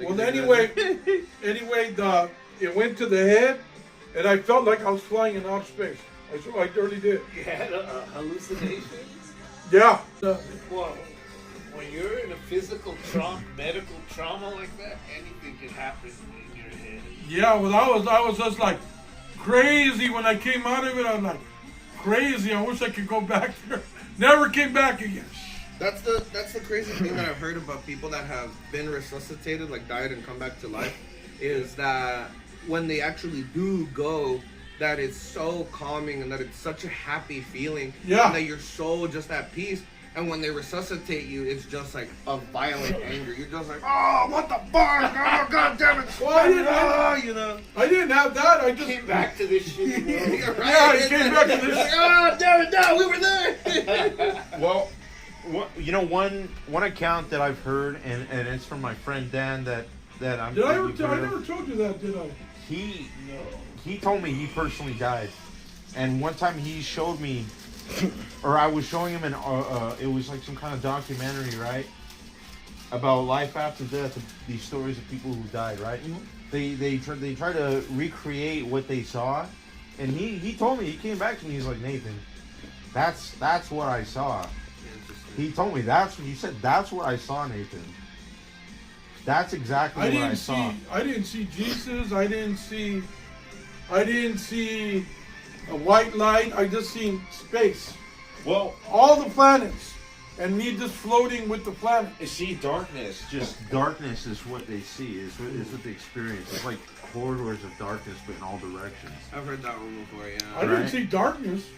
Well, anyway, it went to the head, and I felt like I was flying in outer space. I really did. You had a hallucination? Yeah. Well, when you're in a physical medical trauma like that, anything can happen in your head. Yeah, well, I was just like crazy when I came out of it. I'm like crazy. I wish I could go back there. Never came back again. That's the crazy thing that I've heard about people that have been resuscitated, like died and come back to life, is that when they actually do go, that it's so calming and that it's such a happy feeling. Yeah. And that you're so just at peace. And when they resuscitate you, it's just like a violent anger. You're just like, oh, what the fuck? Oh, God damn it. Well, I didn't have that. I just came back to this shit. You're right. Yeah, I came back to this. Like, oh, damn it, no, we were there. Well, one account that I've heard, and it's from my friend Dan that I'm. Did I ever? I never told you that, did I? He told me he personally died, and one time he showed me, or I was showing him, it was like some kind of documentary, right, about life after death. These stories of people who died, right? Mm-hmm. They try to recreate what they saw, and he told me, he came back to me. He's like, Nathan, that's what I saw. He told me he said that's what I saw, Nathan. That's exactly what I saw. I didn't see Jesus. I didn't see a white light. I just seen space. Well, all the planets, and me just floating with the planet. See, darkness. Just darkness is what they see. Is what they experience. It's like corridors of darkness, but in all directions. I've heard that one before. Yeah. I didn't see darkness.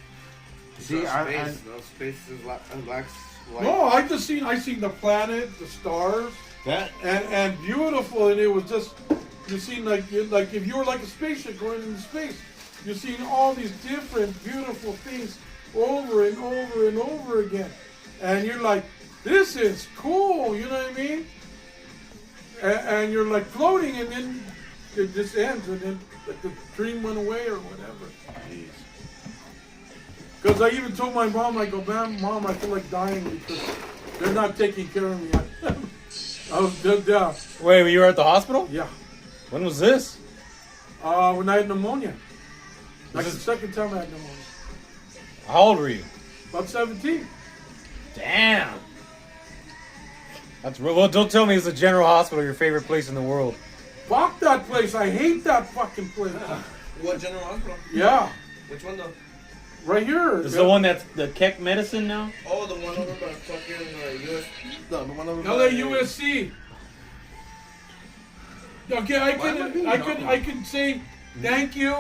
See, space is lacks light. No, I seen the planet, the stars, and beautiful, and it was just, you seen like if you were like a spaceship going into space, you're seeing all these different beautiful things over and over and over again, and you're like, this is cool, you know what I mean? And you're like floating, and then it just ends, and then like the dream went away or whatever. Because I even told my mom, I go, Mom, I feel like dying because they're not taking care of me. I was dead down. Wait, you were at the hospital? Yeah. When was this? When I had pneumonia. Like the second time I had pneumonia. How old were you? About 17. Damn. That's real. Well, don't tell me it's the General Hospital, your favorite place in the world. Fuck that place. I hate that fucking place. What General Hospital? Yeah. Which one though? Right here. Is the one that's the Keck Medicine now? Oh, the one over by fucking US. No, the one over by LAUSC. Okay, I can say thank you.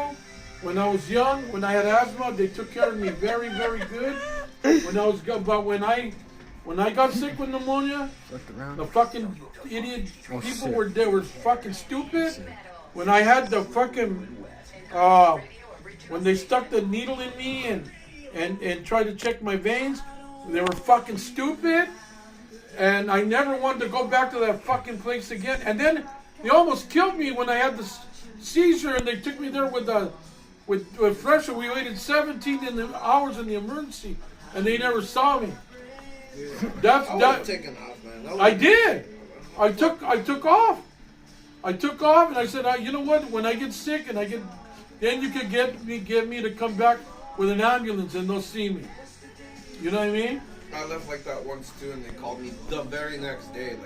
When I was young, when I had asthma, they took care of me very, very good. But when I got sick with pneumonia, the fucking idiot people were fucking stupid. When I had the fucking when they stuck the needle in me and tried to check my veins, they were fucking stupid. And I never wanted to go back to that fucking place again. And then they almost killed me when I had the seizure, and they took me there with pressure. We waited 17 hours in the emergency, and they never saw me. Taken off, man. I did. I took off. And I said, you know what? When I get sick and then you could get me to come back with an ambulance, and they'll see me. You know what I mean? I left like that once too, and they called me the very next day, and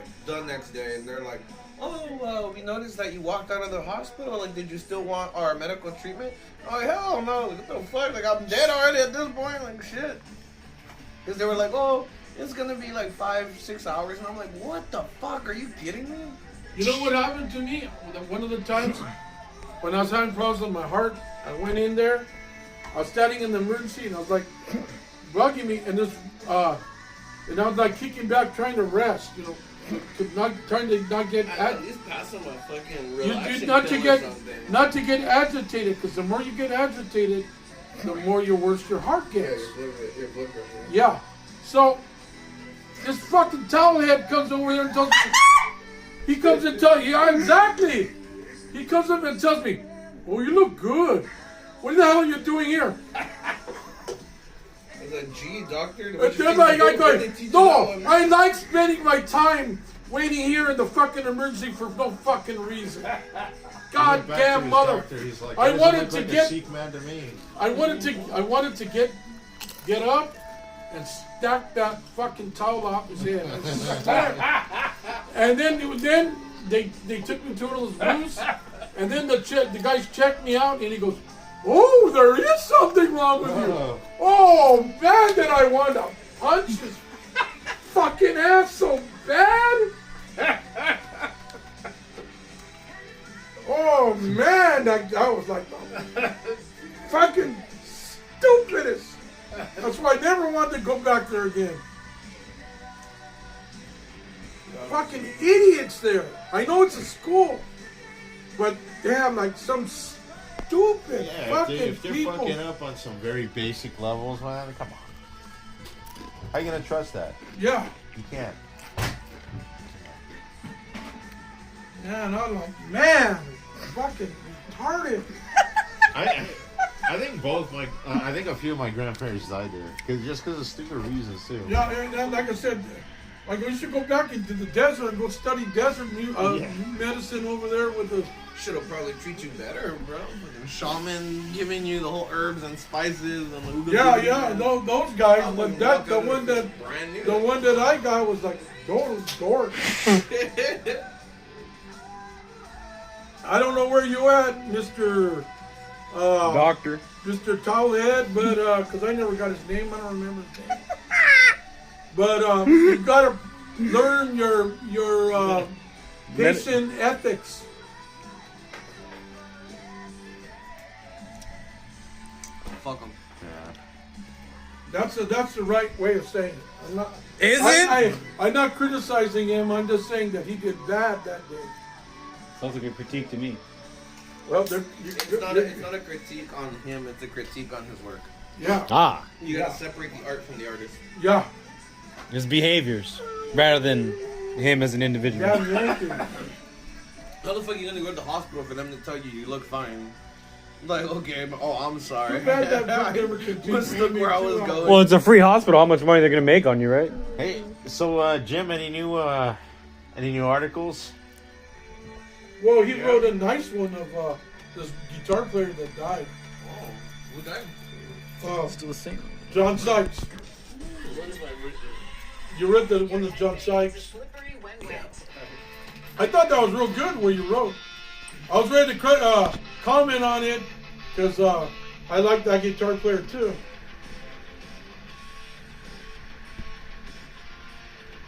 they're like, "Oh, we noticed that you walked out of the hospital. Like, did you still want our medical treatment?" Oh, hell no! What the fuck? Like, I'm dead already at this point. Like, shit. Because they were like, "Oh, it's gonna be like 5-6 hours," and I'm like, "What the fuck? Are you kidding me?" You know what happened to me? One of the times when I was having problems with my heart, I went in there. I was standing in the emergency, and I was like bugging me, and and I was like kicking back, trying to rest, trying to not get at least pass on my fucking relaxing not to get agitated, because the more you get agitated, the more worse your heart gets. Your blood pressure. Yeah. So this fucking towelhead comes over there and tells me. He comes and tells me, yeah, exactly. He comes up and tells me, "Oh, you look good. What the hell are you doing here?" I was like, "Gee, doctor." I like spending my time waiting here in the fucking emergency for no fucking reason. He went back God to damn his mother! doctor, he's like, I "Doesn't wanted look to like a get- Sikh man to me." I wanted to get up and stack that fucking towel off his head. And then they took me to one of those booths, and then the guys checked me out, and he goes, "Oh, there is something wrong with you." Oh man, did I want to punch his fucking ass so bad? Oh man, that was like the fucking stupidest. That's why I never wanted to go back there again. Fucking idiots there. I know it's a school, but damn, like some stupid Yeah, fucking if they're people. fucking up on some very basic levels, man, come on. How you gonna trust that? Yeah, You can't. man, I'm like, man, fucking retarded. I think both my I think a few of my grandparents died there because of stupid reasons too. Yeah, and like I said, like we should go back into the desert and go study desert medicine over there with the. Should have probably treat you better, bro. Fucking shaman giving you the whole herbs and spices and Yeah, those guys. But that the one that brand new. the one that I got was like total dork. I don't know where you at, Mister Doctor. Mr. Towelhead, but because I never got his name, I don't remember his name. But you gotta learn your patient ethics. Fuck them. Yeah. That's the right way of saying it. I'm not. Is it? I'm not criticizing him. I'm just saying that he did bad that day. Sounds like a critique to me. Well, It's not a critique on him. It's a critique on his work. yeah, Ah, You gotta separate the art from the artist. yeah, his behaviors rather than him as an individual. yeah. Thank you. How the fuck are you gonna go to the hospital for them to tell you look fine? Like, okay, but, oh, I'm sorry. Too bad that book never continued. Mistook where I was going. Well, it's a free hospital. How much money they're gonna make on you, right? Hey, so Jim, any new articles? Well, he wrote a nice one of this guitar player that died. Oh, who died? Still the same. John Sykes. What have I written? You read the one of John Sykes. I thought that was real good what you wrote. I was ready to comment on it because I like that guitar player too.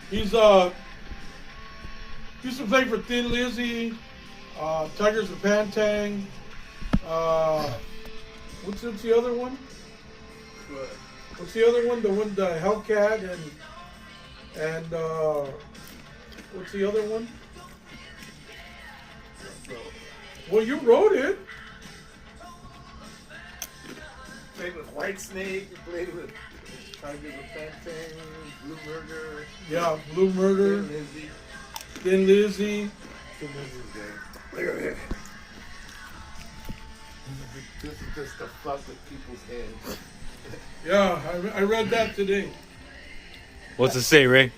He's used to play for Thin Lizzy, Tigers of Pantang. What's the other one? What's the other one? The one, the Hellcat and what's the other one? Well, you wrote it. Played with White Snake, you played with Tigers of Pantang, Blue Murder, Yeah, Blue Murder, Lizzy. Thin Lizzy. Lizzy's good. Look at this. This is just to fuck with people's heads. Yeah, I read that today. What's it say, Ray?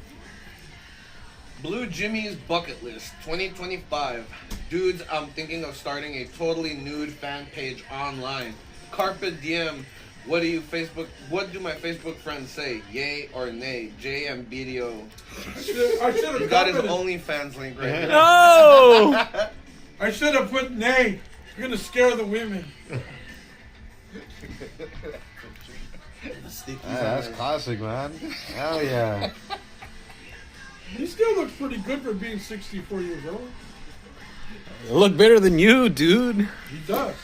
Blue Jimmy's bucket list 2025. Dudes, I'm thinking of starting a totally nude fan page online. Carpe diem. What do my Facebook friends say? Yay or nay? JM I should have You got his OnlyFans link right here. No! I should have put nay. You're gonna scare the women. That's classic, man. Hell yeah. He still looks pretty good for being 64 years old. Look better than you, dude. He does.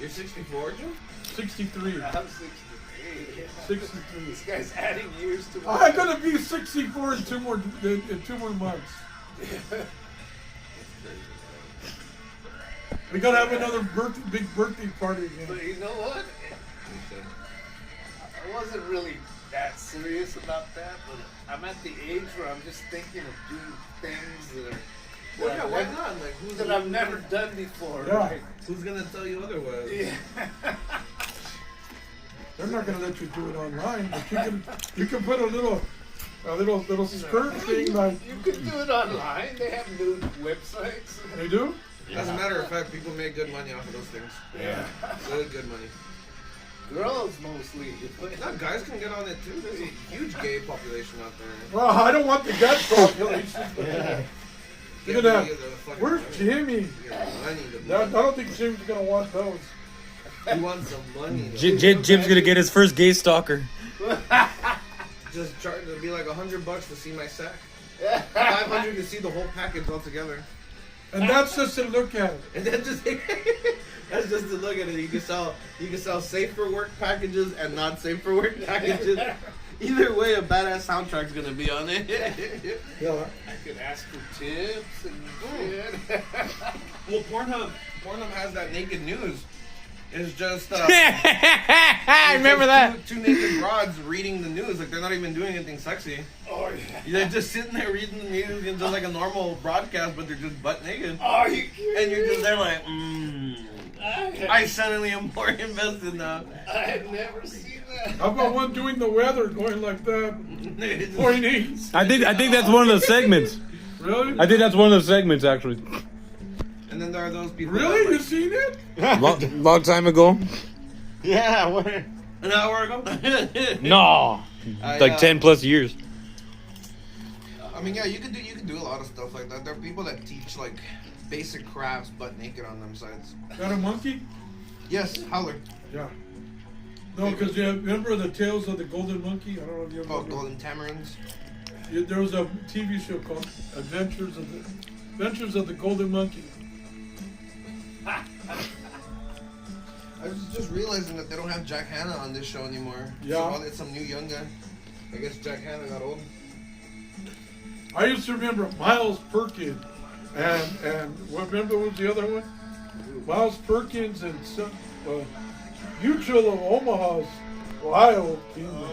You're 64, Jim? 63. I'm 63. 63. This guy's adding years to my I'm gonna be 64 in two more months. We gotta have another big birthday party again. But you know what? I wasn't really that serious about that, but I'm at the age where I'm just thinking of doing things that are Well, yeah, why not? Like, that I've never done before. Yeah. Right? Who's gonna tell you otherwise? Yeah. They're not gonna let you do it online, but you can put a little A little skirt thing like You could do it online. They have nude websites. they do. As a matter of fact, people make good money off of those things. Yeah. Good money. Girls mostly. Now, guys can get on it too. There's a huge gay population out there. Well, I don't want the gut population. Yeah. Look at that. Where's Jimmy? I don't think Jimmy's gonna want those. He wants some money. though. Jim's gonna get his first gay stalker. Just charge to be like $100 to see my sack. 500 to see the whole package altogether. And that's just to look at it. And then just that's just to look at it. You can sell safe for work packages and not safe for work packages. Either way, a badass soundtrack's gonna be on it. Yeah. I could ask for tips and shit. Well, Pornhub has that naked news. It's just I remember that. Two naked broads reading the news. Like they're not even doing anything sexy. Oh, yeah. They're just sitting there reading the news, and just like a normal broadcast, but they're just butt naked. Oh, you kidding? And you're just there like, I suddenly am more invested now. I had never seen that. How about one doing the weather, going like that, pointing? I think that's one of the segments. Really? I think that's one of the segments actually. And then there are those people. Really? That, You like, seen it? Long time ago. Yeah, what? an hour ago? No, like 10 plus years. I mean, yeah, you can do a lot of stuff like that. There are people that teach like basic crafts butt naked on them sites. Got a monkey? Yes, Howler. Yeah. No, because you remember the Tales of the Golden Monkey? I don't know if you Oh, remember. Golden Tamarins. There was a TV show called Adventures of the Golden Monkey. I was just realizing that they don't have Jack Hanna on this show anymore. Yeah. So it's some new young guy. I guess Jack Hanna got old. I used to remember Miles Perkins and remember what was the other one? Miles Perkins and some Mutual of Omaha's Wild Kingdom.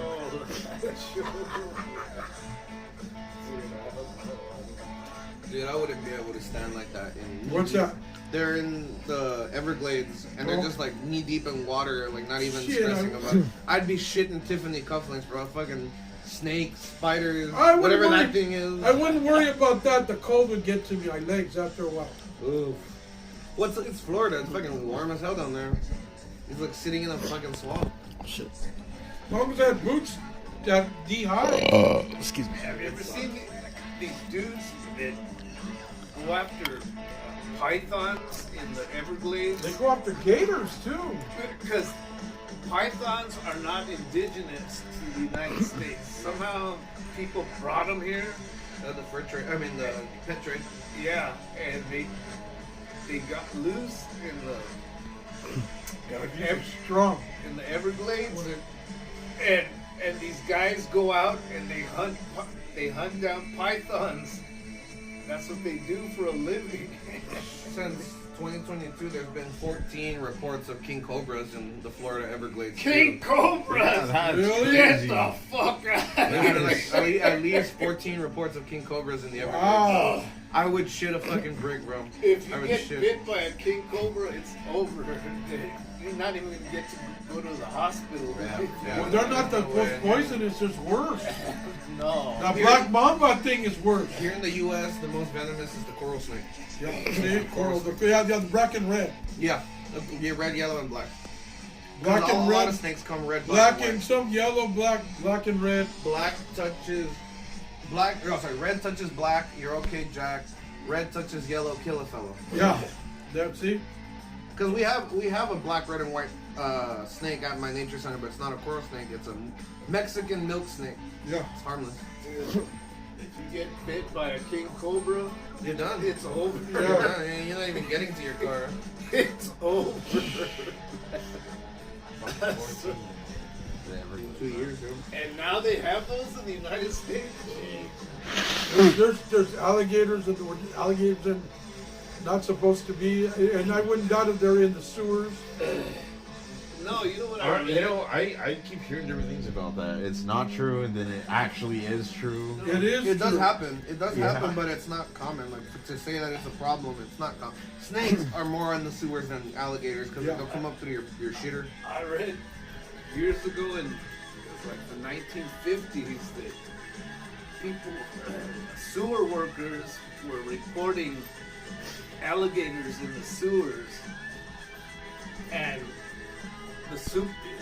Dude, I wouldn't be able to stand like that. What's that? They're in the Everglades, and they're Oh. just like knee deep in water, like not even Shit, stressing about it. I'd be shitting Tiffany cufflinks, bro. Fucking snakes, spiders, I wouldn't whatever worry- that thing is. I wouldn't worry about that. The cold would get to my legs after a while. Oof. It's Florida. It's fucking warm as hell down there. It's like sitting in a fucking swamp. Shit. As long as I had boots that knee-high. Excuse me. Have you ever seen these dudes that go after pythons in the Everglades? They go after gators, too. Because pythons are not indigenous to the United States. Somehow people brought them here. The fur trade. I mean the pet trade. Yeah, and they got loose in the Strong. Everglades, and these guys go out and they hunt down pythons. That's what they do for a living. Since 2022, there's been 14 reports of king cobras in the Florida Everglades. King cobras! Really? Get the fuck out! There's been like at least 14 reports of king cobras in the Everglades. Wow. I would shit a fucking brick, bro. If I you would get shit. bit by a king cobra, it's over. You're not even gonna get to go to the hospital. Yeah. Well, they're not the No most way. poisonous, there's worse. No. The black mamba thing is worse. Here in the U.S., the most venomous is the coral snake. Yeah, see? Coral, the black and red. Yeah, red, yellow, and black. Black and A lot red. of snakes come red, Black black, and some yellow, black and red. Black touches black. Oh, sorry. Red touches black. You're okay, Jack. Red touches yellow. Kill a fellow. Yeah. That's see? Because we have a black, red, and white snake at my nature center, but it's not a coral snake. It's a Mexican milk snake. Yeah. It's harmless. If you get bit by a king cobra, You're done. it's over. You're done. You're not even getting to your car. It's over. 2 years, dude. And now they have those in the United States. There's alligators that were alligators and not supposed to be, and I wouldn't doubt if they're in the sewers. No, you know what I mean? You know, I keep hearing different things about that. It's not true, and then it actually is true. It is. It does true. happen. It does Yeah. happen, but it's not common. Like to say that it's a problem, it's not common. Snakes are more in the sewers than alligators because Yeah. they'll come up through your shitter. I read years ago in it was like the 1950s that people, sewer workers were reporting alligators in the sewers, and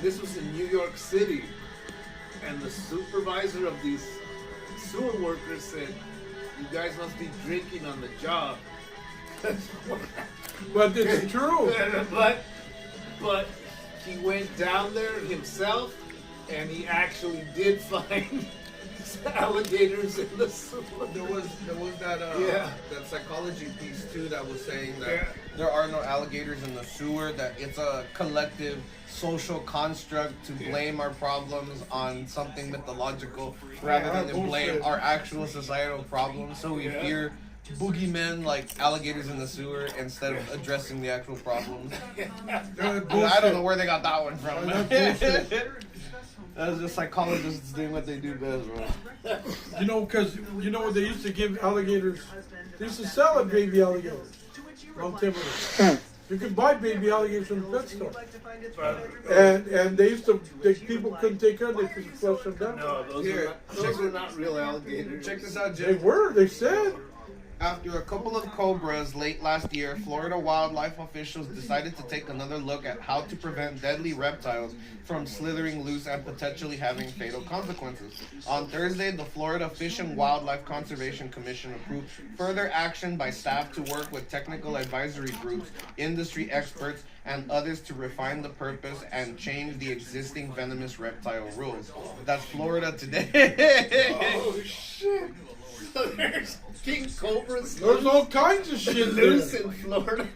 this was in New York City, and the supervisor of these sewer workers said, "You guys must be drinking on the job." But it's true. but he went down there himself, and he actually did find alligators in the sewer. There was that that psychology piece too that was saying that there are no alligators in the sewer, that it's a collective social construct to blame our problems on something mythological rather than to blame our actual societal problems. So we fear boogeymen like alligators in the sewer instead of addressing the actual problems. I don't know where they got that one from. That's just psychologists doing what they do best, bro. You know, because you know what they used to give alligators? They used to sell it, baby alligators. Long time ago. You could buy baby alligators from the pet store. And they used to, people couldn't take care of them, they could flush them down. No, those are not real alligators. Check this out, They Jim. were, they said. After a couple of cobras late last year, Florida wildlife officials decided to take another look at how to prevent deadly reptiles from slithering loose and potentially having fatal consequences. On Thursday, the Florida Fish and Wildlife Conservation Commission approved further action by staff to work with technical advisory groups, industry experts, and others to refine the purpose and change the existing venomous reptile rules. That's Florida today. Oh shit! So there's king cobras There's all kinds of shit loose there. in Florida.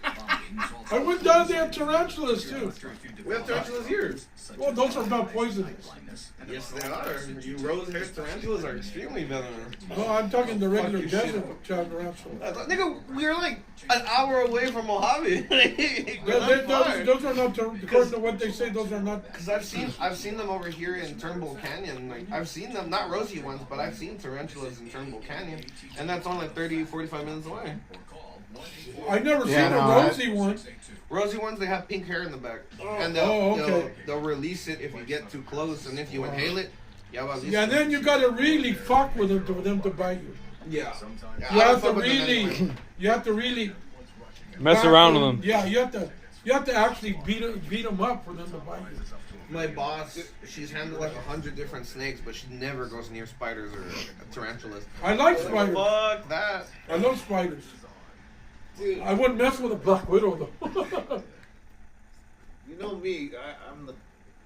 I went down there at tarantulas too. We have tarantulas here. Well, those are not poisonous. Yes, they are. You rose-haired tarantulas are extremely venomous. No, I'm talking the regular Fuck your desert tarantula. Nigga, we're like an hour away from Mojave. Those are not, according to what they say, those are not. Because I've seen them over here in Turnbull Canyon. Like I've seen them, not rosy ones, but I've seen tarantulas in Turnbull Canyon, and that's only 30, 45 minutes away. I never Yeah, seen no, a rosy one. Rosy ones, they have pink hair in the back, and okay. they'll release it if you get too close, and if you inhale it, Yeah, then you gotta really fuck with them for them to bite you. yeah. You have to really, you have to really Mess back around with them. Yeah, you have to actually beat them up for them to bite you. My boss, she's handled like 100 different snakes, but she never goes near spiders or tarantulas. I like spiders. Fuck that. I love spiders. Dude, I wouldn't mess with a black widow though. you know me, I'm the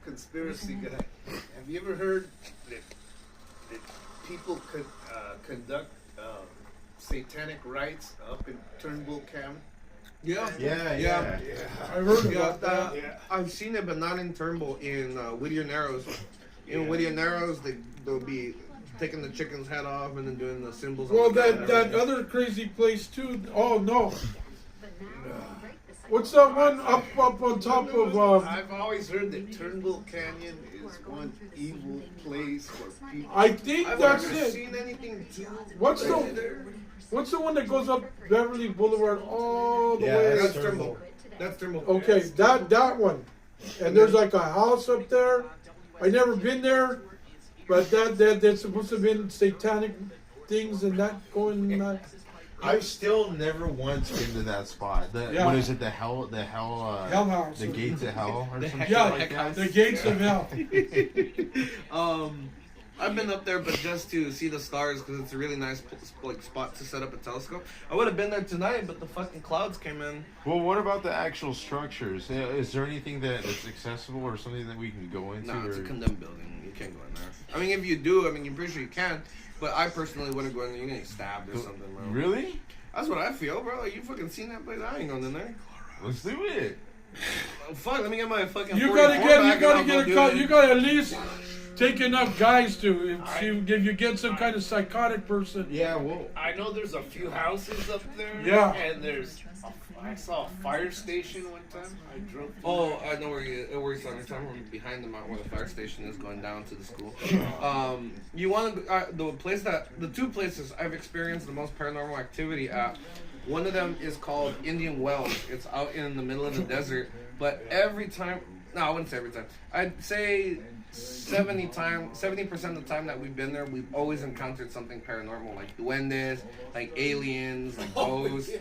conspiracy guy. Have you ever heard that people could conduct satanic rites up in Turnbull County? Yeah. Yeah. I heard Yeah, about that. I've seen it, but not in Turnbull. In Whittier Narrows. In Whittier Narrows, they'll be taking the chicken's head off and then doing the symbols. Well, on the that other crazy place too. Oh no. What's that one up on top of? I've always heard that Turnbull Canyon is one evil place for people. I think I've that's never it. seen anything too. What's crazy the there. What's the one that goes up Beverly Boulevard all the way? That's Turnbull. That's Turnbull. Okay, that one. And there's like a house up there. I never been there, but that's supposed to have been satanic things and that going. I've still never once been to that spot. Yeah. What is it? Hell House. the gates of hell or something Yeah, like that. the gates of hell. I've been up there, but just to see the stars because it's a really nice spot to set up a telescope. I would have been there tonight, but the fucking clouds came in. Well, what about the actual structures? Is there anything that's accessible or something that we can go into? No, it's a or- condemned building. You can't go in there. I mean, if you do, I'm pretty sure you can. But I personally wouldn't go in there. You're gonna get stabbed or something, bro. Really? That's what I feel, bro. Like, you fucking seen that place? I ain't going in there. Let's do it. Oh, fuck, let me get my fucking. You 44 gotta back get and I'll go a do cut. it. You gotta at least take enough guys to if you get some kind of psychotic person. Yeah, well. I know there's a few houses up there. Yeah. And I saw a fire station one time. I drove. Oh, I know where you're talking about. We're behind the mountain where the fire station is going down to the school. You want to the two places I've experienced the most paranormal activity at. One of them is called Indian Wells. It's out in the middle of the desert. But every time No, I wouldn't say every time. I'd say 70% of the time that we've been there, we've always encountered something paranormal, like duendes, like aliens, like ghosts.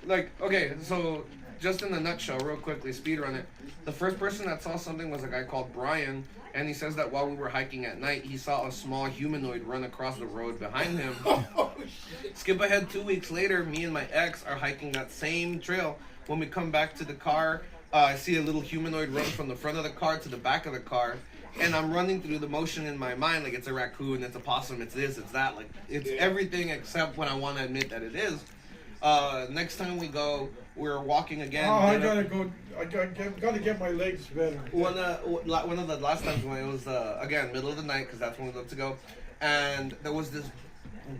Like, okay, so just in a nutshell, real quickly, speedrun it. The first person that saw something was a guy called Brian, and he says that while we were hiking at night, he saw a small humanoid run across the road behind him. Skip ahead 2 weeks later, me and my ex are hiking that same trail. When we come back to the car, I see a little humanoid run from the front of the car to the back of the car. And I'm running through the motion in my mind, like it's a raccoon, it's a possum, it's this, it's that. Like, it's everything except when I want to admit that it is. Next time we go, we're walking again. Oh, I gotta go. I gotta get my legs better. One of the last times when it was, again, middle of the night, because that's when we love to go. And there was this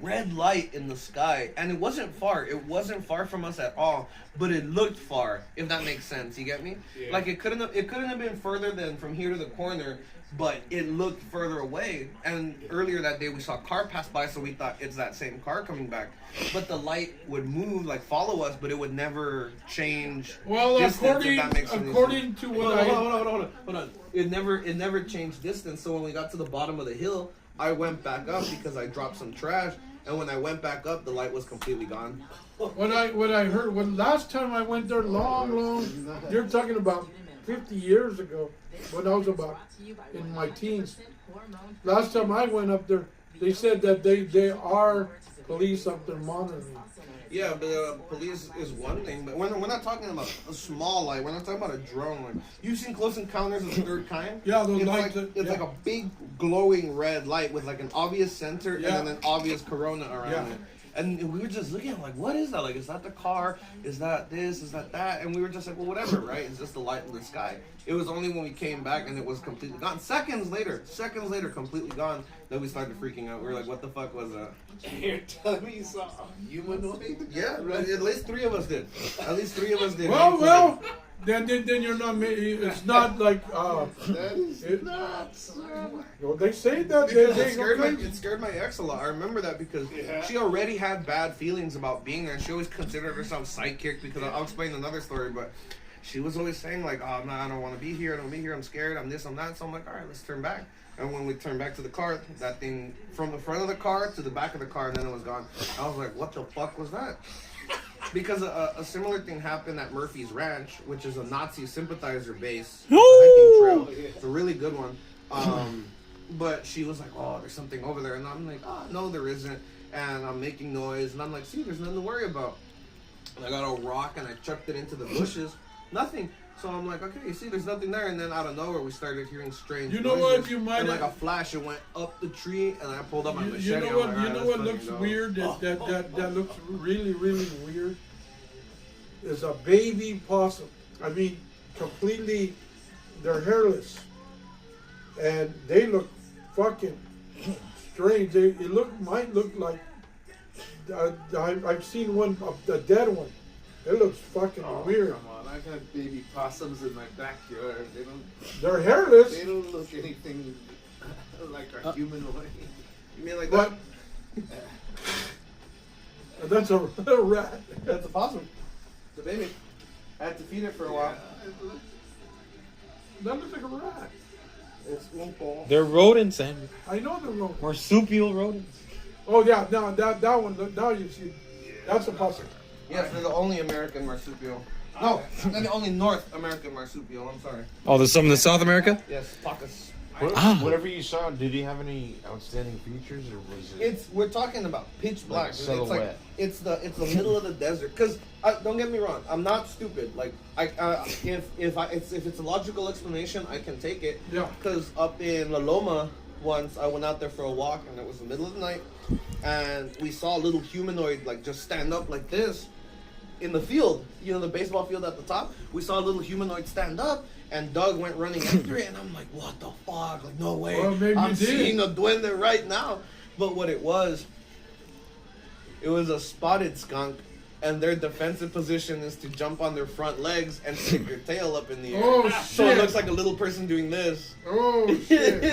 red light in the sky, and it wasn't far. It wasn't far from us at all, but it looked far, if that makes sense. You get me? Yeah. Like, it couldn't have been further than from here to the corner, but it looked further away. And earlier that day we saw a car pass by, so we thought it's that same car coming back. But the light would move, like follow us, but it would never change. Well, distance, according to what hold on. It never changed distance. So when we got to the bottom of the hill, I went back up because I dropped some trash, and when I went back up, the light was completely gone. What I heard last time I went there, long, you're talking about 50 years ago, when I was about in my teens. Last time I went up there, they said that they are police up there monitoring. Yeah, but police is one thing, but we're not talking about a small light. We're not talking about a drone. Like, you've seen Close Encounters of the Third Kind? Yeah, those it's lights. It's like a big glowing red light with like an obvious center and then an obvious corona around it. And we were just looking at like, what is that? Like, is that the car? Is that this? Is that that? And we were just like, well, whatever, right? It's just the light in the sky. It was only when we came back and it was completely gone. Seconds later, completely gone, that we started freaking out. We were like, what the fuck was that? You're telling me you saw a humanoid? Yeah, at least 3 of us did. Well, then you're not. It's not like. That is nuts. Well, they say that. It scared my ex a lot. I remember that because she already had bad feelings about being there. She always considered herself sidekick because I'll explain another story, but she was always saying like, "Oh, no, I don't want to be here. I don't want to be here. I'm scared. I'm this. I'm that." So I'm like, "All right, let's turn back." And when we turned back to the car, that thing from the front of the car to the back of the car, and then it was gone. I was like, "What the fuck was that?" Because a similar thing happened at Murphy's Ranch, which is a Nazi sympathizer base. It's a hiking trail. It's a really good one. But she was like, "Oh, there's something over there," and I'm like, "Oh, no, there isn't." And I'm making noise, and I'm like, "See, there's nothing to worry about." And I got a rock and I chucked it into the bushes. Nothing. So I'm like, okay, you see, there's nothing there. And then out of nowhere, we started hearing strange noises. You know what? You might and like a flash, it went up the tree, and I pulled up my machete. You know what looks weird? That looks really, really weird. Is a baby possum. I mean, completely. They're hairless, and they look fucking strange. Might look like. I've seen one, a dead one. It looks fucking weird. Come on, I've had baby possums in my backyard. They're hairless. They don't look anything like a humanoid. You mean like that? That's a rat. That's a possum. It's a baby. I had to feed it for a while. That looks like a rat. It's one. They're rodents, and I know they're rodents. Marsupial rodents. Oh yeah, now that one. Now you see, that's a possum. Yes, they're the only American marsupial. No, they're the only North American marsupial. I'm sorry. Oh, there's some in South America? Yes, Pacas. Whatever you saw, did he have any outstanding features, or was it? We're talking about pitch black. Like silhouette. It's the middle of the desert. Cause don't get me wrong, I'm not stupid. Like if it's a logical explanation, I can take it. Yeah. Cause up in La Loma once, I went out there for a walk, and it was the middle of the night, and we saw a little humanoid like just stand up like this. In the field, you know, the baseball field at the top, we saw a little humanoid stand up, and Doug went running after it, and I'm like, what the fuck? Like, no way. Well, maybe I'm you did. seeing a duende right now. But what it was a spotted skunk, and their defensive position is to jump on their front legs and stick their tail up in the air. Oh, So it shit. looks like a little person doing this. Oh, shit.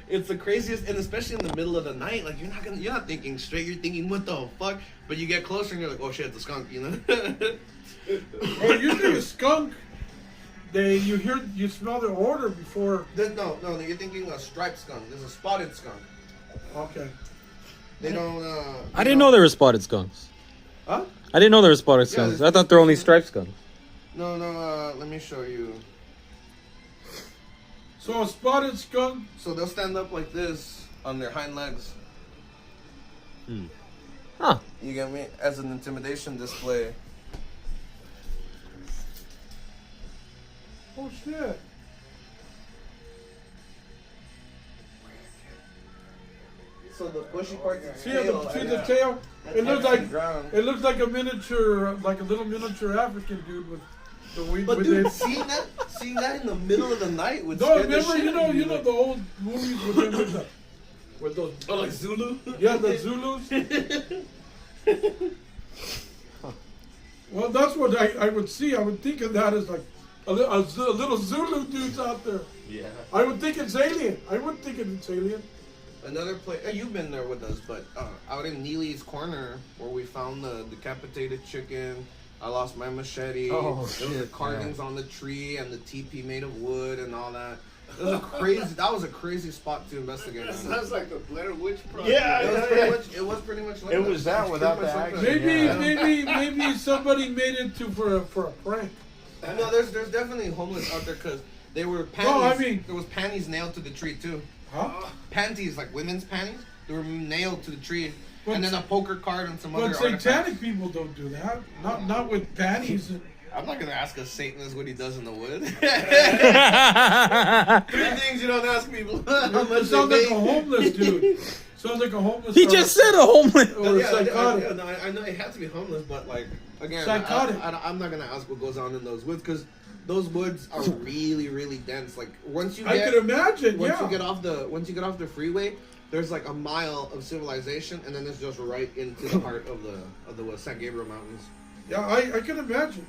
It's the craziest, and especially in the middle of the night, like you're not thinking straight. You're thinking, what the fuck? But you get closer and you're like, oh shit, it's a skunk, you know? Oh, you think a skunk you smell the odor before. No, you're thinking a striped skunk. There's a spotted skunk. Okay. They don't. I didn't know there were spotted skunks. Huh? I didn't know there were spotted skunks. I thought there were only striped skunks. No. Let me show you. So a spotted skunk. So they'll stand up like this on their hind legs. Huh. You get me? As an intimidation display. Oh shit. So the bushy part of See the tail? It looks like a miniature, like a little miniature African dude with the weed. But dude, seeing that in the middle of the night would No, scare the remember, shit out of you know the old movies with those. Oh, like Zulu? Yeah, the Zulus. Well, that's what I would see. I would think of that as like a little Zulu dudes out there. Yeah. I would think it's alien. I wouldn't think it's alien. Another place, you've been there with us, but out in Neely's Corner, where we found the decapitated chicken, I lost my machete, there was the carvings on the tree, and the teepee made of wood, and all that. It was that was a crazy spot to investigate. That sounds like a Blair Witch project. Yeah, it was pretty much like It that. was that It's without pretty the much like action. that. Maybe somebody made it for a prank. No, there's definitely homeless out there because they were panties. No, I mean- there was panties nailed to the tree too. Huh? Panties, like women's panties, they were nailed to the tree, But- and then a poker card and some other But artifacts. satanic people don't do that. Not with panties. I'm not gonna ask a Satanist what he does in the wood. 3 things you don't ask people. How It much sounds they like a make. homeless dude. Sounds like a homeless. He just said a homeless. Or Yeah, psychotic. I know it had to be homeless, but like again, Psychotic. I'm not gonna ask what goes on in those woods because those woods are really, really dense. Like once you I get, could imagine. once Yeah. you get off the freeway, there's like a mile of civilization, and then it's just right into the heart of the San Gabriel Mountains. Yeah, I can imagine.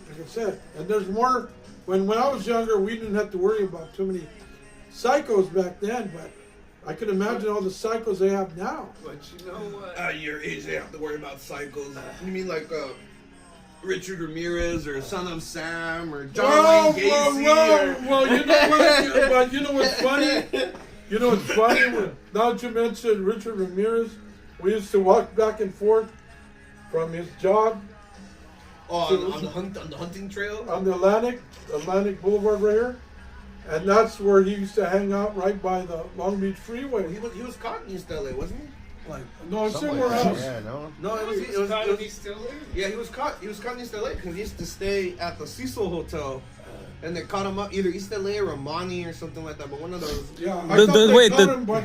Like I said, and there's more. When I was younger, we didn't have to worry about too many psychos back then, but I can imagine all the psychos they have now. But you know what? At your age, they have to worry about cycles. You mean like Richard Ramirez or Son of Sam or John Wayne Gacy? Well, you know what? But you know what's funny? You know what's funny? Now that you mentioned Richard Ramirez, we used to walk back and forth from his job on the hunting trail. on the Atlantic Boulevard right here. And that's where he used to hang out right by the Long Beach Freeway. He was caught in East LA, wasn't he? Like, no, Something somewhere like that. else. Yeah, no. No, it was He still is? yeah, he was caught in East LA because he used to stay at the Cecil Hotel, and they caught him up either East LA or Romani or something like that. But one of those. Yeah, I The- thought the- they wait, caught the- him, but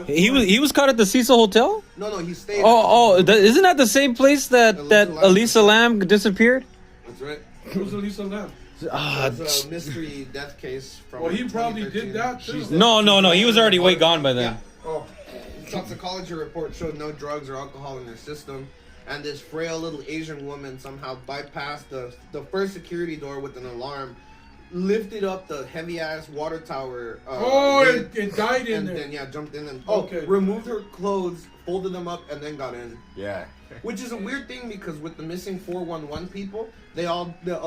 He was caught at the Cecil Hotel. No, he stayed. Isn't that the same place that Elisa Lam disappeared? That's right. It was Elisa Lam. It's a mystery death case from. Well, he probably 2013. did that too. No. He was already way gone by then. Oh, The toxicology report showed no drugs or alcohol in their system, and this frail little Asian woman somehow bypassed the first security door with an alarm, lifted up the heavy ass water tower. Lid, it died in and there. then jumped in and Okay. removed her clothes, folded them up, and then got in. Yeah. Which is a weird thing because with the missing 411 people, a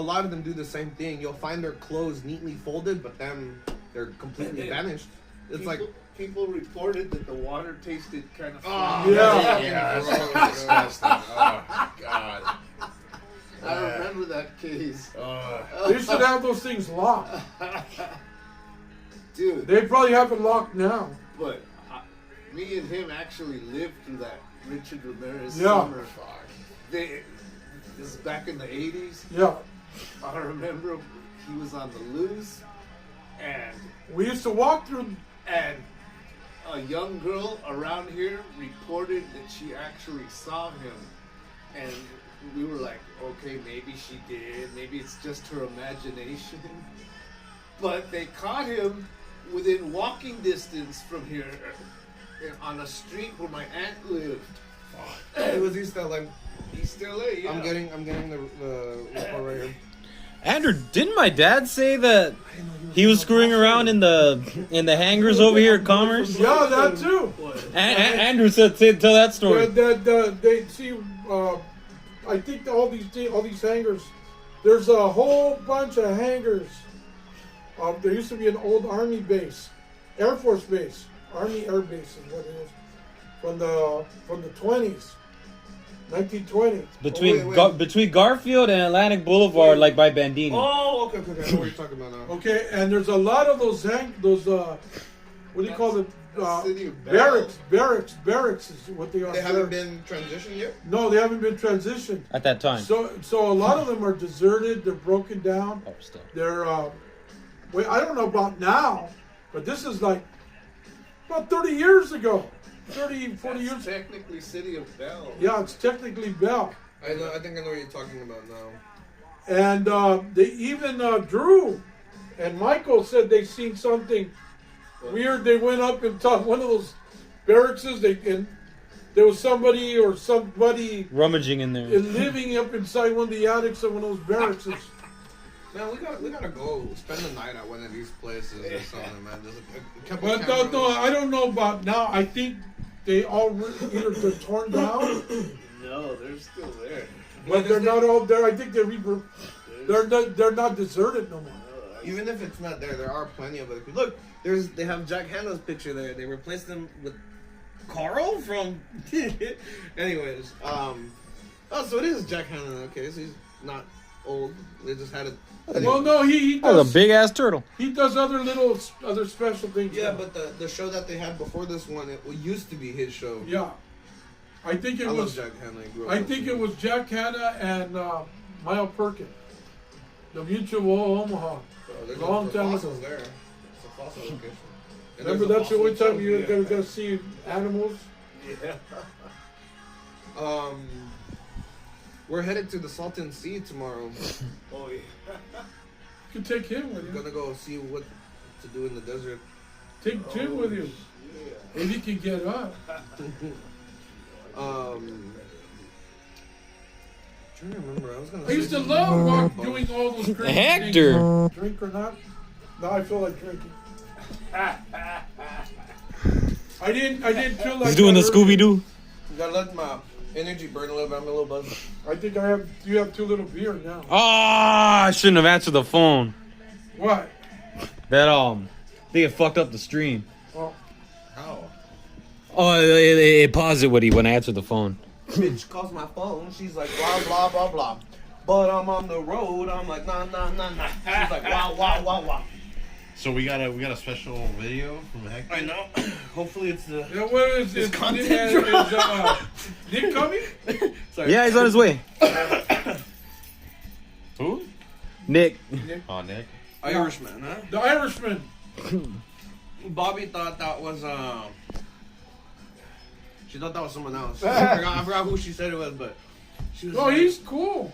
lot of them do the same thing. You'll find their clothes neatly folded, but then they're completely vanished. It's like People reported that the water tasted kind of Oh, Yeah. Yeah, that's so disgusting. Oh, God. I remember that case. They should have those things locked. Dude, They probably have it locked now. but me and him actually lived through that Richard Ramirez Yeah. summer. This is back in the 80s. Yeah. I remember he was on the loose, and We used to walk through. a young girl around here reported that she actually saw him, and we were like, okay, maybe she did, maybe it's just her imagination. But they caught him within walking distance from here on a street where my aunt lived. it was East LA. East LA, yeah. I'm getting the report right here. Andrew, didn't my dad say that he was screwing around in the hangars over here at Commerce? Yeah, that too. Andrew said, tell that story. They see. I think all these hangars There's a whole bunch of hangars. There used to be an old Army base, Air Force base, Army Air Base is what it is, from the 20s, 1920s. Between Garfield and Atlantic Boulevard, like by Bandini. Oh, okay. I know what you're talking about now. Okay, and there's a lot of those what do you call it? City of Barracks is what they are. They haven't been transitioned yet? No, they haven't been transitioned. At that time. So a lot of them are deserted. They're broken down. Oh, still. They're I don't know about now, but this is like about 30 years ago. 40 years. Technically, City of Bell. Yeah, it's technically Bell. I think I know what you're talking about now. And they even Drew and Michael said they seen something weird. They went up and talked one of those barracks. And there was somebody Rummaging in there. living up inside one of the attics of one of those barracks. Man, we gotta go spend the night at one of these places or something, man. Just a couple But no, I don't know about now. I think they all either they're torn down. No, they're still there. But they're not all there. I think they're not deserted no more. Even if it's not there are plenty of other people. Look, they have Jack Hanna's picture there. They replaced him with Carl from. Anyways, so it is Jack Hanna. Okay, so he's not old. They just had it. Anyway. Well, no, he That was does. a big ass turtle. He does other special things. Yeah, now. but the show that they had before this one, it used to be his show. Yeah, I think it I was. love Jack Hanna. I think it was Jack Hanna and Mile Perkin, the Mutual Omaha. There's Long time fossils ago. there. It's a fossil location. And Remember, there's a that's the only fossil time you're too. gonna see animals. Yeah. We're headed to the Salton Sea tomorrow. Oh, yeah. You can take him with We're you. gonna go see what to do in the desert. Take Jim with you. Maybe he can get up. Trying to remember, I was gonna. I used to love doing all those crazy Hector. things. Drink or not? Now I feel like drinking. I didn't feel like He's doing the that Scooby earlier. Doo. Gotta let my energy burn a little bit. I'm a little buzzed. I think you have too little beer now. Ah, I shouldn't have answered the phone. What? That they get fucked up the stream. Oh, How? Oh, it paused it when I answered the phone. Bitch calls my phone. She's like blah blah blah blah. But I'm on the road. I'm like nah. She's like wow. So we got a special video from Hector. I know. Hopefully it's the. yeah, what is It's it? content Nick coming? Sorry. Yeah, he's on his way. Who? Nick. Oh, Nick. Irishman, huh? The Irishman. Bobby thought that was She thought that was someone else. I forgot who she said it was, but she was. Oh, like, he's cool.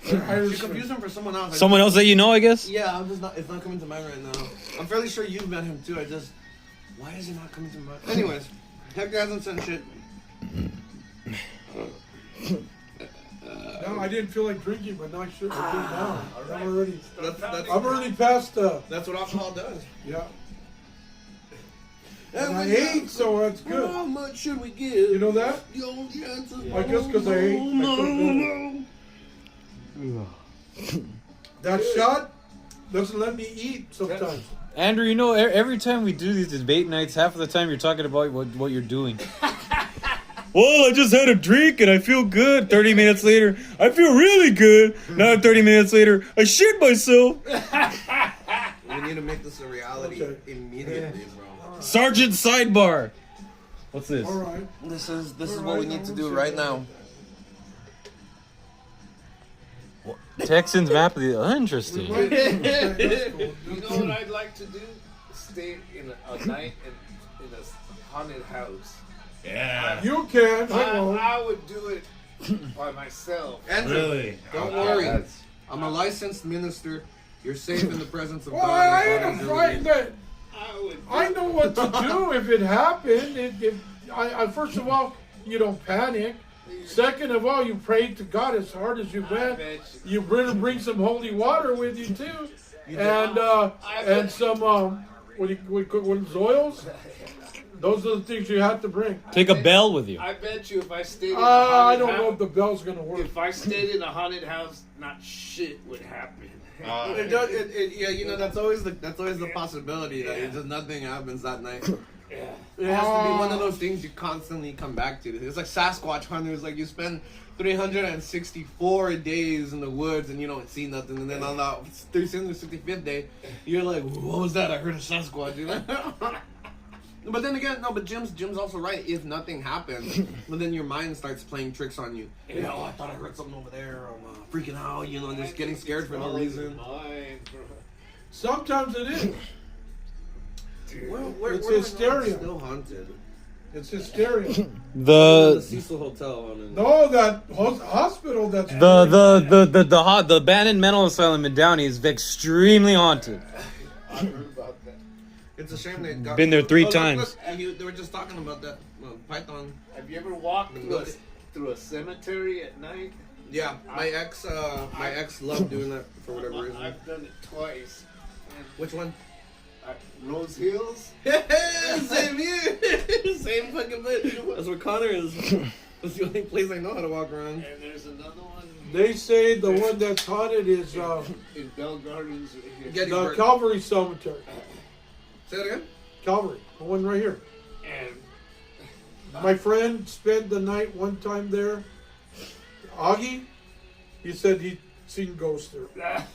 The She Irishman. confused him for someone else. Someone else that you know, I guess? Yeah, I'm just not. It's not coming to mind right now. I'm fairly sure you've met him too. Why is it not coming to mind? Anyways, Hector hasn't sent shit. No, I didn't feel like drinking, but now I should. I do now. That's I'm already past. that's what alcohol does. Yeah. And I ate, so that's good. How much should we give? You know that? The only answer is I guess because I ate. I couldn't do it. That shot doesn't let me eat sometimes. Andrew, you know, every time we do these debate nights, half of the time you're talking about what you're doing. Well, I just had a drink and I feel good. 30 minutes later, I feel really good. Now 30 minutes later, I shit myself. We need to make this a reality immediately, bro. Sergeant Sidebar. What's this? All right. This is what we need to do right now. Texans map of the interesting. Right. That's cool. You know what I'd like to do? Stay in a night in a haunted house. Yeah. You can. I won't. I would do it by myself. Andrew, Really? don't Okay, worry. that's- I'm a licensed minister. You're safe in the presence of Well, God. I and ain't Father's afraid that. I know what to do if it happened. First of all, you don't panic. Second of all, you pray to God as hard as you can. You bring some holy water with you too, and some what oils. Those are the things you have to bring. Take a bell with you. I bet you if I stayed in a I haunted don't know house, if the bell's gonna work. if I stayed in a haunted house, not shit would happen. Yeah, you know that's always the possibility that it's just nothing happens that night. Yeah. It has to be one of those things you constantly come back to. It's like Sasquatch hunters. Like you spend 364 days in the woods and you don't see nothing, and then on the 365th day, you're like, "What was that? I heard a Sasquatch." You know? But then again, no. But Jim's also right. If nothing happens, but then your mind starts playing tricks on you. Yeah, oh, I thought I heard something over there. I'm freaking out, you know, and just getting scared for no reason. Sometimes it is. It's hysteria. Still haunted. It's hysteria. The Cecil Hotel on it. No, that hospital. That's The abandoned mental asylum in Downey is extremely haunted. I heard about that. It's a shame they got. Been there 3 look, times. They were just talking about that python. Have you ever walked through a cemetery at night? Yeah, my ex loved doing that for whatever reason. I've done it twice. Which one? Rose Hills. Same here. Same fucking place. That's where Connor is. That's the only place I know how to walk around. And there's another one. They say the one that's haunted is in Bell Gardens. the Calvary Cemetery. Say that again? Calvary, the one right here. And My friend spent the night one time there. Augie, he said he'd seen ghosts there.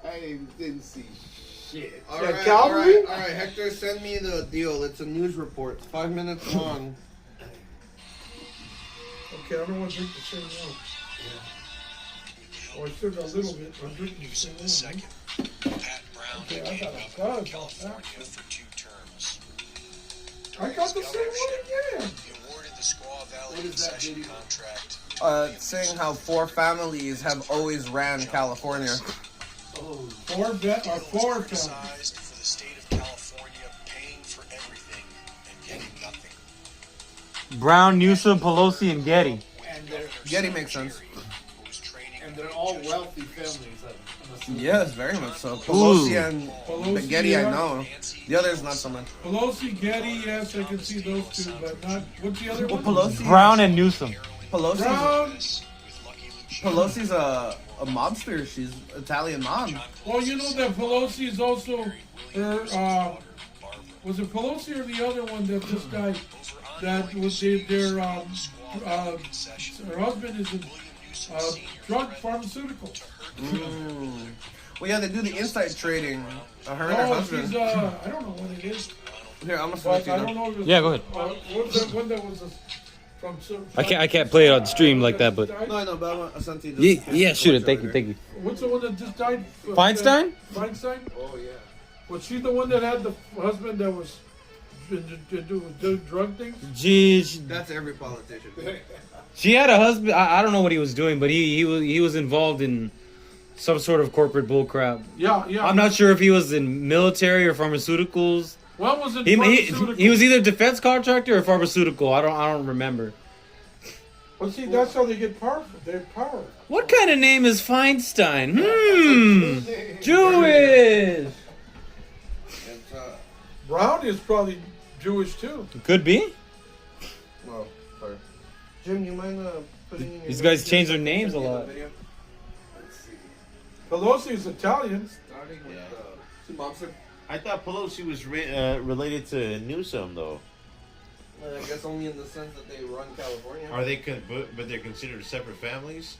I didn't see shit. All Yeah, right, Calvary? all right, Hector, send me the deal. It's a news report. It's 5 minutes long. Okay, I don't want to drink the same one. Oh, I still got a little bit. I'm drinking the same one. Pat Brown Okay, I became got a governor buzz of on California that. for 2 terms. I got the same one again. He awarded the Squaw Valley What is that, concession baby? contract. Saying how 4 families have always ran California. Four families. Criticized for the state of California paying for everything and getting nothing. Brown, Newsom, Pelosi, and Getty. And they're Getty makes sense. Who was training and they're all wealthy families. I'm assuming. Yes, very much so. Pelosi and Pelosi, Getty, yeah. I know. The others, not so much. Pelosi, Getty, yes, I can see those two, but not. What's the other Well, one? Pelosi. Brown and Newsom. Pelosi's, Brown. Pelosi's a mobster. She's Italian mob. Well, you know that Pelosi is also her. Was it Pelosi or the other one that just died? That was her husband is in drug pharmaceutical. Well, yeah, they do the inside trading. Her and her Oh, husband. she's I don't know what it is, Here, I'm gonna send it but to I you. don't know if it's, Yeah, go ahead. what was that one that was from? I can't play it on stream like that, but No, I know, but I want to send it to you. yeah, shoot it. Thank you. What's the one that just died? Feinstein? Feinstein? Oh yeah. Was she the one that had the husband that was doing drug things? Geez, That's every politician. she had a husband. I don't know what he was doing, but he was involved in some sort of corporate bullcrap. Yeah. I'm not sure if he was in military or pharmaceuticals. One was in He pharmaceutical. was either defense contractor or pharmaceutical. I don't remember. Well, see, that's how they get power. They have power. What kind of name is Feinstein? Jewish. It's, Brown is probably Jewish too. Could be. well, sorry. Jim, you mind putting in your These guys change their names a lot. Video? Pelosi is Italian. Starting with Two mobster. I thought Pelosi was related to Newsom, though. I guess only in the sense that they run California. Are they? But they're considered separate families.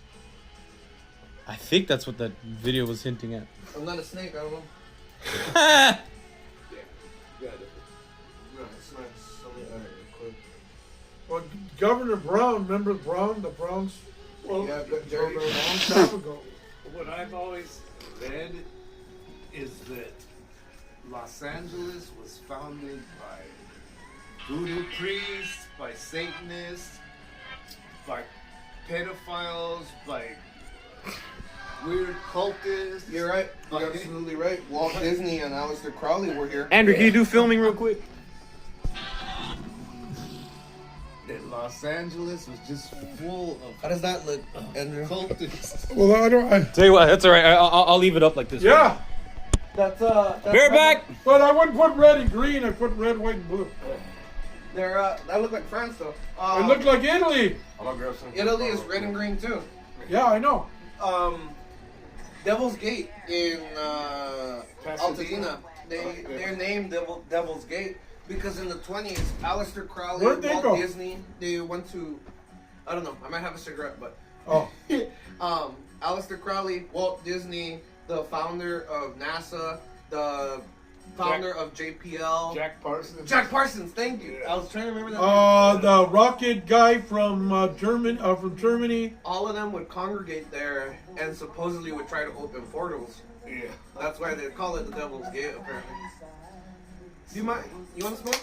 I think that's what that video was hinting at. I'm not a snake. I don't know. yeah. No, it's not. Alright, quick. Well, Governor Brown, remember Brown? The Browns. Well, Yeah, but Jerry Jerry a long time ago. What I've always read is that Los Angeles was founded by voodoo priests, by Satanists, by pedophiles, by weird cultists. You're right. You're absolutely right. Walt Disney and Aleister Crowley were here. Andrew, can you do filming real quick? That Los Angeles was just full How does that look, Andrew? of cultists. Well, I don't. Tell you what, that's all right. I'll leave it up like this. Yeah, Bear back. But I wouldn't put red and green. I put red, white, and blue. They're that look like France though. It looked like Italy. Italy is red and green too. Yeah, I know. Devil's Gate in Altadena. They're named Devil's Gate because in the 20s, Aleister Crowley, Where'd they Walt go? Disney, they went to, I don't know, I might have a cigarette, but Oh, Aleister Crowley, Walt Disney, the founder of NASA, the founder of JPL. Jack Parsons. Jack Parsons, thank you. I was trying to remember that. the rocket guy from Germany. All of them would congregate there and supposedly would try to open portals. Yeah. That's why they call it the Devil's Gate, apparently. Do you mind? You want to smoke?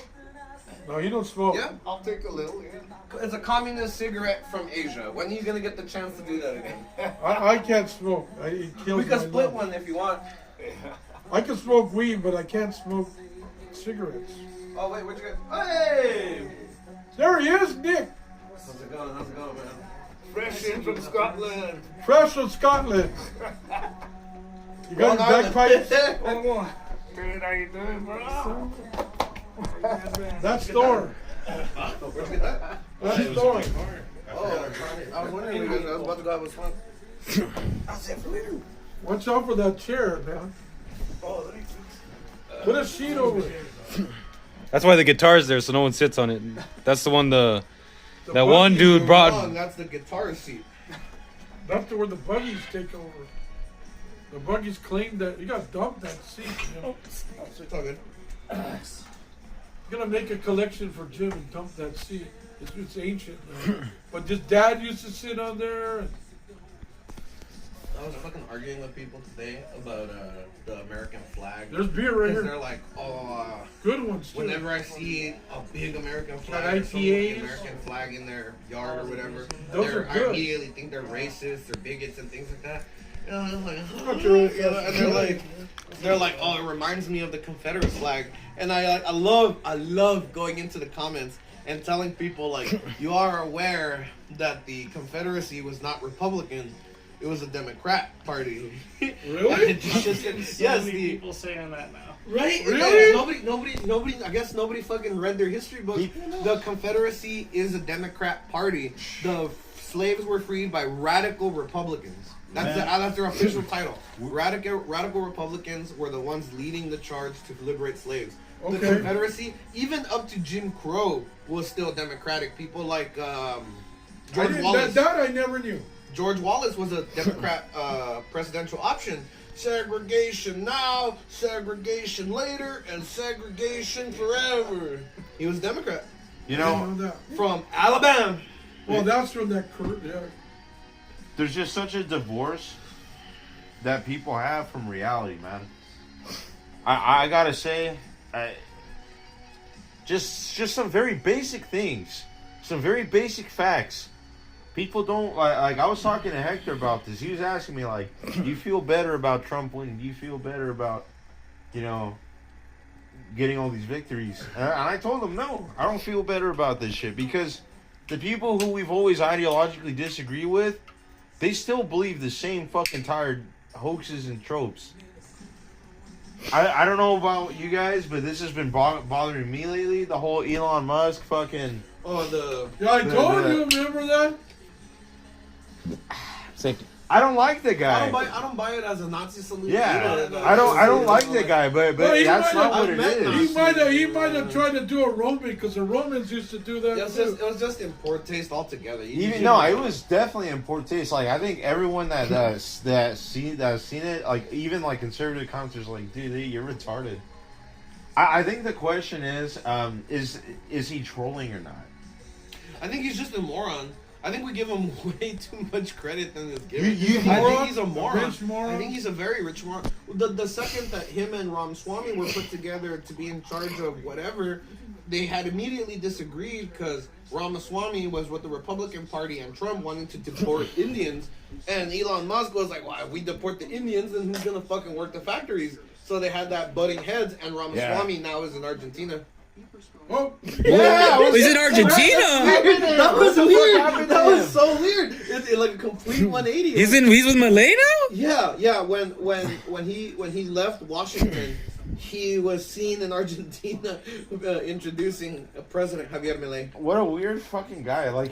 No, he don't smoke. Yeah? I'll take a little. Yeah. It's a communist cigarette from Asia. When are you going to get the chance to do that again? I can't smoke. It kills We can my split lungs. one if you want. I can smoke weed, but I can't smoke cigarettes. Oh, wait, where'd you go? Hey! There he is, Nick. How's it going? How's it going, man? Fresh in from Scotland. Fresh from Scotland. You got your bagpipes? Oh, good. How you doing, bro? That's Thor. Where'd you get that? That's Thor. Oh, I was wondering because I was about to go have a smoke. I'll say it for later. Watch out for that chair, man. Oh, Put a sheet over it. That's why the guitar's there, so no one sits on it. That's the one that one Buggies dude are brought. wrong. That's the guitar seat. That's where the buggies take over. The buggies claim that you got to dump that seat. You know? It's all good. You're gonna make a collection for Jim and dump that seat. It's ancient now. But his dad used to sit on there. And I was fucking arguing with people today about the American flag. there's beer right Because here. they're like, oh, Good ones too. whenever I see a big American flag, Like or someone with the IPAs? American flag in their yard or whatever, Those are I good. immediately think they're racist or bigots and things like that. And I'm like, Got your own and they're like, oh, it reminds me of the Confederate flag. And I love going into the comments and telling people like, you are aware that the Confederacy was not Republican. It was a Democrat party. Really? Yes, people saying that now. right? Really? Nobody. I guess nobody fucking read their history books. The Confederacy is a Democrat party. The slaves were freed by radical Republicans. That's their official title. Radical Republicans were the ones leading the charge to liberate slaves. The Okay. Confederacy, even up to Jim Crow, was still Democratic. People like George Wallace. That I never knew. George Wallace was a Democrat presidential option. Segregation now, segregation later, and segregation forever. He was a Democrat You I know, didn't know that. from Alabama. Well, that's from that yeah. there's just such a divorce that people have from reality, man. I gotta say, just some very basic things, some very basic facts. People don't like. I was talking to Hector about this. He was asking me like, "Do you feel better about Trump winning? Do you feel better about, getting all these victories?" And I told him, "No, I don't feel better about this shit because the people who we've always ideologically disagree with, they still believe the same fucking tired hoaxes and tropes." I don't know about you guys, but this has been bothering me lately. The whole Elon Musk fucking. Yeah, I told you. Remember that? Safety. I don't like the I guy. don't buy it as a Nazi solution. Yeah, I don't like the guy, but Well, he that's might not have- what it is. He might have tried to do a Roman because the Romans used to do that. It was just in poor taste altogether. Even no, it was definitely in poor taste. Like I think everyone that's seen it, like even like conservative commenters, like, dude, you're retarded. I think the question is he trolling or not? I think he's just a moron. I think we give him way too much credit than is given. You I moron? think he's a moron. Rich moron? I think he's a very rich moron. The second that him and Ramaswamy were put together to be in charge of whatever, they had immediately disagreed because Ramaswamy was with the Republican Party and Trump wanting to deport Indians, and Elon Musk was like, "Well, if we deport the Indians, then who's gonna fucking work the factories?" So they had that butting heads, and Ramaswamy now is in Argentina. Oh, Yeah, He's in Argentina. That was weird. That was so weird. It's like a complete 180. He's with Malay now. Yeah. When he left Washington, he was seen in Argentina introducing President Javier Milei. What a weird fucking guy. Like,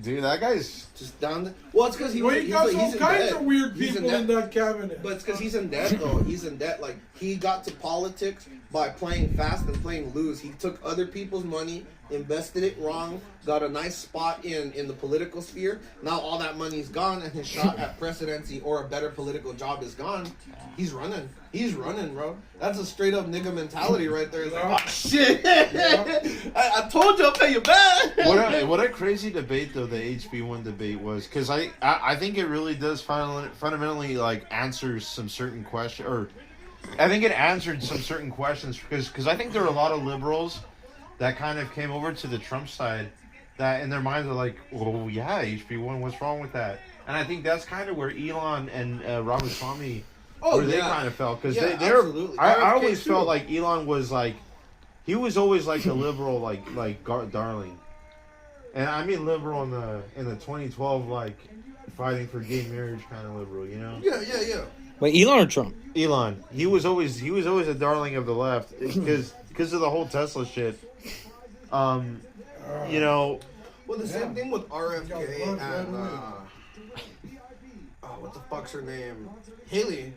dude, that guy's Just down. Well, it's because well, you got all in kinds debt. of weird He's people in that cabinet. But it's because he's in debt, though. He's in debt. Like, he got to politics by playing fast and playing loose. He took other people's money, invested it wrong, got a nice spot in the political sphere. Now all that money's gone, and his shot at presidency or a better political job is gone. He's running. He's running, bro. That's a straight up nigga mentality right there. It's like, oh, shit. I told you I'll pay you back. what a crazy debate though the HB1 debate was, because I think it really does fundamentally like answer some certain questions, or I think it answered some certain questions, because I think there are a lot of liberals that kind of came over to the Trump side that in their minds are like, well, yeah, HB1, what's wrong with that? And I think that's kind of where Elon and Ramaswamy, where they kind of felt, because they're. I always felt like Elon was like, he was always like a liberal, like darling, and I mean liberal in the 2012 like fighting for gay marriage kind of liberal, you know? Yeah. Wait, Elon or Trump? Elon, he was always a darling of the left because of the whole Tesla shit. You know. Well, the same thing with RFK and what the fuck's her name? Haley.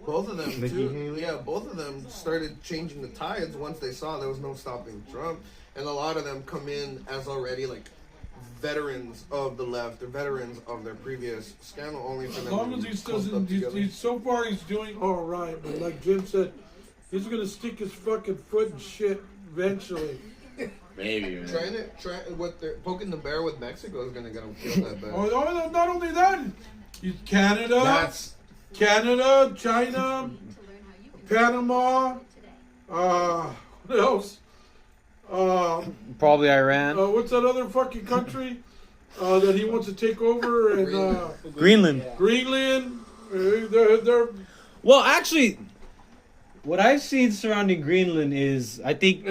Both of them, Nikki Haley? Yeah, both of them started changing the tides once they saw there was no stopping Trump, and a lot of them come in as already like veterans of the left or veterans of their previous scandal, only for them. As long as he doesn't, he's so far he's doing all right. But like Jim said, he's gonna stick his fucking foot in shit eventually. Maybe. What they're poking the bear with Mexico is gonna get him killed that bad. Oh, not only that, Canada, China, Panama, what else? Probably Iran. What's that other fucking country that he wants to take over? And Greenland. Greenland. They're Well, actually, what I've seen surrounding Greenland is, I think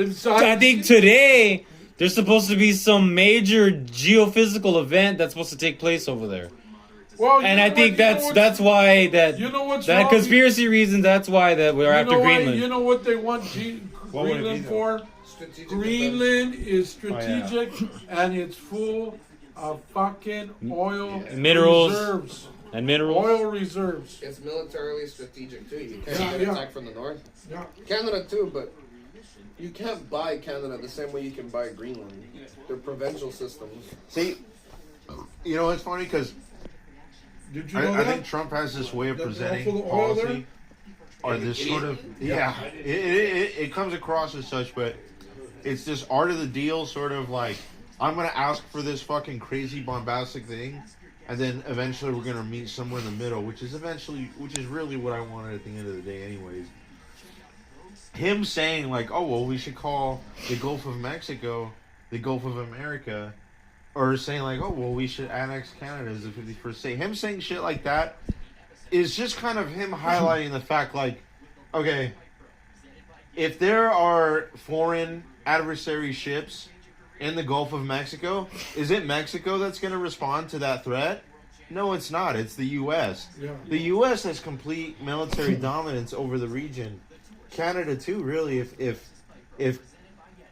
today there's supposed to be some major geophysical event that's supposed to take place over there. well, And I think that's why that you know what's that wrong? conspiracy reason. That's why that we're after Greenland. You know what they want What would it be, Greenland though? for? Strategic Greenland is strategic, and it's full of fucking oil Minerals. reserves. And minerals. Oil reserves. It's militarily strategic too. You can't Yeah, get yeah. attacked from the north. Yeah. Canada too, but you can't buy Canada the same way you can buy Greenland. They're provincial systems. See, you know, it's funny because Did you know I that? think Trump has this way of That's presenting all full of oil policy, or this sort of it comes across as such, but it's this art of the deal, sort of like, I'm gonna ask for this fucking crazy bombastic thing, and then eventually we're gonna meet somewhere in the middle, which is really what I wanted at the end of the day, anyways. Him saying like, oh well, we should call the Gulf of Mexico the Gulf of America. Or saying like, oh, well, we should annex Canada as the 51st state. Him saying shit like that is just kind of him highlighting the fact, like, okay, if there are foreign adversary ships in the Gulf of Mexico, is it Mexico that's going to respond to that threat? No, it's not. It's the U.S. Yeah. The U.S. has complete military dominance over the region. Canada, too, really, if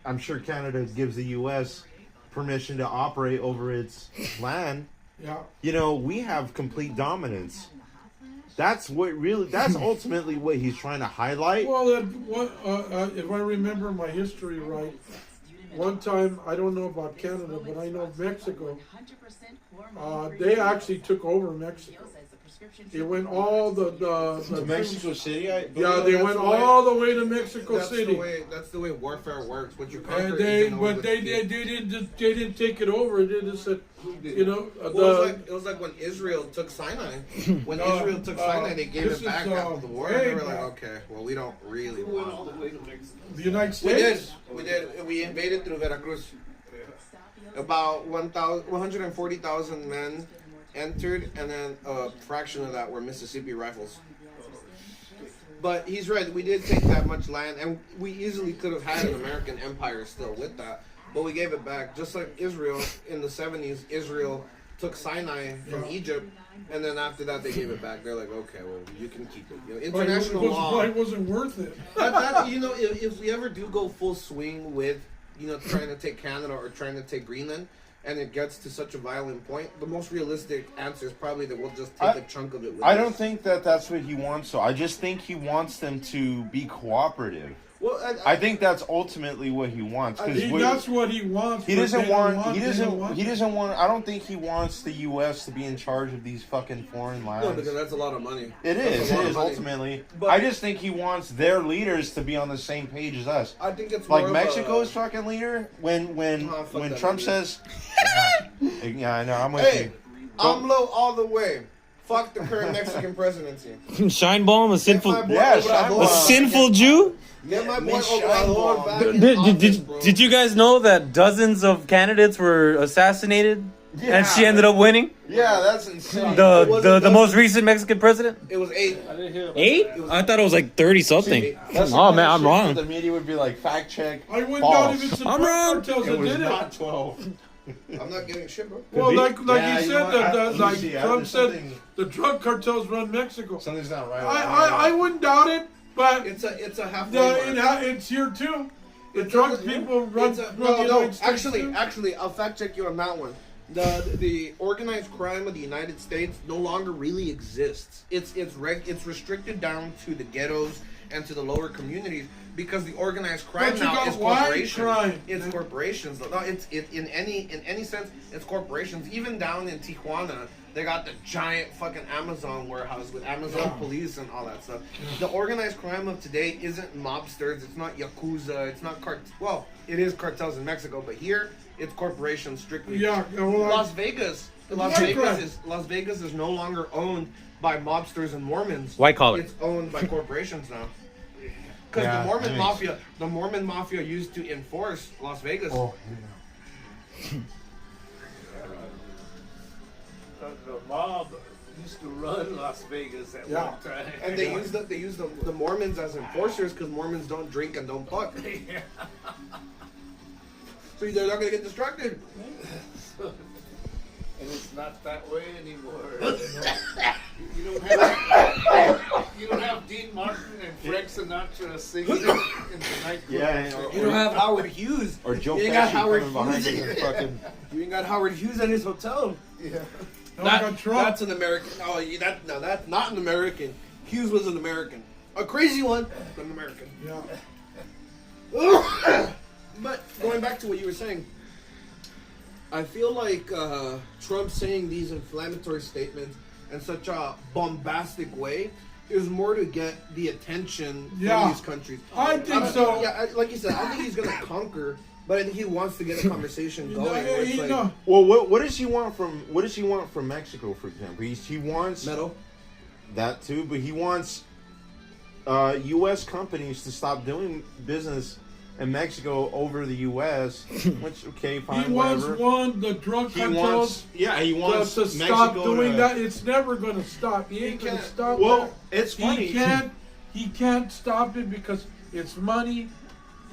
I'm sure Canada gives the U.S. permission to operate over its land, Yeah. you know, we have complete dominance. That's ultimately what he's trying to highlight. Well, if I remember my history right, one time, I don't know about Canada, but I know Mexico, they actually took over Mexico. They went all the Mexico City? they went all the way to Mexico City. That's the way warfare works. What you And conquer, they you didn't take it over. They just said, you know, it was like when Israel took Sinai. When Israel took Sinai, they gave it back after the war. And they were like, okay, well, we don't really want the United We States. did. We invaded through Veracruz. About 140,000 men entered, and then a fraction of that were Mississippi rifles. But he's right. We did take that much land, and we easily could have had an American empire still with that. But we gave it back. Just like Israel in the 70s, Israel took Sinai from Egypt, and then after that they gave it back. They're like, okay, well, you can keep it. You know, international law. It wasn't worth it. You know, if we ever do go full swing with, you know, trying to take Canada or trying to take Greenland, and it gets to such a violent point, the most realistic answer is probably that we'll just take a chunk of it with I us. don't think that that's what he wants. So I just think he wants them to be cooperative. Well, I think that's ultimately what he wants. That's what he wants. He but doesn't they don't want. He they don't doesn't. want He it. doesn't want. I don't think he wants the U.S. to be in charge of these fucking foreign lands. No, because that's a lot of money. It That's is. a lot It of is money. ultimately. But- I just think he wants their leaders to be on the same page as us. I think it's more Like of Mexico's a, fucking leader when Oh, fuck when that Trump leader. says, "Yeah, I know, I'm with Hey, you." AMLO all the way. Fuck the current Mexican presidency. Sheinbaum, a sinful, Get my boy Yeah, Obrador a back. sinful Jew. Get my boy Miss Obrador Sheinbaum. back in office, bro. Did you guys know that dozens of candidates were assassinated and she ended up winning? Yeah, that's insane. The most recent Mexican president? It was 8. 8? I thought it was like 30 something. That's the Oh kind man, of I'm shit wrong. that The media would be like, fact check. I wouldn't false. doubt if it's the I'm drug wrong. cartels It that was did not it. 12. I'm not getting shit, bro. Well, be. like Yeah, you you said, know what? that Let me see. Trump There's said, something- the drug cartels run Mexico. Something's not right. I wouldn't doubt it, but It's a halfway mark. it's here too. The It's drug a- people run It's a- the no, United States actually, too. actually, I'll fact check you on that one. The organized crime of the United States no longer really exists. It's restricted down to the ghettos and to the lower communities because the organized crime But you now got is white corporations. crime. It's corporations. No, in any sense, it's corporations. Even down in Tijuana, they got the giant fucking Amazon warehouse with Amazon police and all that stuff. The organized crime of today isn't mobsters. It's not yakuza. It's not well, it is cartels in Mexico, but here it's corporations strictly. Yeah, well, Las Vegas is no longer owned by mobsters and Mormons. White collar. It's owned by corporations now. Because Yeah, the Mormon mafia used to enforce Las Vegas. Oh, The mob used to run Las Vegas at Yeah. one time. And they use the Mormons as enforcers because Mormons don't drink and don't fuck. So they're not gonna get distracted. And it's not that way anymore. You don't have Dean Martin and Frank Sinatra singing in the nightclub. Yeah, You don't have Howard Hughes. or Joe You ain't got Pesci Howard coming behind Hughes. you and fucking. You ain't got Howard Hughes at his hotel. Yeah. Now we got Trump. That's an American. Oh, that's not an American. Hughes was an American. A crazy one, but an American. Yeah. But going back to what you were saying, I feel like Trump saying these inflammatory statements in such a bombastic way is more to get the attention Yeah. from these countries. I think so. Yeah, like you said, I don't think he's gonna conquer, but I think he wants to get a conversation going. Where it's like, Well, what does he want from Mexico, for example? He wants metal. that too, but he wants U.S. companies to stop doing business in Mexico over the U.S. Which He fine, wants whatever. the drug He cartels he wants to stop Mexico doing to, that. It's never going to stop. He ain't going to can't. stop Well, that. it's funny. He can't stop it because it's money.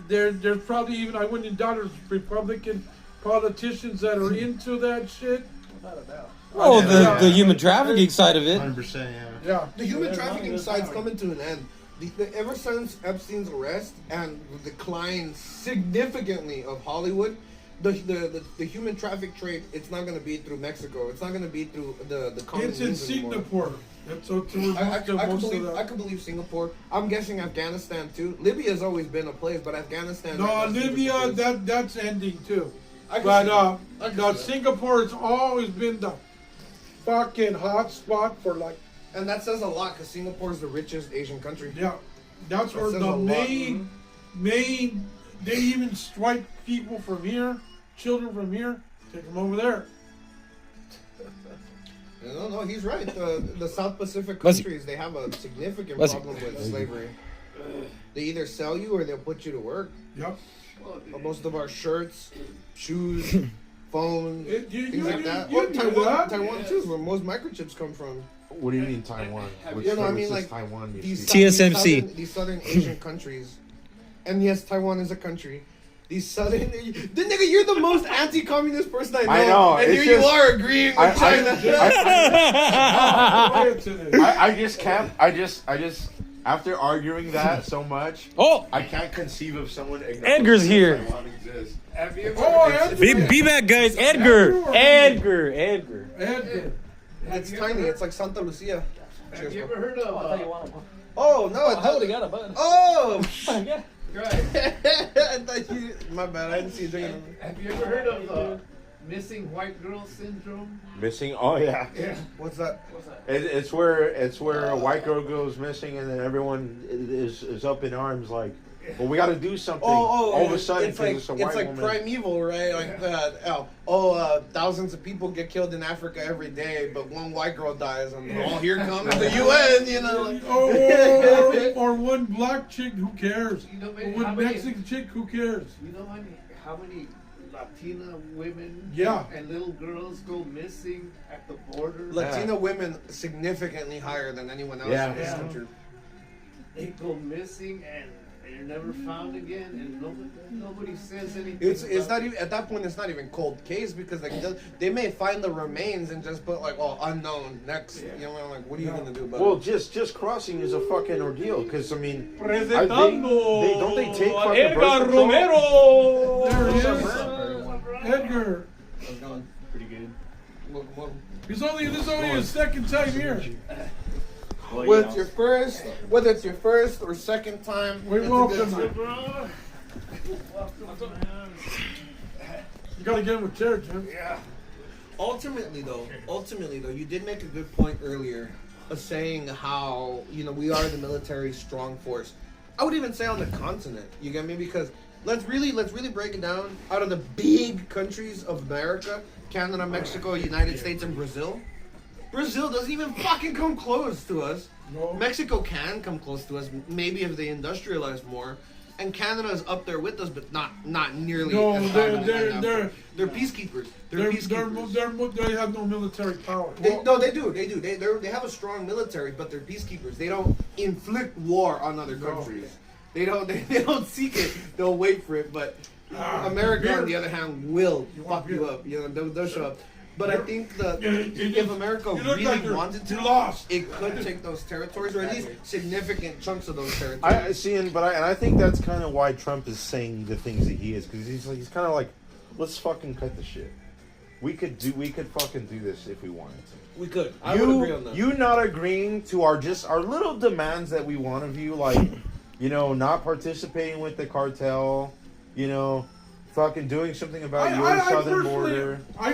There's probably even, I wouldn't doubt there's Republican politicians that are into that shit. Without a doubt. Oh, Yeah. the human trafficking side of it. 100%, yeah. Yeah. The human There's trafficking money, side's there's coming to an end. Ever since Epstein's arrest and the decline significantly of Hollywood, the human traffic trade, it's not going to be through Mexico. It's not going to be through the common It's in means anymore. Singapore. That's where I most of could that. believe Singapore. I'm guessing Afghanistan too. Libya's always been a place, but Afghanistan. No, that's a Libya, different place. that's ending too. I can But see that. I can see that. Singapore has always been the fucking hot spot for like, And that says a lot because Singapore's the richest Asian country. yeah, that's where says the a lot. main, they even strike people from here, children from here, take them over there. No, he's right. The South Pacific Let's- countries, they have a significant Let's- problem with slavery. They either sell you or they'll put you to work. Yep. Most of our shirts, shoes, phones, You things like that. you Or do that. Taiwan too is where most microchips come from. What do you mean Taiwan? Which You know, I mean, is like, Taiwan. You These speak? TSMC. These southern Asian countries, and yes, Taiwan is a country. These southern, the nigga, you're the most anti-communist person I know. I know, and it's here you just- are agreeing with China. I just can't. I just. After arguing that so much, Oh, I can't conceive of someone. Edgar's here. Taiwan exists. Have you ever? Oh, Edgar. be back, guys. Edgar. Edgar. It's tiny. It's like Santa Lucia. Have you ever heard of? Oh no! I totally got a button. Oh. Right. I thought you. My bad. I didn't see you drinking. Have you ever heard of missing white girl syndrome? Missing? Oh yeah. Yeah. What's that? It's where a white girl goes missing and then everyone is up in arms like, well, we got to do something. All of a sudden, it's like it's a white woman. primeval, right? Like that. Thousands of people get killed in Africa every day, but one white girl dies, and here comes the UN. You know, like, or one black chick, who cares? You know, Or man, one Mexican chick, who cares? You know how many Latina women Yeah. and little girls go missing at the border? Latina women significantly higher than anyone else Yeah. in this Yeah. country. They go missing and they're never found again, and nobody says anything. It's about not even at that point. It's not even cold case because like they may find the remains and just put like unknown next. You know, like what are you gonna do about Well, it? just crossing is a fucking ordeal because I mean, Presentando they don't they take fucking Edgar birth control? Romero. There he is. it. Edgar. How's it going? Pretty good. Welcome. This is only his second time here. Well, Whether it's your first or second time, We it's a welcome good you. time. You gotta get him with chair, Jim. Ultimately, though, you did make a good point earlier of saying how we are the military strong force. I would even say on the continent. You get me? Because let's really break it down. Out of the big countries of America, Canada, Mexico, United States, and Brazil doesn't even fucking come close to us. No. Mexico can come close to us, maybe if they industrialize more. And Canada is up there with us, but not nearly. No, as they're peacekeepers. They're peacekeepers. They have no military power. They do. They have a strong military, but they're peacekeepers. They don't inflict war on other countries. They don't seek it. They'll wait for it. But America, on the other hand, will fuck you up. They'll show up. But I think if America really wanted to, it could take those territories, or at least significant chunks of those territories. I see, and I think that's kind of why Trump is saying the things that he is, because he's kind of like, let's fucking cut the shit. We could fucking do this if we wanted to. We could. I would agree on that. You not agreeing to our little demands that we want of you, like, not participating with the cartel, fucking doing something about your southern border. I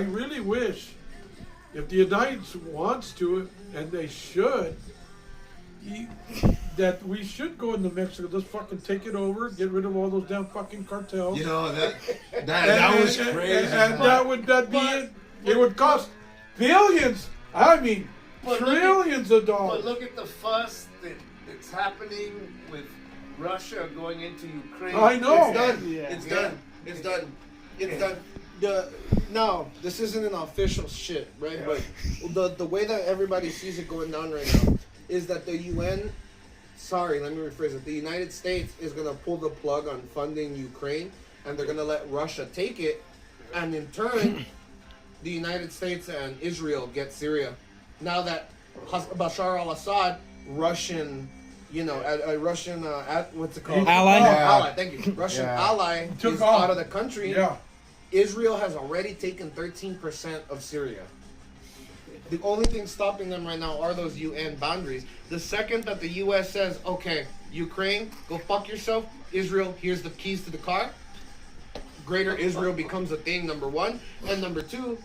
really wish, if the United States wants to it, and they should, that we should go into Mexico. Let's fucking take it over, get rid of all those damn fucking cartels. That was crazy. And that'd be it. It would cost billions. I mean, trillions of dollars. But look at the fuss that's happening with Russia going into Ukraine. I know. It's done. It's done. It's done. It's done. No, this isn't an official shit, right? But the way that everybody sees it going down right now is that the UN. Sorry, let me rephrase it. The United States is gonna pull the plug on funding Ukraine, and they're gonna let Russia take it, and in turn, the United States and Israel get Syria. Now that Bashar al-Assad, Russian. A Russian, what's it called? Ally? Ally, thank you. Russian ally Took is off. out of the country. Yeah. Israel has already taken 13% of Syria. The only thing stopping them right now are those UN boundaries. The second that the U.S. says, okay, Ukraine, go fuck yourself, Israel, here's the keys to the car, Greater Israel becomes a thing, number one. And number two,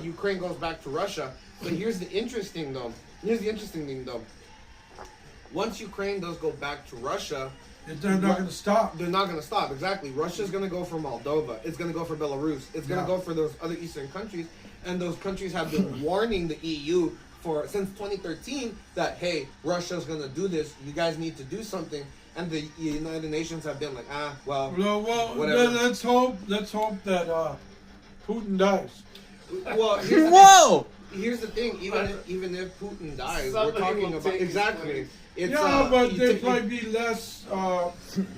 Ukraine goes back to Russia. But here's the interesting thing, though. Once Ukraine does go back to Russia, They're not going to stop. they're not going to stop. Exactly. Russia's going to go for Moldova. It's going to go for Belarus. It's going to go for those other Eastern countries. And those countries have been warning the EU since 2013 that, hey, Russia's going to do this. You guys need to do something. And the United Nations have been like, well, whatever. Let's hope that Putin dies. Well, here's the Whoa! here's the thing. Even if Putin dies, we're Somebody talking will about take his exactly. place. It's, Yeah, but you they'd take- probably be less.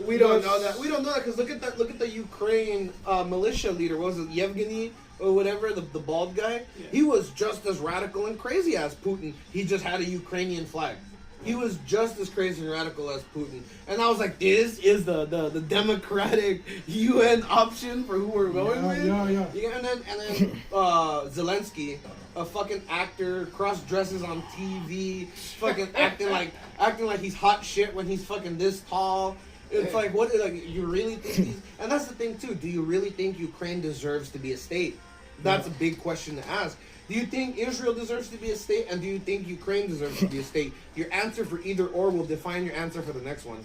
We don't know that. We don't know that because look at the Ukraine militia leader. What was it, Yevgeny or whatever, the bald guy? Yeah. He was just as radical and crazy as Putin. He just had a Ukrainian flag. He was just as crazy and radical as Putin. And I was like, this is the democratic UN option for who we're going with. Yeah. And then Zelensky, a fucking actor, cross dresses on TV, fucking acting like he's hot shit when he's fucking this tall. It's like, what? Like, you really think these? And that's the thing too. Do you really think Ukraine deserves to be a state? That's a big question to ask. Do you think Israel deserves to be a state, and do you think Ukraine deserves to be a state? Your answer for either or will define your answer for the next one.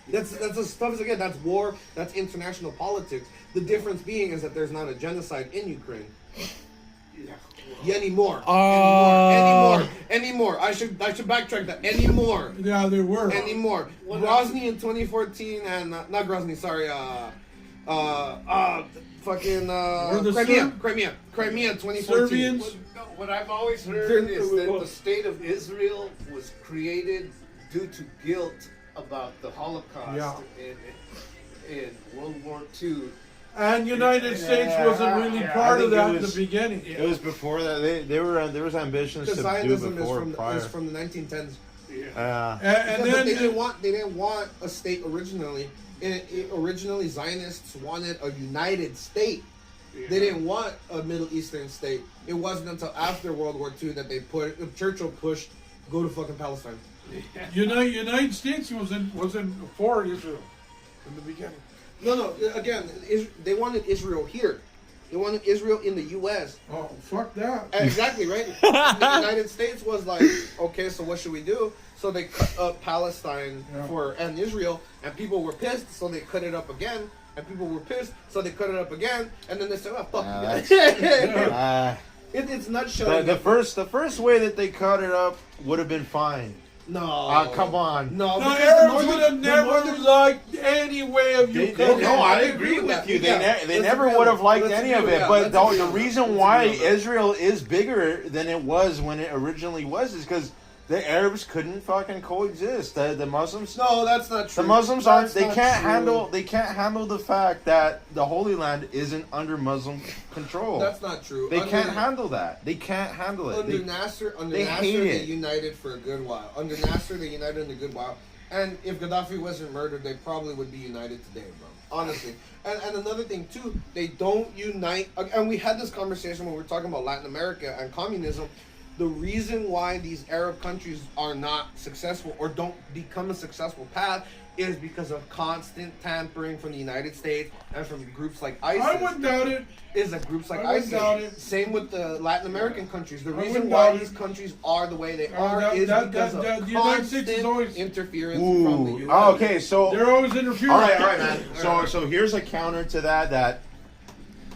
That's as tough as again. That's war. That's international politics. The difference being is that there's not a genocide in Ukraine. Yeah, anymore. Anymore. I should backtrack that. Anymore. Yeah, they were. Anymore. Grozny in 2014 and not Grozny. Sorry. Fucking Crimea 2014. Serbians. What I've always heard is that the state of Israel was created due to guilt about the Holocaust in World War II. And United States wasn't really part of that in the beginning. It was before that. There was ambitions to do Zionism before prior. is from the 1910s. And But then they didn't want a state originally. Originally, Zionists wanted a united state. They didn't want a Middle Eastern state. It wasn't until after World War II that Churchill pushed, go to fucking Palestine. United States wasn't for Israel in the beginning. No. Again, they wanted Israel here. They wanted Israel in the U.S. Oh, fuck that. Exactly, right? The United States was like, okay, so what should we do? So they cut up Palestine and Israel, and people were pissed, so they cut it up again. And people were pissed, so they cut it up again. And then they said, "Oh, fuck you guys." It's nutshell. The first way that they cut it up would have been fine. No. Come on. No, No, because Arabs would have never liked any way of you cooking. No, I agree with you. They never would have liked any of it. But the reason why Israel is bigger than it was when it originally was is because the Arabs couldn't fucking coexist. The Muslims. No, that's not true. The Muslims aren't. They That's can't not true. handle. They can't handle the fact that the Holy Land isn't under Muslim control. That's not true. They can't handle that. They can't handle it. Under Nasser, they hate they it. united for a good while. Under Nasser, they united in a good while. And if Gaddafi wasn't murdered, they probably would be united today, bro. Honestly. And another thing, too, they don't unite. And we had this conversation when we were talking about Latin America and communism. The reason why these Arab countries are not successful or don't become a successful path is because of constant tampering from the United States and from groups like ISIS. I wouldn't doubt it. Is that groups like I wouldn't doubt ISIS. it. Same with the Latin American countries. The I reason wouldn't why doubt these it. countries are the way they Oh, are that- is that- because that- of the United States is constant always- interference from the Ooh. U.S. Oh, okay, so They're always interfering. all right, man. So here's a counter to that.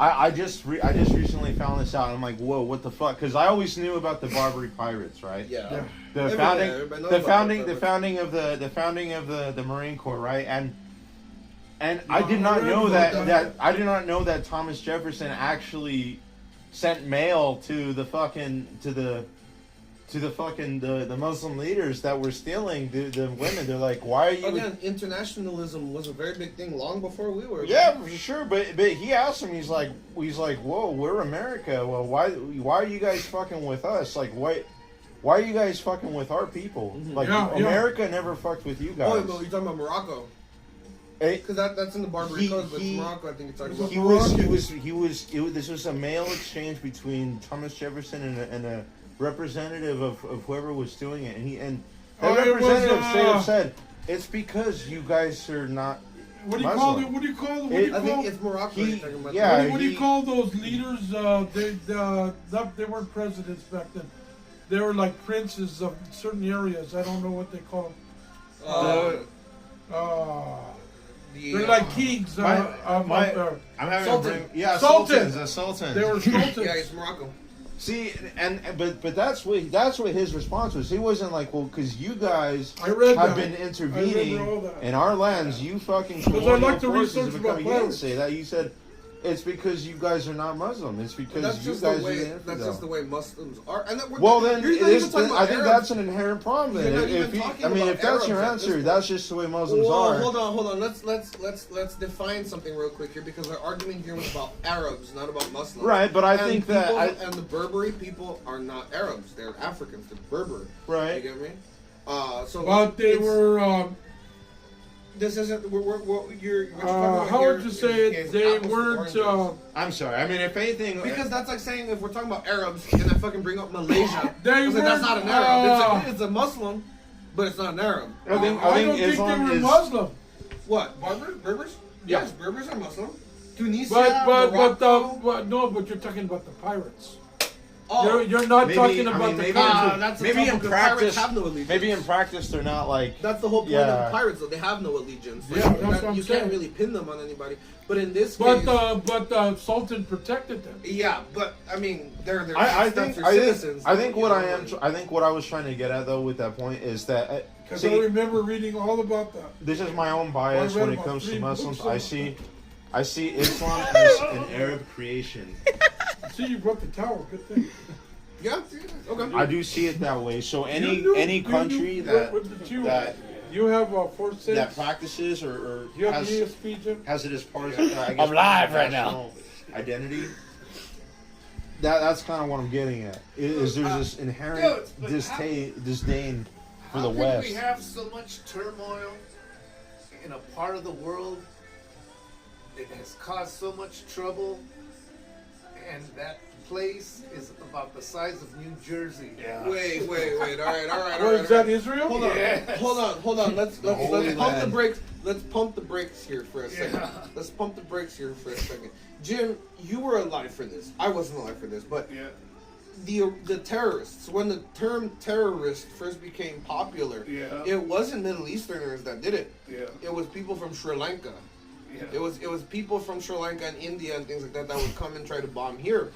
I just recently found this out. I'm like, whoa, what the fuck? Because I always knew about the Barbary Pirates, right? Yeah. The Everybody knows about founding of the Marine Corps, right? And Yeah, I did not I read know about that I did not know that Thomas Jefferson actually sent mail to the Muslim leaders that were stealing the women. They're like, why are you? Again, internationalism was a very big thing long before we were. Yeah, for sure. But he asked him. He's like, whoa, we're America. Well, why are you guys fucking with us? Like, why are you guys fucking with our people? Like, America never fucked with you guys. Oh, no, you're talking about Morocco. Because that's in the Barbary Coast, but Morocco, I think you're talking about. This was a mail exchange between Thomas Jefferson and a representative of whoever was doing it, and that representative straight up said, "It's because you guys are not." What do you Muslim. call it? What do you call I think it's Morocco you're talking about. yeah. What do you call those leaders? They weren't presidents back then. They were like princes of certain areas. I don't know what they call them. They're like kings. I'm having Sultan. sultans. A sultan. They were sultans. Yeah, it's Morocco. See, but that's what his response was. He wasn't like, well, because you guys I read have that. been I intervening remember all that. in our lands. You fucking Because I like to colonial forces research have about become. You didn't pirates. say that. You said It's because you guys are not Muslim. It's because That's you just guys the way. are the That's infidel. just the way Muslims are. And then Well, then, you're it not is, even talking then about I think Arabs. that's an inherent problem. You're not Then. even If you, talking I mean, about if that's your Arabs at this answer, point. that's just the way Muslims Whoa, are. hold on. Let's define something real quick here because our argument here was about Arabs, not about Muslims. Right, but I And think people, that and the Berberi people are not Arabs; they're Africans. They're Berber. Right. You get me? So But they it's- were. This isn't. What you're talking about How here would you say it? is They apples to weren't. oranges. I'm sorry. I mean, if anything, Because that's like saying if we're talking about Arabs and I fucking bring up Malaysia, They I was like, that's not weren't, an Arab. It's a Muslim, but it's not an Arab. I think I don't Islam think they were is. Muslim. What? Berbers? Yeah. Yes, Berbers are Muslim. Tunisia, But Morocco. no, but you're talking about the pirates. Oh, You're not Maybe- talking I about mean, the maybe- country. that's the Maybe trouble, in 'cause practice, pirates have no allegiance. maybe in practice they're not like. That's the whole point Yeah. of the pirates, though. They have no allegiance. Yeah, that's what I'm you saying. can't really pin them on anybody. But in this But case, the Sultan protected them. yeah. But I mean, they're I that's think their I citizens. think you what know, I am and- I think what I was trying to get at though with that point is that Because I see, remember reading all about that. this is my own bias I read when it about comes 3 to books Muslims. on I see Islam as an Arab creation. See, you brought the tower. Good thing. Yeah. Okay. I do see it that way. So You any do- country you- that what did you- that You have 4 states. that practices or You have has ESP, Jim? has it as part of I guess, I'm live right national identity. That's kind of what I'm getting at. Is there's this inherent dude, but disdain for the How West. can we have so much turmoil in a part of the world that has caused so much trouble, and that place is about the size of New Jersey? Yeah. Wait. All right. What is that, Israel? Hold on. Yes. Hold on. Let's Holy pump the Land. brakes. Let's pump the brakes here for a second. Yeah. Let's pump the brakes here for a second. Jim, you were alive for this. I wasn't alive for this, but Yeah. the terrorists, when the term terrorist first became popular, Yeah. it wasn't Middle Easterners that did it. Yeah. It was people from Sri Lanka. Yeah. It was people from Sri Lanka and India and things like that that would come and try to bomb here.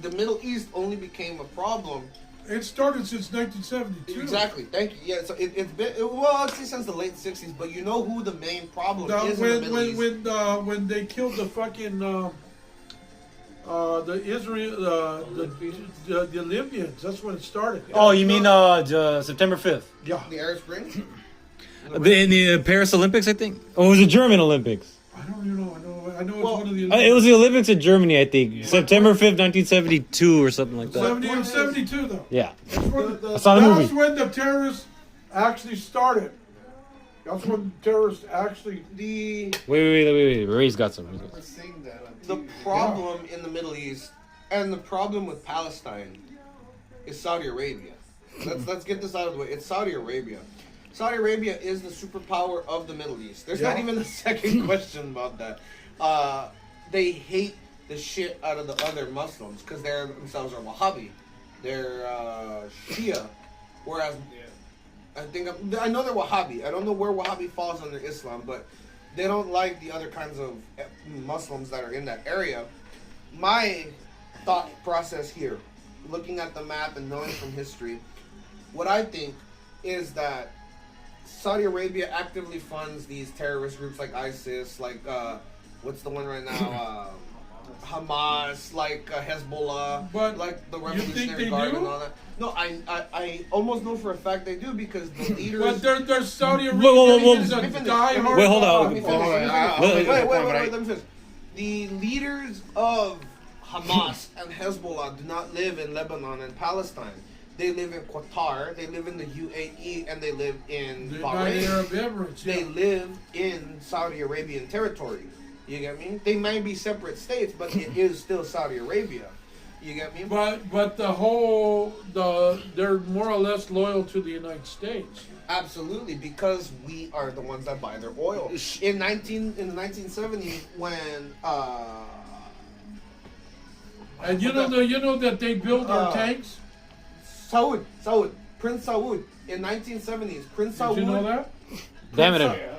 The Middle East only became a problem. It started since 1972. Exactly. Thank you. Yeah. So it's been well, actually since the late '60s. But you know who the main problem is in the Middle East? When they killed the fucking the Israel the Olympians, that's when it started. Oh, you mean September 5th? Yeah. The Arab Spring. In the Paris Olympics, I think. Or was it German Olympics? I don't even know. I know it's Well, one of the It was the Olympics in Germany, I think. September 5th, 1972 or something like that. 72 though. Yeah. That's when, I saw the movie. that's when the terrorists actually started. That's when terrorists actually. Wait. Ray's got some. Let's sing that on The TV. problem in the Middle East and the problem with Palestine is Saudi Arabia. Let's get this out of the way. It's Saudi Arabia. Saudi Arabia is the superpower of the Middle East. There's not Yeah. even a second question about that. They hate the shit out of the other Muslims because they themselves are Wahhabi. They're Shia, whereas I know they're Wahhabi. I don't know where Wahhabi falls under Islam, but they don't like the other kinds of Muslims that are in that area. My thought process here, looking at the map and knowing from history, what I think is that Saudi Arabia actively funds these terrorist groups like ISIS, like what's the one right now, Hamas, like Hezbollah, But like the you think Revolutionary they Guard do? and all that. No, I almost know for a fact they do because the leaders. But there's Saudi Whoa, whoa, whoa, Arabia is Let a me finish. diehard. Wait, hold on. Let me finish. Wait, Let me finish. The leaders of Hamas and Hezbollah do not live in Lebanon and Palestine. They live in Qatar, they live in the UAE, and they live in The United Arab Bahrain. Emirates. They Yeah. live in Saudi Arabian territory. You get me? They might be separate states, but it is still Saudi Arabia. You get me? But they're more or less loyal to the United States. Absolutely, because we are the ones that buy their oil. In the 1970s, when And you know that they build our tanks. Saud, Prince Saud, in 1970s, Prince Saud. Did you know that? Damn it.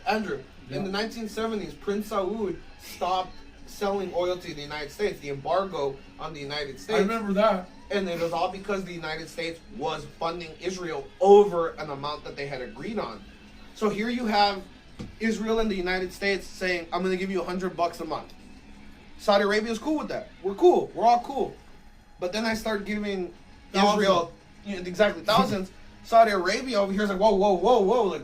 Andrew, in the 1970s, Prince Saud stopped selling oil to the United States. The embargo on the United States. I remember that. And it was all because the United States was funding Israel over an amount that they had agreed on. So here you have Israel and the United States saying, I'm going to give you $100 a month. Saudi Arabia is cool with that. We're cool. We're all cool. But then I start giving Israel, exactly, thousands. Saudi Arabia over here is like, whoa, like,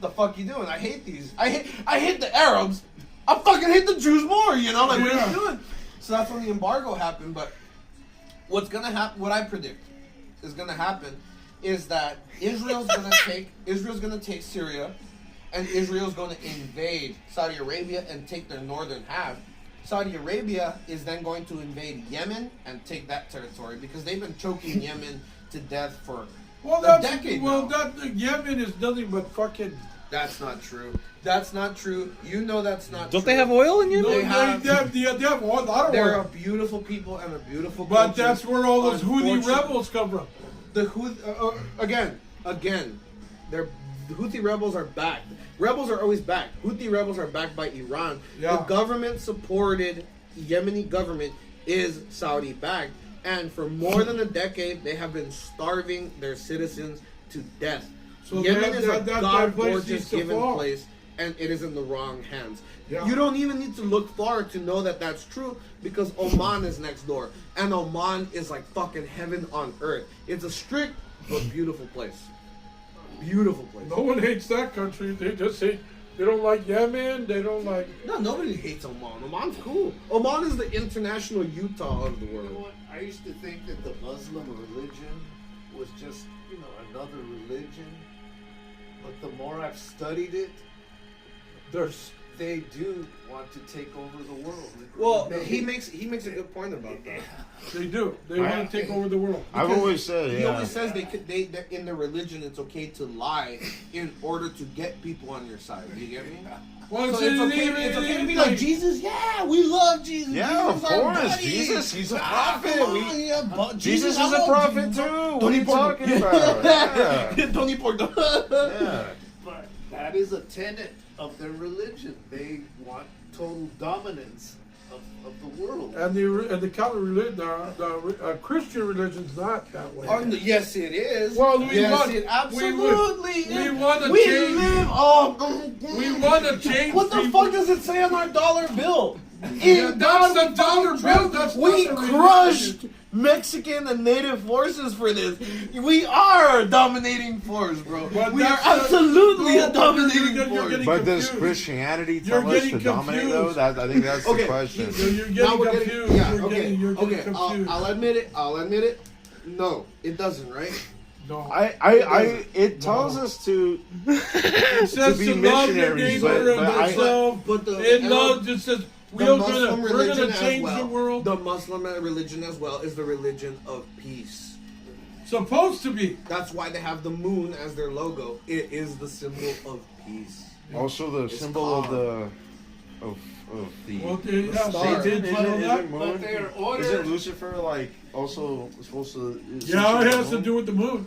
the fuck you doing? I hate these. I hate the Arabs. I fucking hate the Jews more, you know? Like, what are you doing? So that's when the embargo happened. But what's going to happen, what I predict is going to happen is that Israel's going to take Syria, and Israel's going to invade Saudi Arabia and take their northern half. Saudi Arabia is then going to invade Yemen and take that territory because they've been choking Yemen to death for a decade now. Yemen is nothing but fucking. That's not true. That's not true. You know that's not true. Don't they have oil in Yemen? They have oil. I don't They're know. a beautiful people and a beautiful But culture. that's where all those Houthi rebels come from. The Houthi, again, the Houthi rebels are backed. Rebels are always backed. Houthi rebels are backed by Iran. Yeah. The government-supported Yemeni government is Saudi-backed. And for more than a decade, they have been starving their citizens to death. So Yemen is a that God-gorgeous place needs to given fall. place, and it is in the wrong hands. Yeah. You don't even need to look far to know that that's true because Oman is next door. And Oman is like fucking heaven on earth. It's a strict but beautiful place. Beautiful place. No one hates that country. They just hate. They don't like Yemen. They don't like. No, nobody hates Oman. Oman's cool. Oman is the international Utah of the You know world. what? I used to think that the Muslim religion was just, another religion. But the more I've studied it, they do want to take over the world. Well, he makes a good point about that. They do. They want to take over the world. I've always said, He always says they in their religion it's okay to lie in order to get people on your side. Do you get me? Well, So it's okay to be like Jesus. Yeah, we love Jesus. Yeah, Jesus of is our course. buddy. Jesus, he's a prophet. Come on, yeah, but Jesus I is a love prophet Jesus. too. What are you talking about? Yeah. Tony Porto. Yeah. But that is a tenet of their religion. They want total dominance of the world. And the Catholic religion, the Christian religion's not that way. Yes, it is. Well, it absolutely is. we want to We change. live. We want to change. What the people. fuck does it say on our dollar bill? Yeah, that's the dollar bill. That's We not the crushed religion. Mexican and native forces for this. We are a dominating force, bro. But We are that's not- absolutely No, a but dominating you're force. getting But does confused. Christianity You're tell us to getting dominate though? confused. I think that's the question. You're Now getting we're confused. yeah, You're okay, getting okay. confused. I'll admit it. No, it doesn't, right? No. It tells us to It says be to love your missionaries, neighbor but and I- yourself. But the It Arab- loves. It says the we're Muslim gonna religion change as well. the world. The Muslim religion as well is the religion of peace. Supposed to be. That's why they have the moon as their logo. It is the symbol of peace. also the It's symbol of calm. the Well, star. Satan. did you know that? But they are ordered. Isn't Lucifer like also supposed to? Yeah, it has to do with the moon.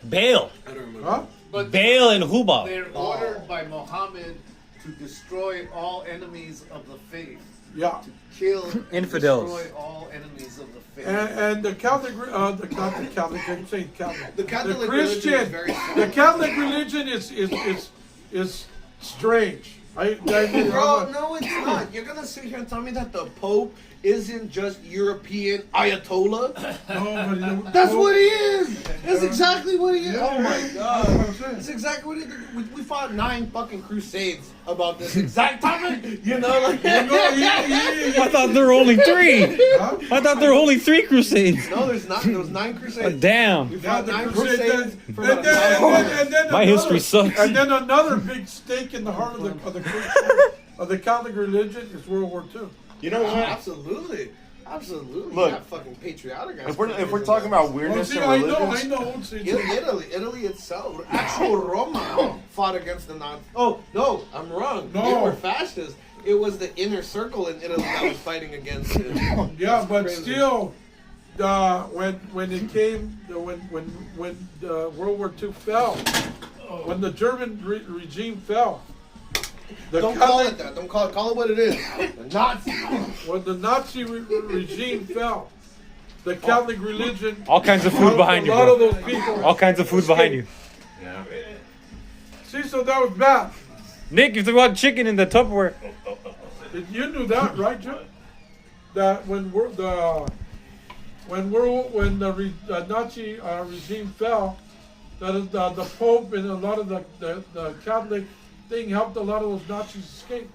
Baal. I don't remember. Huh? But Baal and Hubal. they're ordered by Muhammad to destroy all enemies of the faith. Yeah. Kill and Infidels. destroy all enemies of the faith. And the Catholic, not the Catholic, I'm saying Catholic. The Catholic the religion Christian, is very the Catholic religion is strange. Bro, no, it's not. You're gonna sit here and tell me that the Pope isn't just European Ayatollah? No, but That's what he is. That's exactly what he is. Yeah, Oh my that's god. what I'm saying. That's exactly what he is. We fought 9 fucking crusades about this exact topic. You know, like I thought there were only 3. I thought there were only 3 crusades. No, there's not. There was 9 crusades. Damn. We Yeah, fought the 9 crusade, crusades for and about then 9 years. My history sucks. And then another big stake in the heart of the Christian, of the Catholic religion is World War II. You know what? Absolutely. Absolutely. Look, Not fucking patriotic. If we're talking about Well, weirdness see, and I religions, know. Italy itself, actual Roma fought against the Nazis. Oh no, I'm wrong. No. They were fascists. It was the inner circle in Italy that was fighting against it. Yeah, but crazy. still, when it came, when World War II fell, when the German regime fell, Don't call it that. Don't call it. Call it what it is. The Nazi. when the Nazi regime fell, the Catholic religion, All kinds of food behind you, a lot of bro. those people. All kinds of food behind you. See, so that was bad. Nick, you threw out chicken in the Tupperware. You knew that, right, Joe? That when the Nazi regime fell, that the Pope and a lot of the Catholic thing helped a lot of those Nazis escape.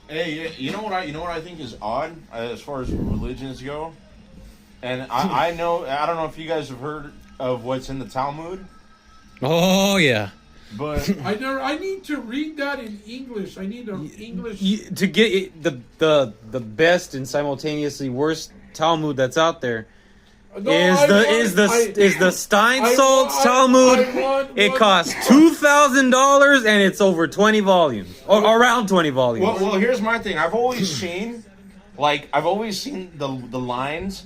Hey, you know what I think is odd as far as religions go, and I don't know if you guys have heard of what's in the Talmud, Oh yeah. but I need to read that in English. I need an English. To get it, the best and simultaneously worst Talmud that's out there No, is the Steinsaltz Talmud. It one- costs $2,000 and it's over 20 volumes, or around 20 volumes. well, here's my thing. I've always seen the lines,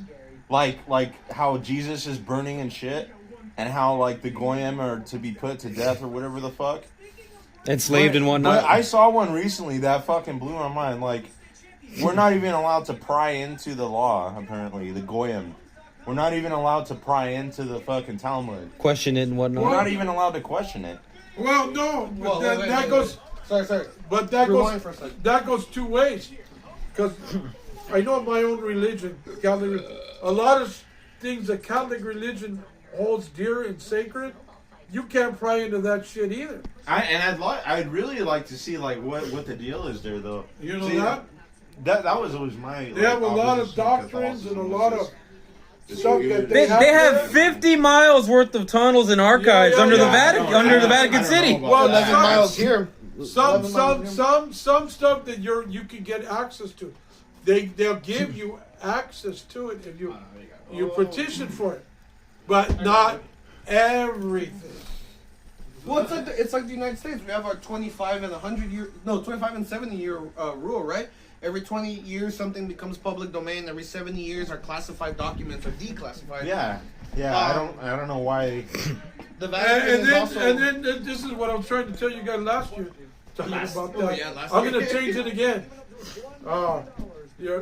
like how Jesus is burning and shit, and how like the goyim are to be put to death or whatever the fuck. Enslaved and But whatnot. I saw one recently that fucking blew my mind. Like, we're not even allowed to pry into the law. Apparently, the goyim. We're not even allowed to pry into the fucking Talmud. Question it and whatnot. We're not even allowed to question it. Well, no, but Well, that wait. goes. Sorry. But that Rewind for a second. that goes two ways, because I know my own religion, Catholic. A lot of things that Catholic religion holds dear and sacred, you can't pry into that shit either. I'd really like to see like what the deal is there though. You know See, that? That was always my. They have a lot of doctrines and a lot of stuff that They have 50 miles worth of tunnels and archives under the Vatican, under the Vatican City. Well, 11 miles here. some stuff that you can get access to. They'll give you access to it if you petition for it, but not everything. Well, it's like the United States. We have our 25 and 25 and 70 year rule, right? Every 20 years, something becomes public domain. Every 70 years, our classified documents are declassified. Yeah. I don't know why. The Vatican is also. And then this is what I was trying to tell you guys last year. Talking about that. last I'm year. going to change it again.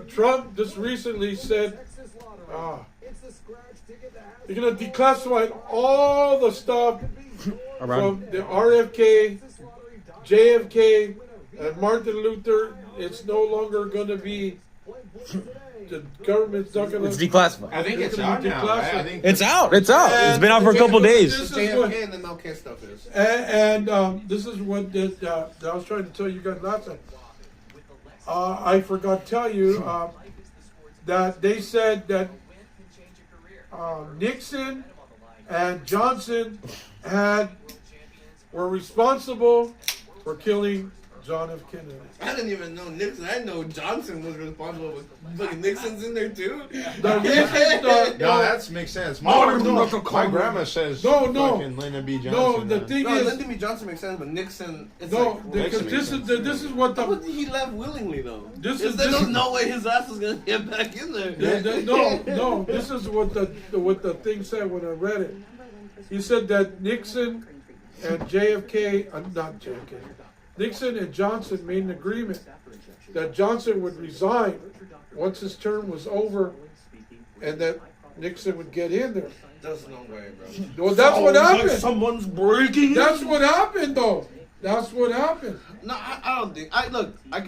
Trump just recently said they're going to declassify all the stuff from the RFK, JFK, and Martin Luther. It's no longer going to be. The government's not going to. It's declassified. I think it's gonna out be now. declassified. I think It's out. It's out. It's been out for a couple days. This The is what- JFK and the MLK stuff is. And this is what that I was trying to tell you guys last time. I forgot to tell you that they said that Nixon and Johnson were responsible for killing John F. Kennedy. I didn't even know Nixon. I know Johnson was responsible. But Nixon's in there too. The reason, No, that makes sense. My grandma says No. fucking Lyndon B. Johnson. no, the man. thing No, is, Lyndon B. Johnson makes sense, but Nixon. It's no, like, because Nixon this is what but the he left willingly though. This There's is- this is- no way his ass is gonna get back in there. no. This is what the thing said when I read it. He said that Nixon and JFK, not JFK, Nixon and Johnson made an agreement that Johnson would resign once his term was over, and that Nixon would get in there. There's no way, bro. Well, that's what happened. Someone's breaking. That's what happened, though. That's what happened. No, I don't think.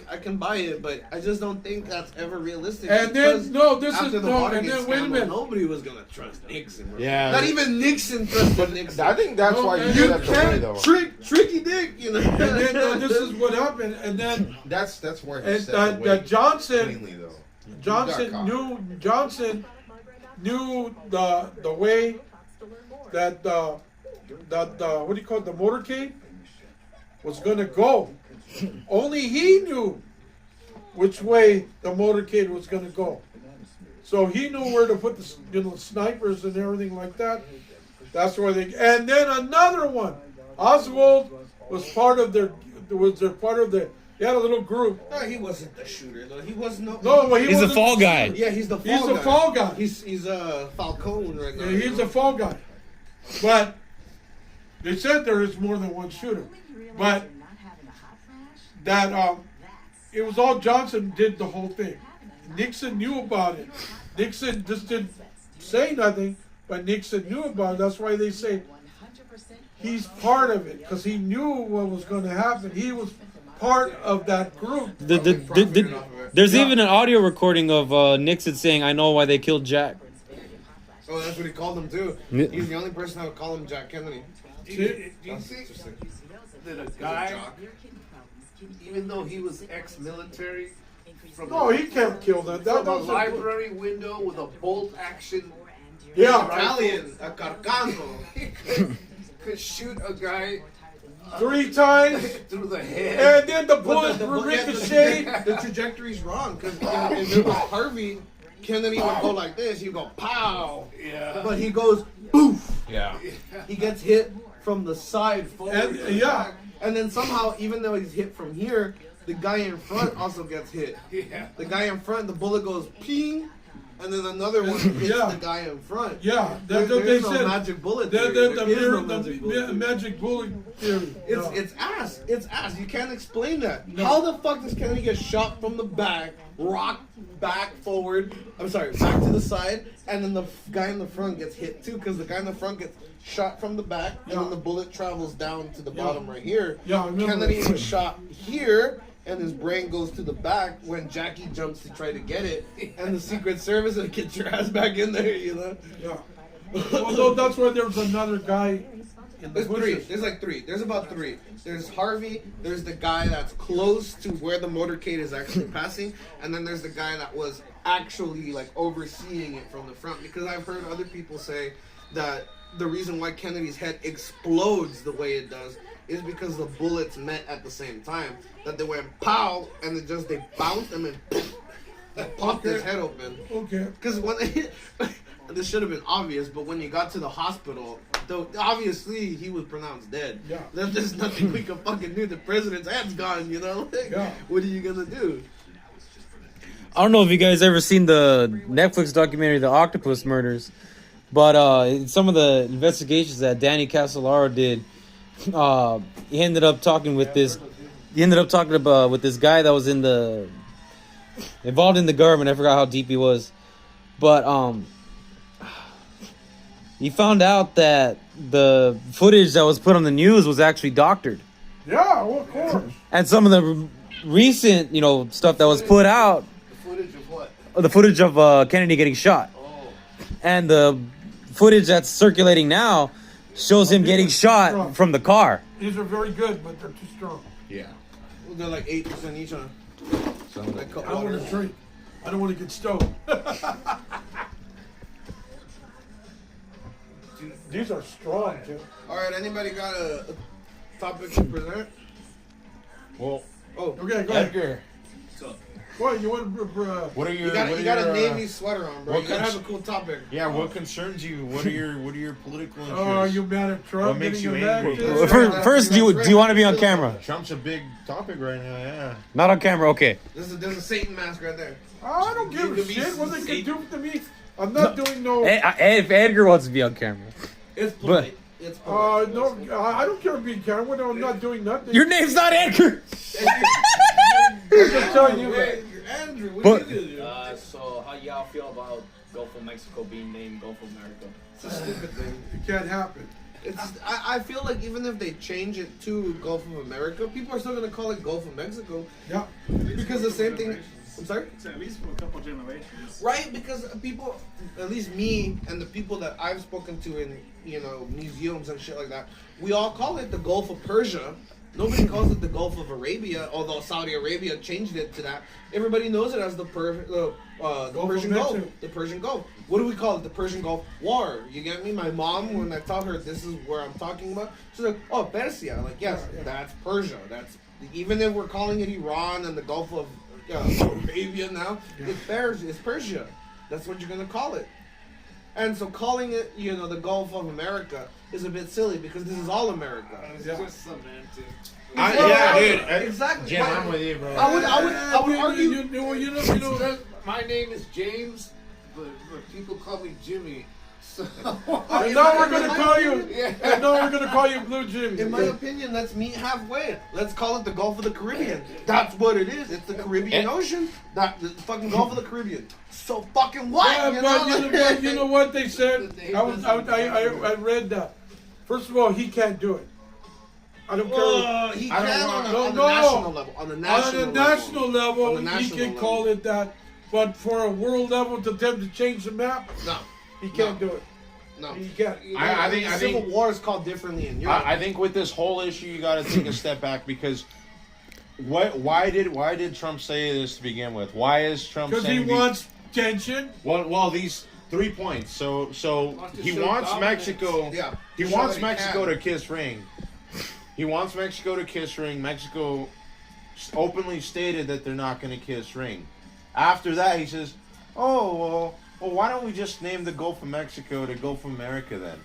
I can buy it, but I just don't think that's ever realistic. And because then this after is the no. Watergate And then wait a scandal, minute. nobody was gonna trust Nixon. Bro. Yeah. Not even Nixon trusted Nixon. I think that's No, why man, you you stepped away, can't though. tricky dick, you know. And then this is what happened. And then That's where he and stepped away. that Johnson cleanly, though. Johnson knew the way that the what do you call it, the motorcade was going to go. Only he knew which way the motorcade was going to go. So he knew where to put the snipers and everything like that. That's where they. And then another one, Oswald was part of their. They had a little group. No, he wasn't the shooter though. He was no. No, well, he He's a wasn't- fall guy. Yeah, he's the fall He's guy. a fall guy. He's a Falcone right now. Yeah, he's a fall guy. But they said there is more than one shooter. But that it was all Johnson did the whole thing. Nixon knew about it. Nixon just didn't say nothing, but Nixon knew about it. That's why they say he's part of it because he knew what was going to happen. He was part of that group. There's even an audio recording of Nixon saying, "I know why they killed Jack." Oh, that's what he called him too. Yeah. He's the only person that would call him Jack Kennedy. Do you think that a guy, even though he was ex-military, No, he can't kill that. from a was library window with a bolt action Yeah, Italian, a carcano. could shoot a guy 3 times, through the head? and then the bullets ricochet. The trajectory's wrong because if it was Harvey, Kennedy would go like this. He'd go pow. Yeah. But he goes boof. Yeah. He gets hit from the side forward. And, yeah. And then somehow, even though he's hit from here, the guy in front also gets hit. Yeah. The guy in front, the bullet goes ping, and then another one hits Yeah. the guy in front. Yeah, that's what they There's no said. magic bullet The, theory. the, There the, is no the, magic bullet theory. magic bullet theory. No. It's ass. It's ass. You can't explain that. How the fuck does Kennedy get shot from the back, rocked back forward? I'm sorry, back to the side, and then the guy in the front gets hit too, because the guy in the front gets shot from the back, and then the bullet travels down to the bottom right here. Yeah, I remember Kennedy that. was shot here, and his brain goes to the back when Jackie jumps to try to get it, and the Secret Service and get your ass back in there, you know. Yeah. Although that's why there was another guy in the There's 3. bushes. There's like 3. There's about 3. There's Harvey. There's the guy that's close to where the motorcade is actually passing, and then there's the guy that was actually like overseeing it from the front. Because I've heard other people say that the reason why Kennedy's head explodes the way it does is because the bullets met at the same time. That they went pow, and they bounced and then they popped his head open. Okay. Because when this should have been obvious, but when you got to the hospital, though obviously he was pronounced dead. Yeah. There's nothing we can fucking do. The president's head's gone, you know? Yeah. What are you gonna do? I don't know if you guys ever seen the Netflix documentary, The Octopus Murders, but in some of the investigations that Danny Castellaro did, he ended up talking with this. He ended up talking about with this guy that was involved in the government. I forgot how deep he was, but he found out that the footage that was put on the news was actually doctored, Yeah, well, of course. and some of the recent, stuff that was put out, The footage of what? the footage of Kennedy getting shot, and the footage that's circulating now shows him getting shot from the car. These are very good, but they're too strong. Yeah. Well, they're like 8% each on. Like I don't want to drink. I don't want to get stoned. These are strong, too. All right, anybody got a topic to present? Well, Oh, Okay, go ahead. Edgar, What, you want to... what are your? you got a navy sweater on, bro. what You gotta cons- have a cool topic. Yeah, what concerns you? What are your political interests? Oh, you mad at Trump? What makes getting you angry? elected? First, do you want to be on camera? Trump's a big topic right now. Yeah. Not on camera, okay. There's a Satan mask right there. I don't give a shit what they can do to me. I'm not doing no... If Edgar wants to be on camera, It's polite. It's polite. No, I don't care being camera. I'm not doing nothing. your name's not Edgar. I'm just telling you that. Hey, Andrew, what But- do you do? So how y'all feel about Gulf of Mexico being named Gulf of America? It's a stupid thing. It can't happen. I feel like even if they change it to Gulf of America, people are still gonna call it Gulf of Mexico Yeah. because the same thing. I'm sorry. At least for a couple generations. Right, because people, at least me and the people that I've spoken to in museums and shit like that, we all call it the Gulf of Persia. Nobody calls it the Gulf of Arabia, although Saudi Arabia changed it to that. Everybody knows it as the Persian Gulf. Mexico. The Persian Gulf. What do we call it? The Persian Gulf War. You get me? My mom, when I tell her this is where I'm talking about, she's like, "Oh, Persia." Like, yes, that's Persia. That's even if we're calling it Iran and the Gulf of Arabia now, it's Persia. That's what you're gonna call it. And so calling it, the Gulf of America is a bit silly because this is all America. It's just semantic. Dude. Exactly. Jim, I'm with you, bro. I would argue. You know that. My name is James, but people call me Jimmy. So And now we're gonna call you. Yeah. And now we're gonna call you Blue Jimmy. In my opinion, let's meet halfway. Let's call it the Gulf of the Caribbean. That's what it is. It's the Caribbean Ocean. The fucking Gulf of the Caribbean. So fucking what? Yeah, but you know what they said? I read that. First of all, he can't do it. I don't care. He I don't can want- on the No. national level. On the On national a national level, On the he national can level. call it that. But for a world level to attempt to change the map, No. he can't do it. No. He can't. I The think- Civil War is called differently in Europe. I think with this whole issue, you got to take a step back because why did Trump say this to begin with? Why is Trump Because he saying wants tension. well these 3 points. So he wants Mexico. Yeah. He Show wants that he Mexico can. to kiss ring. He wants Mexico to kiss ring. Mexico openly stated that they're not going to kiss ring. After that, he says, "Oh well, why don't we just name the Gulf of Mexico to Gulf of America then?"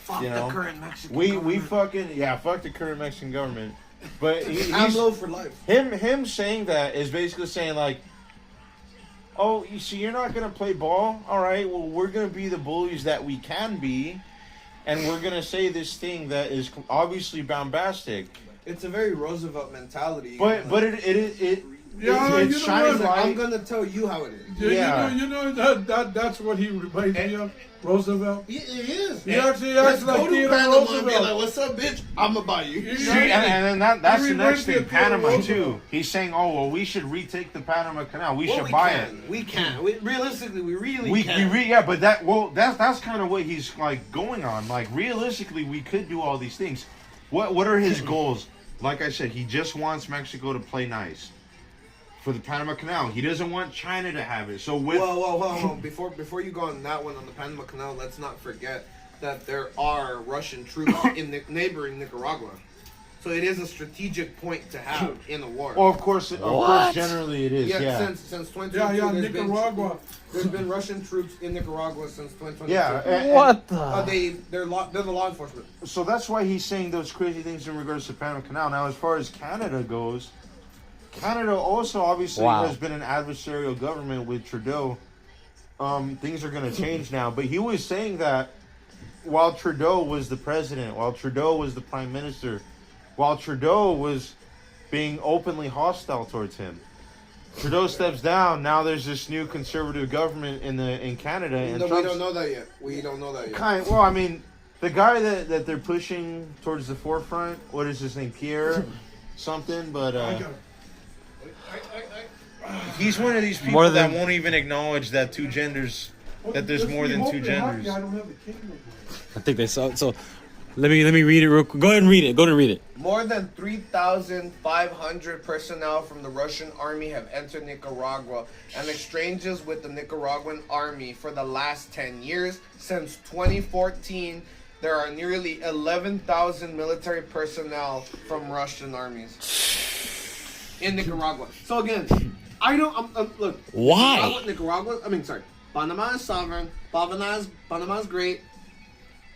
Fuck you know, the current Mexican we government. fucking fuck the current Mexican government. But he's AMLO for life. him saying that is basically saying like, oh, you see, you're not gonna play ball. All right, well, we're gonna be the bullies that we can be, and we're gonna say this thing that is obviously bombastic. It's a very Roosevelt mentality. But it Yeah, it's you know shining what? I'm light. gonna tell you how it is. Yeah. You know that's what he reminds me of. Roosevelt. It is. He actually Let's acts go like to Theodore Panama and be Roosevelt. like, "What's up, bitch? I'ma buy you." See, and then that's He the next reminds me thing, of Theodore Panama Roosevelt. too. He's saying, oh well, we should retake the Panama Canal. We Well, should buy can. it. We can. Realistically, we really We can. but that's kind of what he's like going on. Like realistically, we could do all these things. What are his goals? Like I said, he just wants Mexico to play nice for the Panama Canal. He doesn't want China to have it. So with Whoa. Before you go on that one on the Panama Canal, let's not forget that there are Russian troops in neighboring Nicaragua. So it is a strategic point to have in a war. of course, generally it is. Yeah, Since 2022, Yeah, there's Nicaragua. There's been Russian troops in Nicaragua since 2022. yeah. They're the law enforcement. So that's why he's saying those crazy things in regards to Panama Canal. Now, as far as Canada goes, Canada also obviously has been an adversarial government with Trudeau. Things are going to change now, but he was saying that while Trudeau was the president, while Trudeau was the prime minister, while Trudeau was being openly hostile towards him, Trudeau steps down. Now there's this new conservative government in Canada, and No, we Trump's don't know that yet. We don't know that yet. well, I mean, the guy that they're pushing towards the forefront, what is his name, Pierre something, but he's one of these people More than- that won't even acknowledge that two genders, that there's more than two genders. I don't have the kingdom. I think they saw. So let me read it real quick. Go ahead and read it. Go ahead and read it. More than 3,500 personnel from the Russian army have entered Nicaragua, and exchanges with the Nicaraguan army for the last 10 years. Since 2014, there are nearly 11,000 military personnel from Russian armies in Nicaragua. So again, I don't. Look. Why? Nicaragua. I mean, sorry. Panama is sovereign. Panama is great.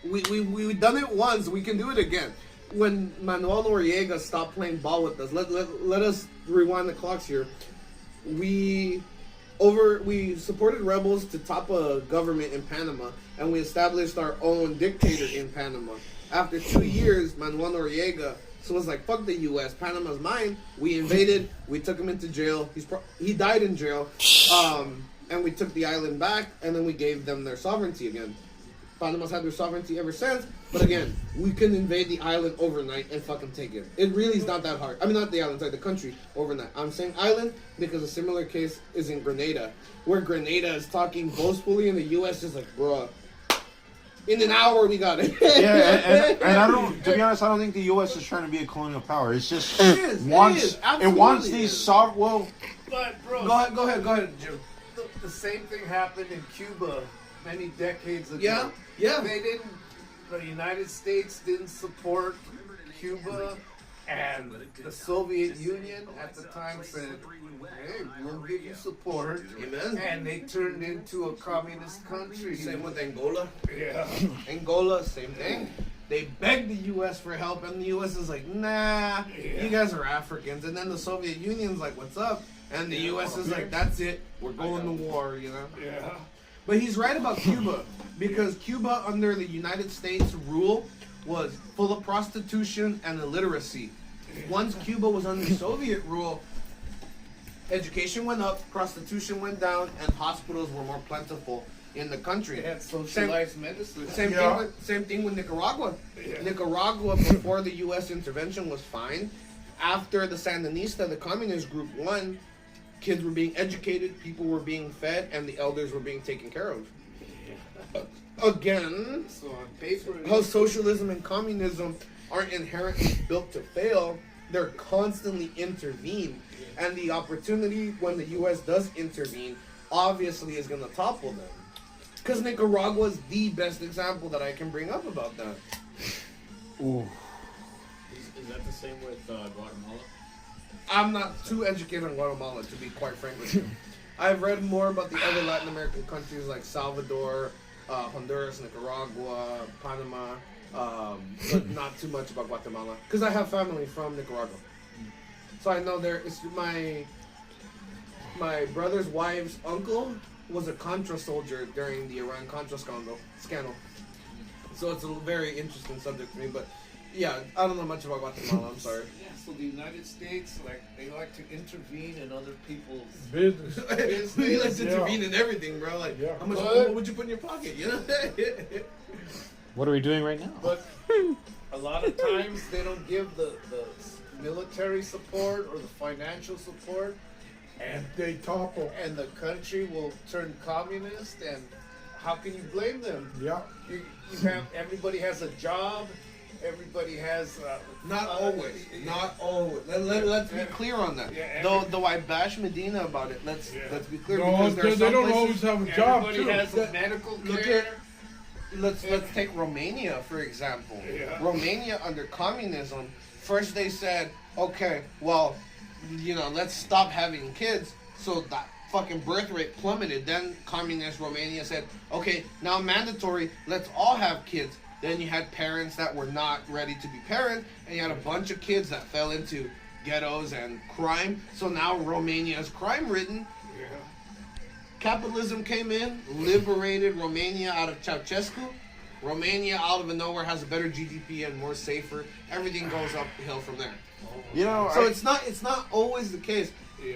We've done it once. We can do it again. When Manuel Noriega stopped playing ball with us, let us rewind the clocks here. We supported rebels to top a government in Panama, and we established our own dictator in Panama. After 2 years, Manuel Noriega was like, "Fuck the U.S. Panama's mine." We invaded. We took him into jail. He died in jail. And we took the island back, and then we gave them their sovereignty again. Panama's had their sovereignty ever since, but again, we can invade the island overnight and fucking take it. It really is not that hard. I mean, not the island, sorry, the country overnight. I'm saying island because a similar case is in Grenada, where Grenada is talking boastfully, and the U.S. is like, bruh, in an hour we got it. Yeah, and I don't. To be honest, I don't think the U.S. is trying to be a colonial power. It's just it wants these soft. Well, But bro, Go ahead, Jim. the same thing happened in Cuba many decades ago. Yeah. They didn't. The United States didn't support Cuba, and the Soviet Union at the time said, "Hey, we'll give you support." Amen. And they turned into a communist country. Same with Angola. Yeah. Angola, same thing. They begged the U.S. for help, and the U.S. is like, "Nah, you guys are Africans." And then the Soviet Union's like, "What's up?" And the U.S. is like, "That's it. We're going to war," you know? Yeah. But he's right about Cuba, because Cuba, under the United States rule, was full of prostitution and illiteracy. Once Cuba was under Soviet rule, education went up, prostitution went down, and hospitals were more plentiful. in the country. They had socialized medicine. Same thing with Nicaragua. Nicaragua, before the U.S. intervention, was fine. After the Sandinista, the communist group, won, kids were being educated, people were being fed, and the elders were being taken care of. Again, So on paper, how socialism and communism aren't inherently built to fail, they're constantly intervened. And the opportunity when the U.S. does intervene, obviously is going to topple them. Because Nicaragua is the best example that I can bring up about that. Ooh. Is that the same with Guatemala? I'm not too educated on Guatemala, to be quite frank with you. I've read more about the other Latin American countries like Salvador, Honduras, Nicaragua, Panama, but not too much about Guatemala. Because I have family from Nicaragua. So I know it's my brother's wife's uncle was a Contra soldier during the Iran-Contra scandal. So it's a very interesting subject to me, but yeah, I don't know much about Guatemala, I'm sorry. yeah. So the United States, like they like to intervene in other people's Business. We like to Yeah. intervene in everything, bro. Like, Yeah. how much But- would you put in your pocket, you know? What are we doing right now? But a lot of times they don't give the military support or the financial support, And they topple. and the country will turn communist. And how can you blame them? Yeah. You have everybody has a job, everybody has Not always. Not always. Let's be clear on that. Yeah, Though I bash Medina about it, let's be clear. No, because there are they some don't places, always have a job, everybody too. has a medical Look care. at- Let's take Romania for example. Yeah. Romania under communism, first they said, okay, well, let's stop having kids. So that fucking birth rate plummeted. Then communist Romania said, okay, now mandatory, let's all have kids. Then you had parents that were not ready to be parents, and you had a bunch of kids that fell into ghettos and crime. So now Romania is crime-ridden. Capitalism came in, liberated Romania out of Ceausescu. Romania, out of nowhere, has a better GDP and more safer. Everything goes uphill from there. So it's not always the case.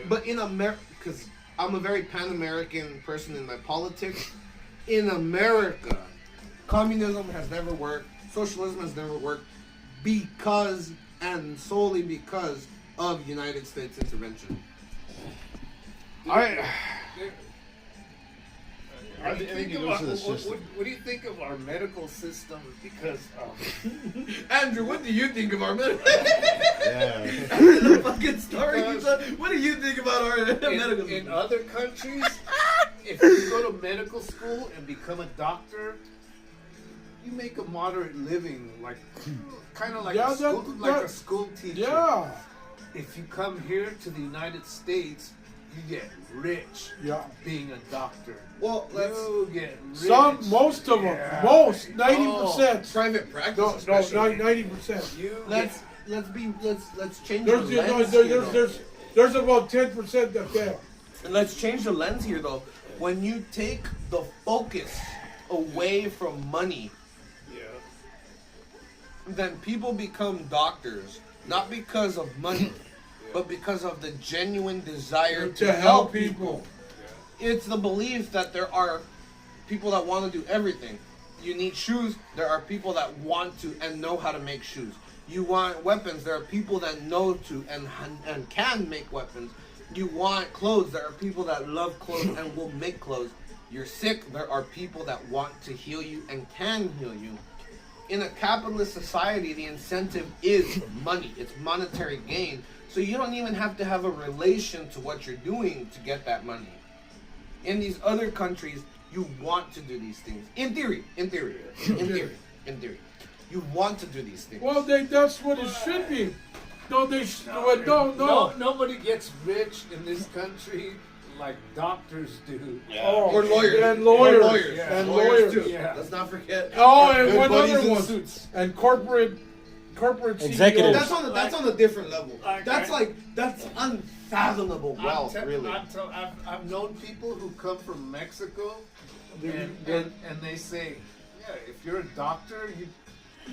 But in America, because I'm a very Pan-American person in my politics, in America, communism has never worked. Socialism has never worked because and solely because of United States intervention. What do you think think it of goes to the what system. do you think of our medical system? Because Andrew, what do you think of our medical? Yeah. The fucking story. Because- What do you think about our medical? in other countries, if you go to medical school and become a doctor, you make a moderate living, like kind of like Yeah, a school teacher. Yeah. If you come here to the United States, you get rich Yeah. being a doctor. Well, You get rich. Most of them. Yeah. Most. 90%. private practice. especially. 90%. Let's change There's, the lens here, though. there's about 10% that fail. And let's change the lens here, though. When you take the focus away from money, then people become doctors, not because of money, but because of the genuine desire to help people. It's the belief that there are people that want to do everything. You need shoes, there are people that want to and know how to make shoes. You want weapons, there are people that know to and can make weapons. You want clothes, there are people that love clothes and will make clothes. You're sick, there are people that want to heal you and can heal you. In a capitalist society, the incentive is money. It's monetary gain. So you don't even have to have a relation to what you're doing to get that money. In these other countries, you want to do these things. In theory. You want to do these things. Well, that's what it should be. No, no. Nobody gets rich in this country like doctors do. Oh, Or lawyers. And lawyers. Or lawyers. Yeah. And Lawyers, lawyers. too. Yeah. Let's not forget. Oh, and Good one buddies other in one. suits. And corporate Executives. CEOs. That's on a different level. Like, That's unfathomable wealth, really. I've known people who come from Mexico, and they say, yeah, if you're a doctor, you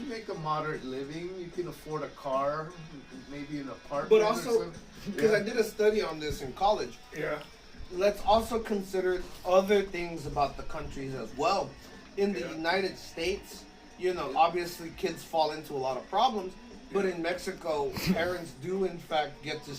make a moderate living. You can afford a car, maybe an apartment. But or also, something. because I did a study on this in college, yeah, let's also consider other things about the countries as well. In the United States, you know, obviously kids fall into a lot of problems, but in Mexico, parents do in fact get to,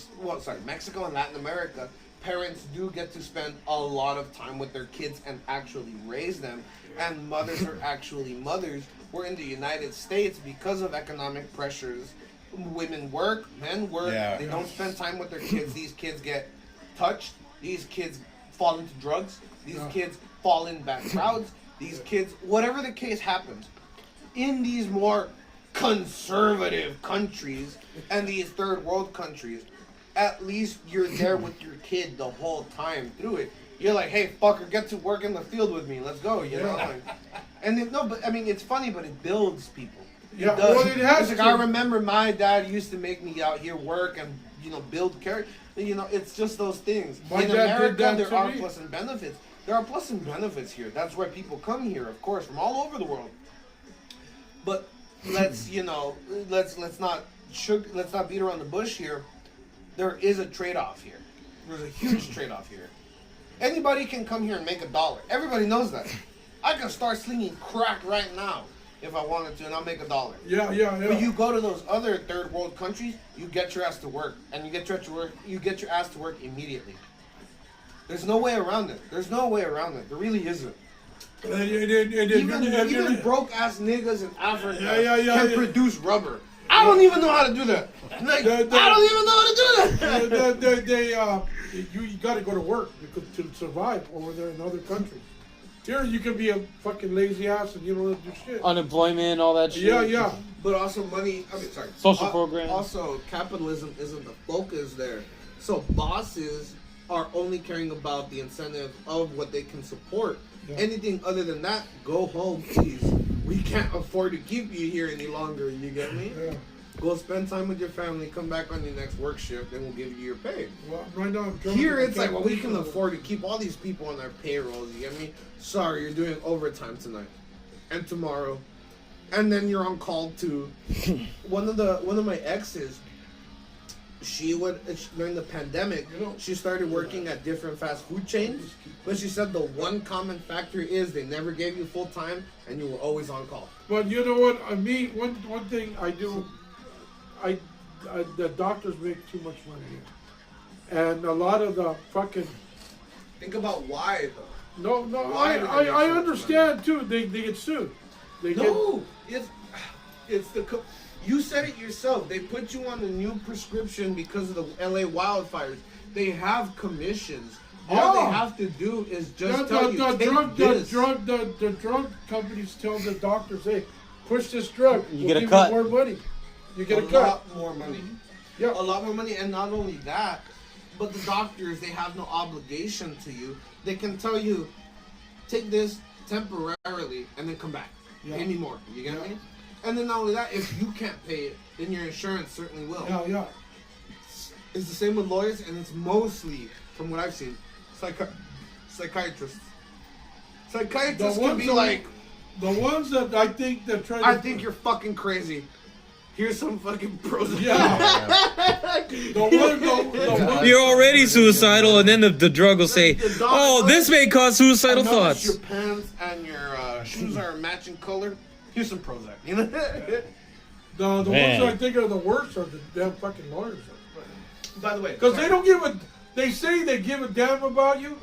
Mexico and Latin America, parents do get to spend a lot of time with their kids and actually raise them, and mothers are actually mothers. Where in the United States, because of economic pressures, women work, men work, they don't spend time with their kids. These kids get touched, these kids fall into drugs, these kids fall in bad crowds, these kids, whatever the case happens, in these more conservative countries and these third world countries, at least you're there with your kid the whole time through it. You're like, hey, fucker, get to work in the field with me. Let's go, you know? And then, no, but I mean, it's funny, but it builds people. Yeah, It does. well, it has It's to. like, I remember my dad used to make me out here work and, you know, build character. You know, it's just those things. My In dad did America, that there to are me. plus and benefits. There are plus and benefits here. That's why people come here, of course, from all over the world. But let's, you know, let's not beat around the bush here. There is a trade-off here. There's a huge trade-off here. Anybody can come here and make $1. Everybody knows that. I can start slinging crack right now if I wanted to, and I'll make $1. Yeah. But you go to those other third world countries, you get your ass to work, and you get your ass to work immediately. There's no way around it. There's no way around it. There really isn't. Even broke ass niggas in Africa can produce rubber. I don't even know how to do that. Like, I don't even know how to do that. You got to go to work to survive over there in other countries. Here you can be a fucking lazy ass and you don't have to do shit. Unemployment, all that shit. Yeah. But also money. I mean, sorry. Social programs. Also, capitalism isn't the focus there. So bosses are only caring about the incentive of what they can support. Yeah. Anything other than that, go home, please. We can't afford to keep you here any longer. You get me? Yeah. Go spend time with your family. Come back on your next work shift, and we'll give you your pay. Well, right now, here it's like, well, we can afford to keep all these people on their payrolls. You get me? Sorry, you're doing overtime tonight and tomorrow, and then you're on call too. One of my exes, during the pandemic, she started working at different fast food chains, but she said the one common factor is they never gave you full time and you were always on call. But you know what? One thing I do, the doctors make too much money here, and a lot of the fucking. Think about why though. No, I understand too. They get sued. You said it yourself. They put you on a new prescription because of the LA wildfires. They have commissions. All they have to do is just tell you, the drug companies tell the doctors, hey, push this drug. You get a cut. More money. You get a cut. A lot more money. Yeah. A lot more money. And not only that, but the doctors, they have no obligation to you. They can tell you, take this temporarily and then come back. Yeah. Pay me more. You get me? And then not only that, if you can't pay it, then your insurance certainly will. Yeah. It's the same with lawyers, and it's mostly, from what I've seen, psychiatrists. Psychiatrists can be like... The ones that I think that try to... I think you're fucking crazy. Here's some fucking pros. Yeah. You're already suicidal, and then the drug will say, "Oh, this may cause suicidal thoughts." Your pants and your shoes are a matching color. Here's some Prozac. You know. The ones that I think are the worst are the damn fucking lawyers. By the way, because they don't give a. They say they give a damn about you.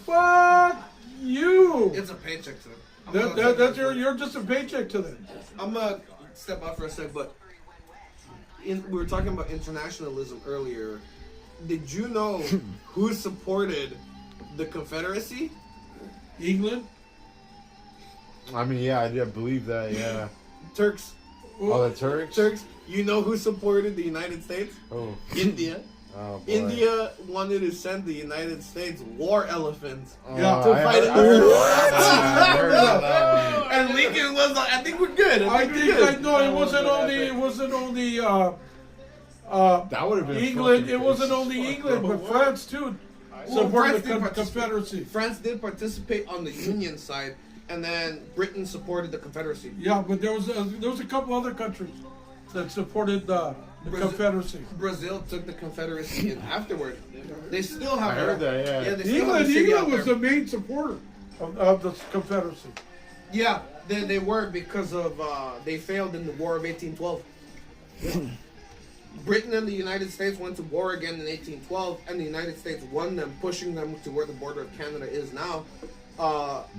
Fuck you. It's a paycheck to them. You're just a paycheck to them. I'm gonna step out for a sec, but we were talking about internationalism earlier. Did you know who supported the Confederacy? England. I mean, yeah, I believe that. Yeah. Turks. Oh, the Turks. Turks. You know who supported the United States? Oh. India. Oh, boy. India wanted to send the United States war elephants to fight in the war. And Lincoln was like, "I think we're good." I know it wasn't only. That would have been England. It wasn't only England, but France too. Supported the Confederacy. France did participate on the Union side, and then Britain supported the Confederacy. Yeah, but there was a couple other countries that supported the The Confederacy. Brazil took the Confederacy in afterward. They still have. I heard that. Yeah. They still have a England, city out England was there. the main supporter of the Confederacy. Yeah, they were because of they failed in the War of 1812. Britain and the United States went to war again in 1812, and the United States won them, pushing them to where the border of Canada is now.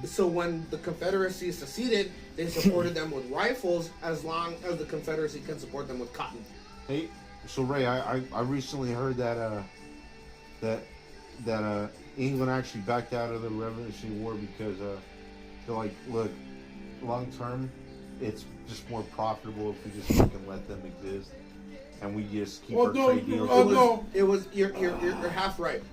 So when the Confederacy seceded, they supported them with rifles as long as the Confederacy can support them with cotton. Hey, so Ray, I recently heard that that England actually backed out of the Revolutionary War because they're like, look, long term, it's just more profitable if we just fucking let them exist, and we just keep our trade deals. You're half right.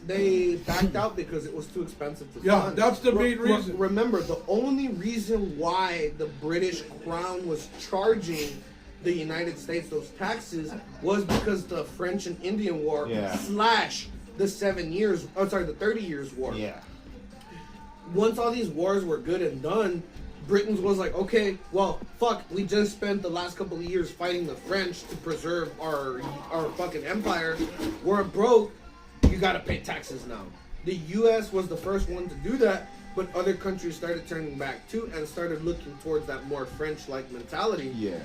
They backed out because it was too expensive to fund. Yeah, that's the main reason. Remember, the only reason why the British Crown was charging the United States those taxes was because the French and Indian War / the 30 Years War. Yeah. Once all these wars were good and done, Britain was like, okay, well, fuck, we just spent the last couple of years fighting the French to preserve our fucking empire. We're broke. You gotta pay taxes now. The U.S. was the first one to do that, but other countries started turning back too and started looking towards that more French-like mentality. Yeah.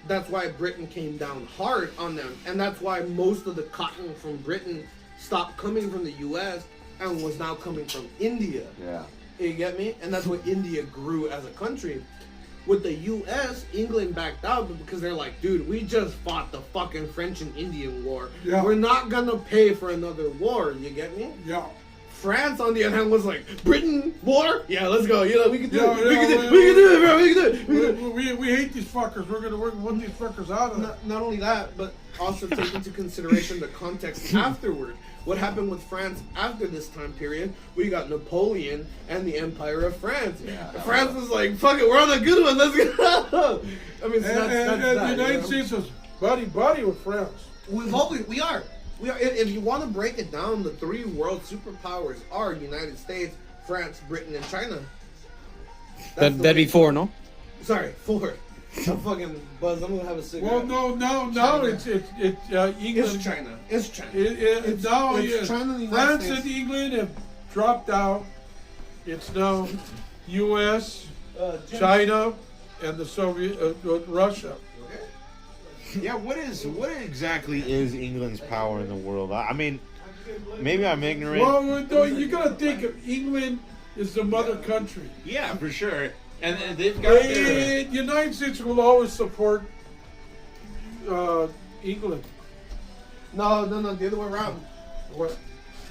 That's why Britain came down hard on them, and that's why most of the cotton from Britain stopped coming from the U.S. and was now coming from India. Yeah. You get me? And that's why India grew as a country. With the U.S., England backed out because they're like, dude, we just fought the fucking French and Indian War. Yeah. We're not gonna pay for another war. You get me? Yeah. France, on the other hand, was like, Britain, war? Yeah, let's go. You know, we can do Yeah, it. We yeah, can do it, bro. We can do it. We hate these fuckers. We're gonna want these fuckers out of it. Not only that, but also take into consideration the context afterward. What happened with France after this time period? We got Napoleon and the Empire of France. Yeah. France was like, fuck it, we're on a good one. Let's go. I mean, And the United States was buddy with France. We are. If you want to break it down, the three world superpowers are United States, France, Britain, and China. That'd be 4, no? Sorry, 4. I'm fucking buzzed. I'm gonna have a cigarette. Well, no, it's England. It's China. It's China. It's China and the United France States. and England have dropped out. It's now U.S., China, and the Soviet Russia. Yeah, what exactly is England's power in the world? I mean, maybe I'm ignorant. Well, no, you gotta think of England is the mother country. Yeah, for sure. And they've got The United States will always support England. No, the other way around. What?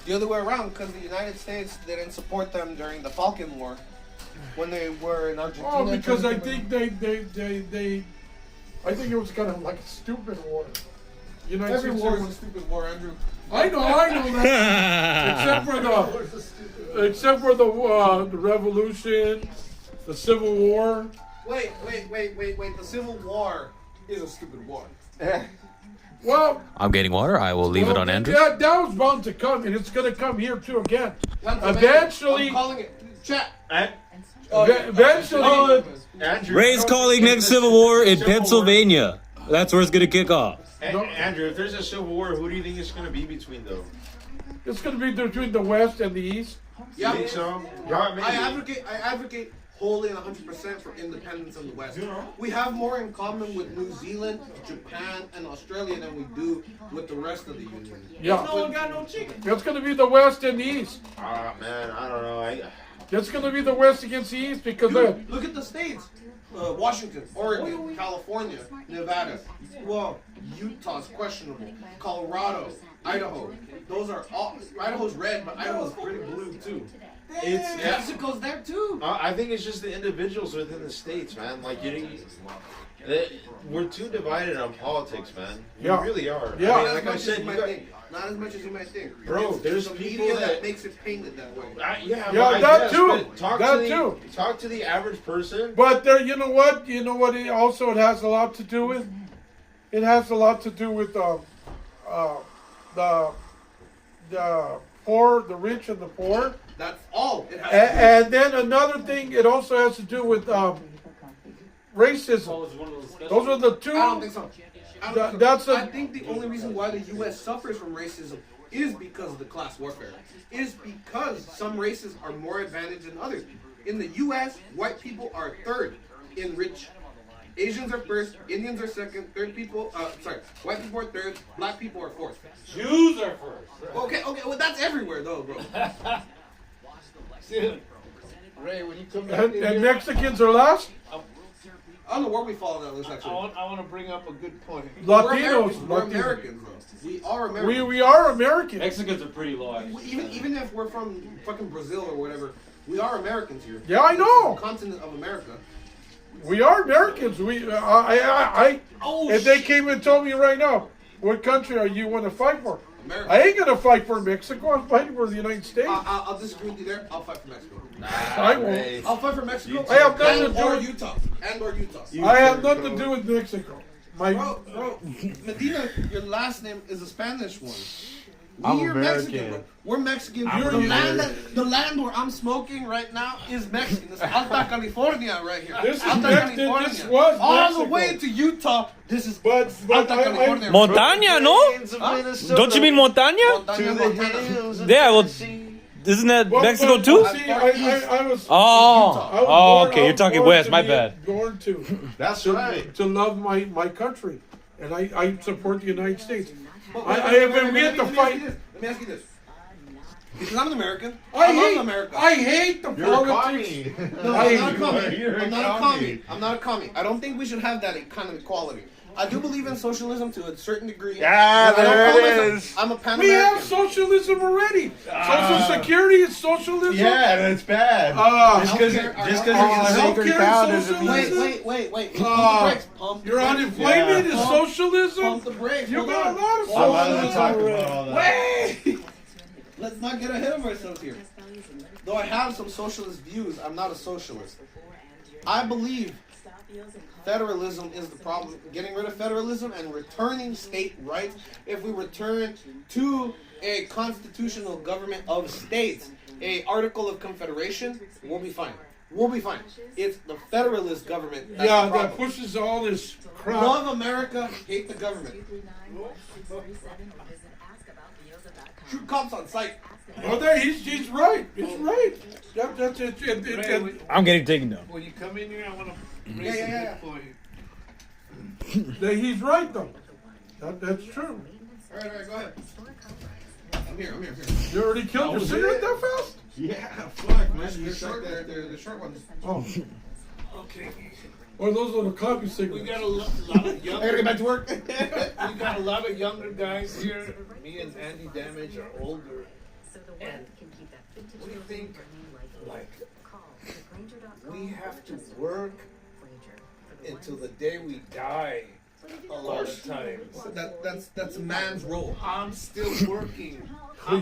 The other way around, because the United States didn't support them during the Falkland War when they were in Argentina. Oh, because I think I think it was kind of like a stupid war. Every war is a stupid war, Andrew. I know that. except for the revolution, the Civil War. Wait. The Civil War is a stupid war. Well, I'm getting water. I will leave it on Andrew. That was bound to come, and it's going to come here too again. Pennsylvania. Eventually, I'm calling it. Chat. eventually, Andrew. Ray's calling next Civil War in Pennsylvania. That's where it's going to kick off. Andrew, if there's a civil war, who do you think it's going to be between them? it's going to be between the West and the East. Yeah. Think so? Yeah. I advocate wholly and 100% for independence in the West. We have more in common with New Zealand, Japan, and Australia than we do with the rest of the Union. Yeah. No one got no chicken. It's going to be the West and the East. Man, I don't know. It's going to be the West against the East because Dude, look at the states. Washington, Oregon, California, Nevada. Well, Utah's questionable. Colorado, Idaho. Those are all. Idaho's red, but Idaho's pretty blue too. Mexico's there too. I think it's just the individuals within the states, man. Like we're too divided on politics, man. Yeah. We really are. Yeah. I mean, like I said, not as much as you might think. Bro, there's the people media that makes it painted that way. Yeah, well, I that guess, too. but Talk to the average person. But there, you know what? It also has a lot to do with. It has a lot to do with the poor, the rich, and the poor. That's all. It has And then another thing, it also has to do with racism. Oh, it's one of those special. Those are the two. I don't think so. I think the only reason why the U.S. suffers from racism is because of the class warfare. Is because some races are more advantaged than others. In the U.S., white people are third in rich. Asians are first, Indians are second, white people are third, black people are fourth. Jews are first. Okay, well that's everywhere though, bro. Ray, when you come back And in here, Mexicans are last? I don't know where we fall on that list actually. I want to bring up a good point. Latinos. We're Americans though. We are Americans. We are Americans. Mexicans are pretty low, actually. Even if we're from fucking Brazil or whatever, we are Americans here. Yeah, I know. The continent of America. We are Americans. If they came and told me right now, what country are you want to fight for? America. I ain't gonna fight for Mexico. I'm fighting for the United States. I'll disagree with you there. I'll fight for Mexico. I won't. I'll fight for Mexico. I have nothing to do or with Utah. And or Utah. I have nothing to do with Mexico. Bro, Medina, your last name is a Spanish one. I'm We're American. Mexican, bro. We're Mexican. I'm The land where I'm smoking right now is Mexican. It's Alta California right here. This is Alta Mexican. This was all Mexico. the way to Utah. This is But Alta I California. Montaña, no? Don't you mean Montaña? Montana. Yeah, well, isn't that Mexico too? See, I was. I Oh, was born- okay. I You're was talking born west. to My be- bad. Born to. That's to, right. to love my country, and I support the United States. But we have to let me fight. Let me ask you this. Because I'm an American. I love hate America. I hate the You're a politics. commie. No, I I'm hate not a you. commie. You're a I'm not a commie. commie. I'm not a commie. I don't think we should have that kind of equality. I do believe in socialism to a certain degree. Yeah, but I don't there call it myself- is. I'm a Pan We have American. socialism already. Social Security is socialism. Yeah, that's bad. Just because healthcare- just our- because our it's a sacred healthcare cow is doesn't mean socialism. Wait. Pump the brakes. Pump the Your brakes. unemployment is Pump socialism. the brakes. You Hold got a on. lot of I'm not gonna socialism talk already. about all that. Wait! Let's not get ahead of ourselves here. Though I have some socialist views, I'm not a socialist. I believe federalism is the problem. Getting rid of federalism and returning state rights. If we return to a constitutional government of states, a Article of Confederation, we'll be fine. We'll be fine. It's the federalist government that's Yeah, the that problem. pushes all this crap. Love America, hate the government. Shoot cops on sight. Oh, there, he's right. He's right. That's it. I'm getting taken down. When you come in here, I want to raise Yeah. a good point. He's right though. That's true. All right, go ahead. I'm here. You already killed your cigarette that fast? Yeah, fuck, man. They're short, they're the short ones. Oh, Okay. or those little coffee We cigarettes. got a lot of I gotta younger. get back to work. We got a lot of younger guys here. Me and Andy Damage are older. And what do you think? Like, we have to work until the day we die. A lot of times. That's a man's role. I'm still working.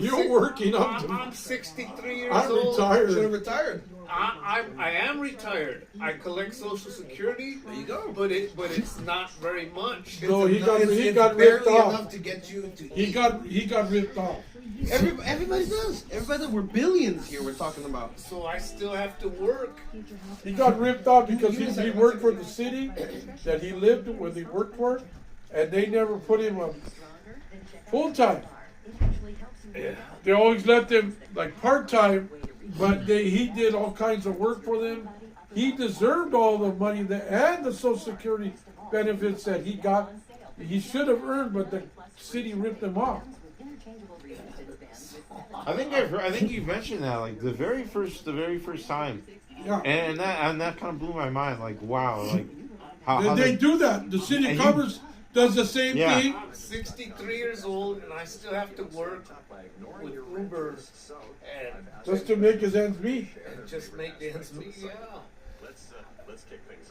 You're working up. I'm 63 years I'm old. Should have retired. retired. I am retired. I collect Social Security. There you go. But it's not very much. No, he got It's ripped barely off. enough to get you to He eat. got ripped off. Everybody does. Everybody, we're billions here. We're talking about. So I still have to work. He got ripped off because he worked for the city that he lived when he worked for, and they never put him on full time. They always let them like part time, but he did all kinds of work for them. He deserved all the money and the Social Security benefits that he got. He should have earned, but the city ripped him off. I think you mentioned that like the very first time, Yeah. and that kind of blew my mind. Like wow, like how They they- do that. The city And covers does the same Yeah. thing. I'm 63 years old and I still have to work with Uber and Just to make his ends meet. just make the ends meet. Yeah.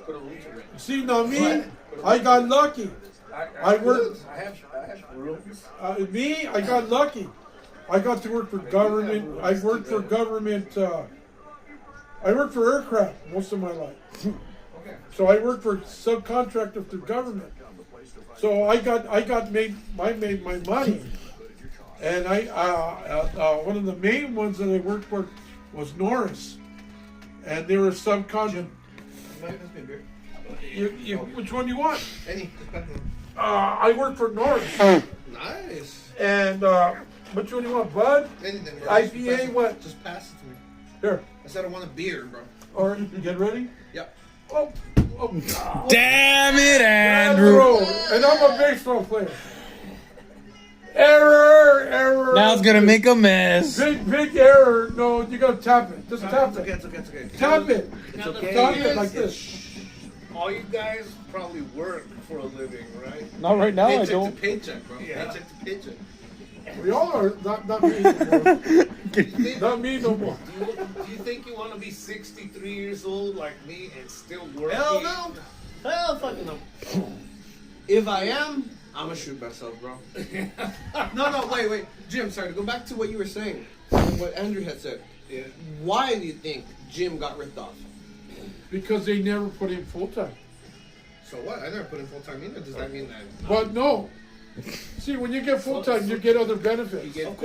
Put a lucha ring. See, now me, I got lucky. I worked. I have rooms. Me, I got lucky. I got to work for government. I worked for government. I worked for aircraft most of my life. So I worked for subcontractor through government. So I made my money. And one of the main ones that I worked for was Norris, and they were subcontractor. Which one do you want? Any. I work for Norris. Nice. And which one do you want, Bud? Anything, bro. IPA, what? Just pass it to me. Here. I said I want a beer, bro. All right, get ready? Yep. Oh. Damn it, Andrew. And I'm a baseball player. Error. Now it's gonna make a mess. Big error. No, you gotta tap it. Just tap It's it. okay, it's okay, it's okay. Tap it. It's okay. Tap it like this. All you guys probably work for a living, right? Not right now, I Paycheck don't. to paycheck, bro. Yeah. Paycheck to paycheck. We all are. Not me anymore. Not me no more. Do you think you want to be 63 years old like me and still working? Hell no. Hell fucking no. If I am, I'm gonna shoot myself, bro. No, wait. Jim, sorry, to go back to what you were saying. What Andrew had said. Yeah. Why do you think Jim got ripped off? Because they never put in full time. So what? I never put in full time either. Does that mean that? But no. See, when you get full time, you get other benefits. Of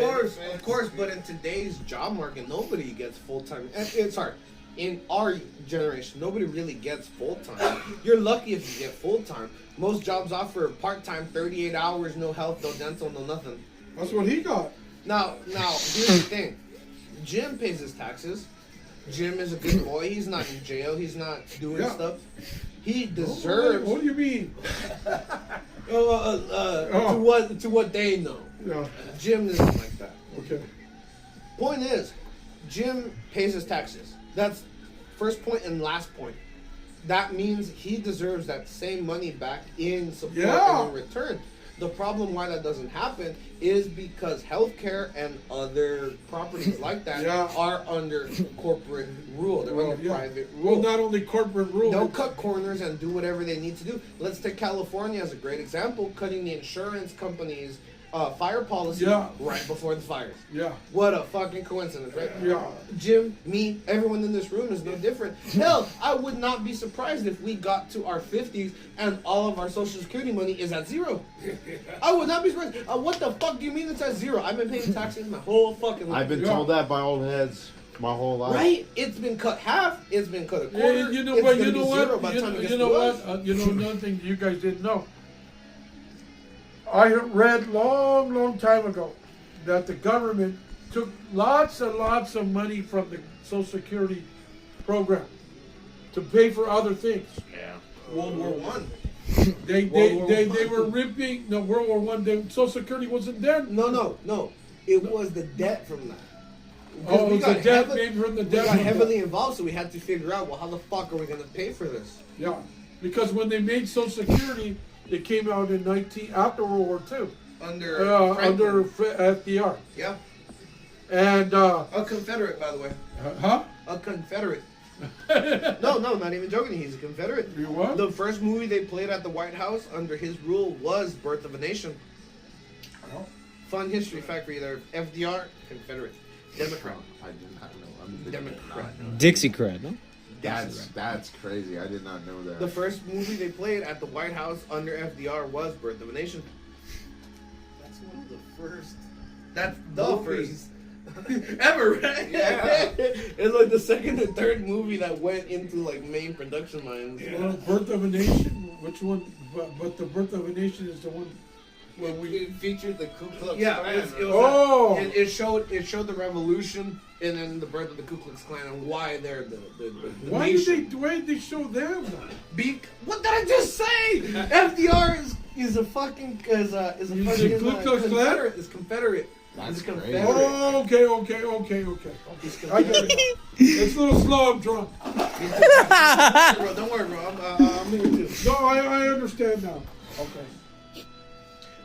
course, but in today's job market, nobody gets full time. Sorry, in our generation, nobody really gets full time. You're lucky if you get full time. Most jobs offer part time, 38 hours, no health, no dental, no nothing. That's what he got. Now, here's the thing. Jim pays his taxes. Jim is a good boy. He's not in jail. He's not doing stuff. He deserves. What do you mean? To what they know. Yeah. Jim isn't like that. Okay. Point is, Jim pays his taxes. That's first point and last point. That means he deserves that same money back in support and in return. The problem why that doesn't happen is because healthcare and other properties like that are under corporate rule. They're under private rule. Well, not only corporate rule. They'll cut corners and do whatever they need to do. Let's take California as a great example, cutting the insurance companies' fire policy right before the fires. Yeah. What a fucking coincidence, right? Yeah. Jim, me, everyone in this room is no different. Hell, I would not be surprised if we got to our 50s and all of our Social Security money is at zero. I would not be surprised. What the fuck do you mean it's at zero? I've been paying taxes my whole fucking life. I've been told that by old heads my whole life. Right? It's been cut half. It's been cut a quarter. Yeah, you know it's what? gonna You be know zero what? by the time it gets You know to what? us. You know another thing you guys didn't know. I read long time ago that the government took lots and lots of money from the Social Security program to pay for other things. Yeah. World War One. They were ripping. No, World War One. Social Security wasn't there. No. It was the debt from that. Oh, it was the debt maybe from the debt. We got heavily involved, so we had to figure out, well, how the fuck are we going to pay for this? Yeah, because when they made Social Security, it came out in after World War II. Under FDR. Yeah. And a Confederate, by the way. Huh? A Confederate. No, not even joking. He's a Confederate. You what? The first movie they played at the White House under his rule was Birth of a Nation. Oh. Fun history fact for you there. FDR, Confederate. Democrat. I did not know. I'm a Democrat. Dixiecrat, no? That's crazy. I did not know that. The first movie they played at the White House under FDR was Birth of a Nation. That's one of the first. That's the movies. first ever, right? Yeah. It's like the second and third movie that went into like main production lines. Well, Birth of a Nation. Which one? But the Birth of a Nation is the one where It featured the Ku Klux Yeah, Klan. it showed the revolution and then the birth of the Ku Klux Klan and why they're the Why nation. did they show them? What did I just say? FDR is a fucking He's a Ku Klux Klan? Confederate. Is Confederate. That's He's a crazy. Confederate. Oh, okay. He's I get it. It's a little slow. I'm drunk. Bro, don't worry, bro. I'm here too. No, I understand now. Okay.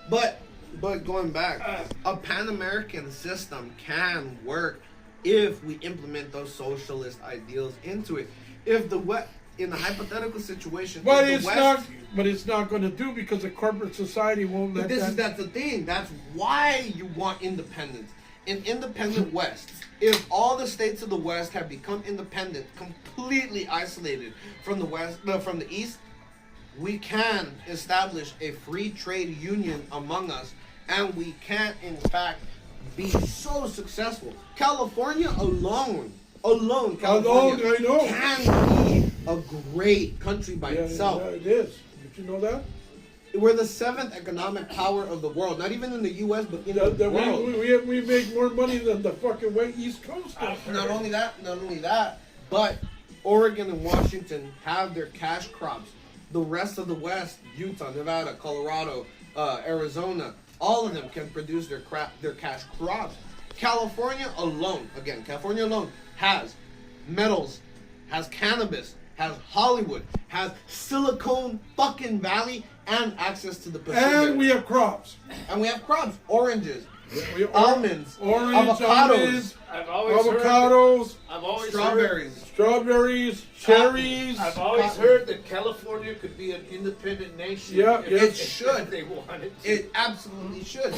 But going back, a Pan-American system can work if we implement those socialist ideals into it. If the West, in a hypothetical situation, But if it's the West, not going to do because the corporate society won't let that. that's the thing. That's why you want independence. An independent West. If all the states of the West have become independent, completely isolated from the West, from the East, we can establish a free trade union among us, and we can, in fact, be so successful. California alone alone, California, I know. can be a great country by itself. Yeah, it is. Did you know that? We're the 7th economic power of the world. Not even in the U.S., but in the world. We make more money than the fucking East Coast does. Not only that, but Oregon and Washington have their cash crops. The rest of the West, Utah, Nevada, Colorado, Arizona, all of them can produce their cash crops. California alone has metals, has cannabis, has Hollywood, has Silicon fucking Valley, and access to the Pacific. And we have crops. Oranges, almonds, avocados. Strawberries, cherries. I've always heard that California could be an independent nation. Yeah, it should. If they wanted to. It absolutely should.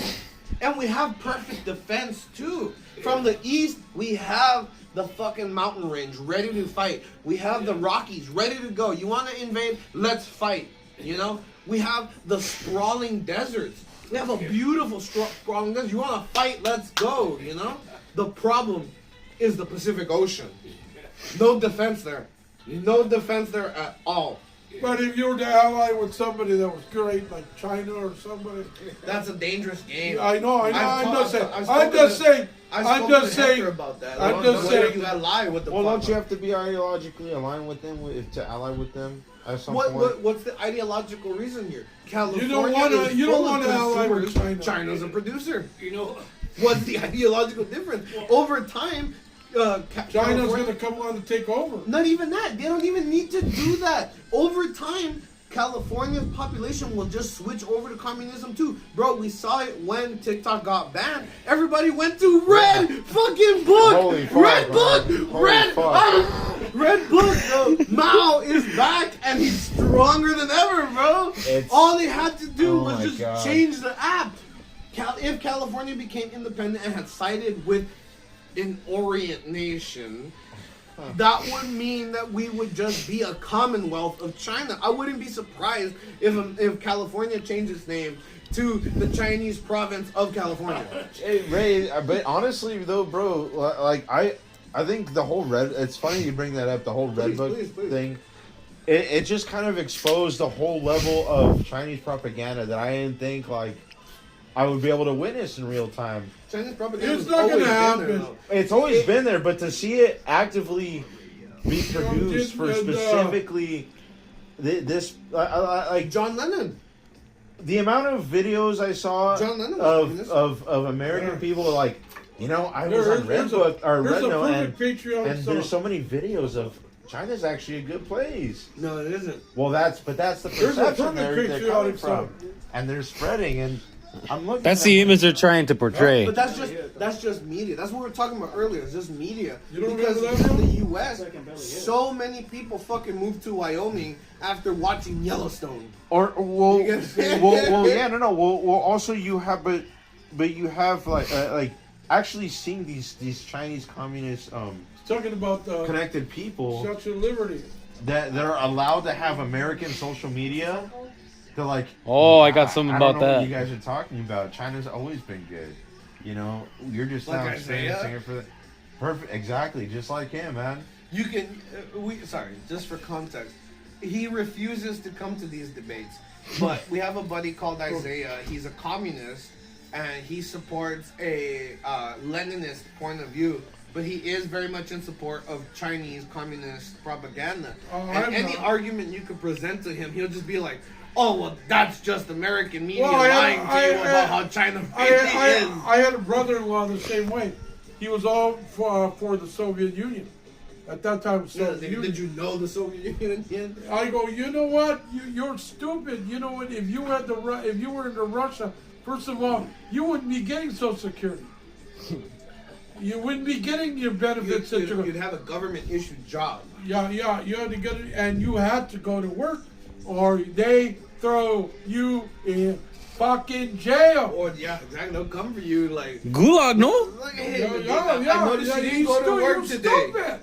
And we have perfect defense too. From the east, we have the fucking mountain range ready to fight. We have the Rockies ready to go. You want to invade? Let's fight. You know? We have the sprawling deserts. We have a beautiful sprawling desert. You want to fight? Let's go. You know? The problem is the Pacific Ocean. No defense there. No defense there at all. But if you were to ally with somebody that was great, like China or somebody, that's a dangerous game. I know. I'm just saying. About that. You ally with the. Well, don't you have to be ideologically aligned with them to ally with them at some point? What's the ideological reason here? California you don't want to ally with China. China's a producer. You know, what's the ideological difference? Over time, China's going to come on to take over. Not even that. They don't even need to do that. Over time, California's population will just switch over to communism too. Bro, we saw it when TikTok got banned. Everybody went to Red fucking Book. Holy Red fuck, Book. man. Red Book, bro. Mao is back and he's stronger than ever, bro. All they had to do was just change the app. If California became independent and had sided with an Orient nation, that would mean that we would just be a commonwealth of China. I wouldn't be surprised if California changed its name to the Chinese province of California. Hey, Ray, but honestly though, bro, like I think the whole it's funny you bring that up, the whole Red Book thing. It just kind of exposed the whole level of Chinese propaganda that I didn't think like I would be able to witness in real time. Chinese propaganda. It's not going to happen. It's always been there, but to see it actively be produced for specifically this, like John Lennon. The amount of videos I saw of American people like, you know, I was on Redbook or Redno, and there's so many videos of China's actually a good place. No, it isn't. Well, that's the perception they're coming from, and they're spreading and. That's the image they're trying to portray. But that's just media. That's what we were talking about earlier. It's just media. Because in the U.S., so many people fucking moved to Wyoming after watching Yellowstone. Well, also you have, but you have like actually seeing these Chinese communist talking about connected people, Statue of Liberty, that are allowed to have American social media. They're like, I got something about I don't know that. what you guys are talking about. China's always been good. You know, you're just like now Isaiah? singing for the perfect, exactly, just like him, man. You can, just for context, he refuses to come to these debates. But we have a buddy called Isaiah. He's a communist, and he supports a Leninist point of view. But he is very much in support of Chinese communist propaganda. And any argument you could present to him, he'll just be like, oh, well, that's just American media lying to you about how China really is. I had a brother-in-law the same way. He was all for the Soviet Union. At that time, did you know the Soviet Union? I go, you know what? You're stupid. You know what? If you were into Russia, first of all, you wouldn't be getting Social Security. You wouldn't be getting your benefits. You'd have a government-issued job. Yeah. You had to get it, and you had to go to work, or they throw you in fucking jail. Or exactly. They'll come for you like Gulag, no? Like, hey, I noticed you didn't go to work today. Stupid.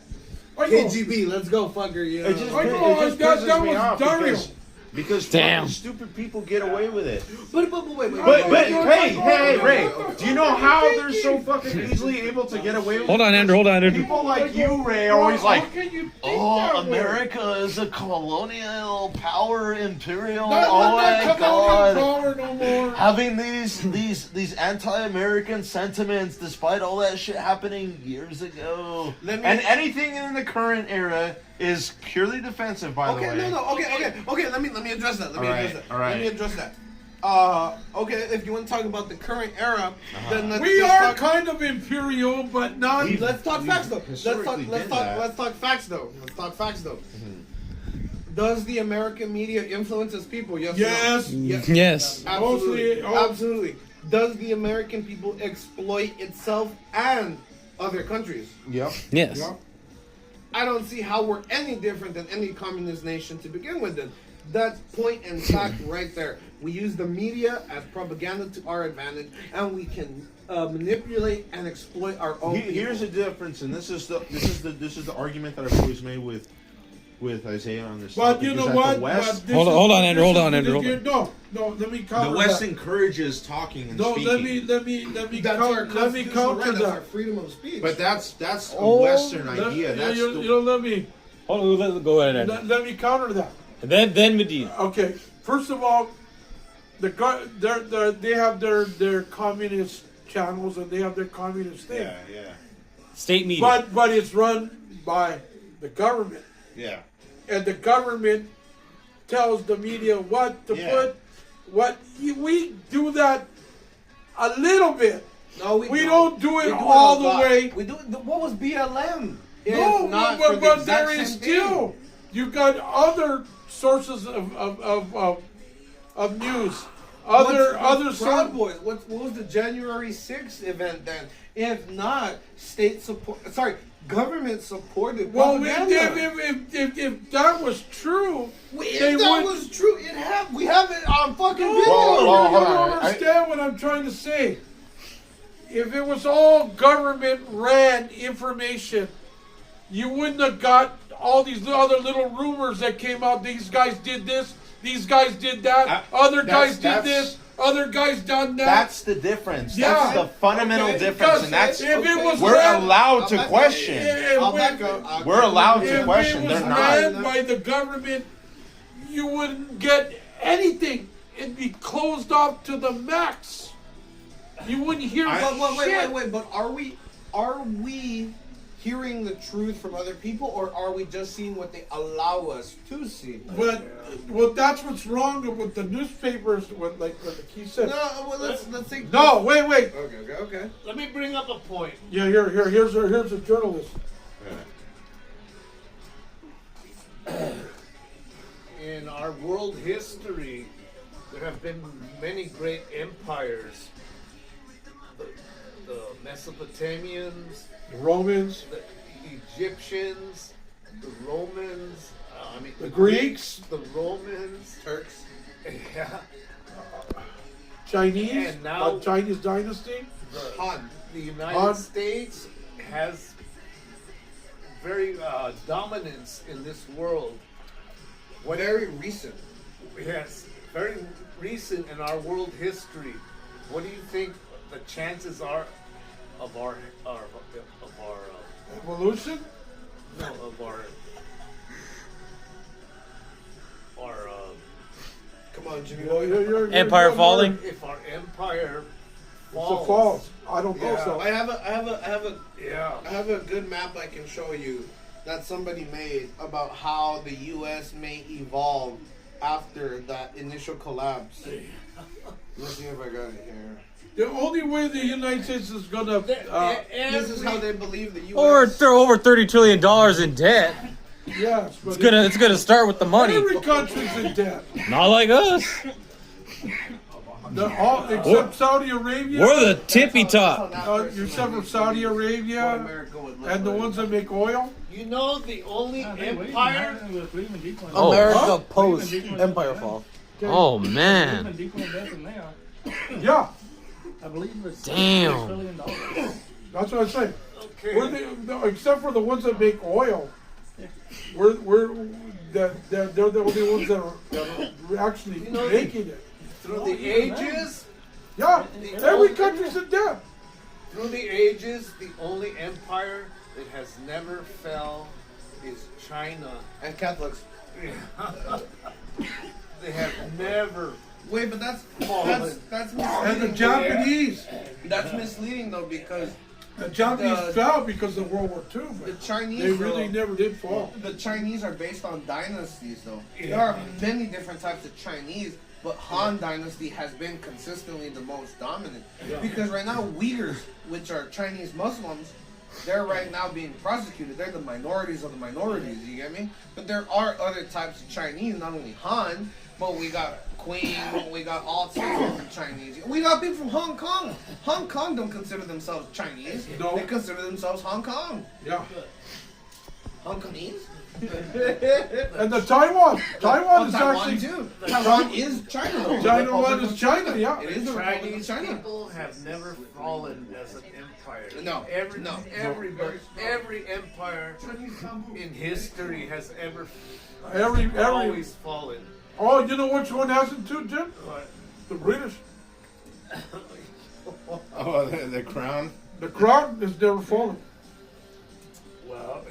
KGB, let's go, fucker. It just pisses me off Because Damn. stupid people get away with it. But But hey, Ray, do you know how they're so fucking easily able to get away with it? Hold on, Andrew. People like you, Ray, are always like, How can you think Oh, that way? America is a colonial power, imperial. Not Oh that my God! power no more. Having these anti-American sentiments, despite all that shit happening years ago. and anything in the current era is purely defensive, by the way. Okay. Let me address that. Let me address that. Okay, if you want to talk about the current era, then We are kind of imperial, but not. Let's talk facts though. historically been that. Let's talk facts though. Does the American media influence its people? Yes. Yes. Or no? Yes. Yes. Absolutely. Mostly, oh. Absolutely. Does the American people exploit itself and other countries? Yep. Yes. Yeah. I don't see how we're any different than any communist nation to begin with. Then that's point and fact right there. We use the media as propaganda to our advantage, and we can manipulate and exploit our own. Here's the people. difference, and this is the argument that I've always made with Isaiah on this. But topic, you is know that what? The West, But Hold on, Andrew, hold on, Andrew, No, let me counter the West that. encourages talking and No, speaking. let me That's our counter that's our that. freedom of speech. But that's a Western Let- idea. That's you know, let me Hold on, go ahead, Andrew. let me counter that. And then Medina. Okay, first of all, they have their communist channels and they have their communist thing. yeah. State media. But it's run by the government, Yeah. and the government tells the media what to Yeah. put. We do that a little bit. no, We don't do it We all a the lot. way. We do. What was BLM? If No, not for the but there exact is same still. thing. You've got other sources of news. Other Proud sources. Boys. What was the January 6th event then? If not state support, government supported Well, propaganda. if that was true, If they that would. was true, we have it on fucking video. Well, you hold don't on. understand what I'm trying to say. If it was all government ran information, you wouldn't have got all these other little rumors that came out. These guys did this. These guys did that. Other guys did this. Other guys done that. That's the difference. Yeah. That's the fundamental Okay, difference, because and that's if it was we're ran- allowed to question. I'll back up. We're allowed to If question. it was They're ran not. by the government, you wouldn't get anything. It'd be closed off to the max. You wouldn't hear shit. Wait. But are we hearing the truth from other people, or are we just seeing what they allow us to see? But well, that's what's wrong with the newspapers. Like he said. No, well, let's think. No, wait. Okay. Let me bring up a point. Yeah, here's a journalist. In our world history, there have been many great empires. The Mesopotamians, The Romans, the Egyptians, the Romans, the Greeks, the Romans, Turks. yeah, Chinese, And now- Chinese dynasty. the United Han. States has very dominance in this world. Very recent. Yes, very recent in our world history. What do you think the chances are of our Evolution. no, of our Come on, Jimmy. Well, you're Empire you're falling? if our empire It's falls? a false. I don't think Yeah. so. I have a good map I can show you that somebody made about how the U.S. may evolve after that initial collapse. Let's see if I got it here. The only way the United States is gonna This is how they believe the U.S. Or throw over $30 trillion in debt. yes, but It's gonna start with the money. every country's in debt. Not like us. Except Saudi Arabia. We're the tippy top. Except for Saudi Arabia America would look and the like. ones that make oil. You know the only empire. Oh. America post Empire fall. Oh man. Yeah, I believe it's Damn. $6 billion. that's what I say. Okay. We're except for the ones that make oil. they're the only ones that are actually making it. Through the ages, Yeah, every country's in debt. through the ages, the only empire that has never fell is China. And Catholics. They have never. Wait, but that's And misleading. the Japanese, That's misleading though because the Japanese The- fell because of World War II, the but Chinese they really though, never did fall. the Chinese are based on dynasties though. There are many different types of Chinese, but Han Dynasty has been consistently the most dominant. Because right now Uyghurs, which are Chinese Muslims, they're right now being prosecuted. They're the minorities of the minorities, you get me? But there are other types of Chinese, not only Han, but we got Queen, we got all sorts of different Chinese. We got people from Hong Kong. Hong Kong don't consider themselves Chinese. No. They consider themselves Hong Kong. Yeah. Hong Kongese? And the Taiwan is Taiwan actually too. Taiwan is China. Taiwan is China. Yeah. It is the Republic of Chinese China. people have never fallen as an empire. No, no. Every empire in history has ever Every always fallen. Oh, you know which one hasn't too, Jim? What? The British. Oh, the crown. The crown is never fallen. Well,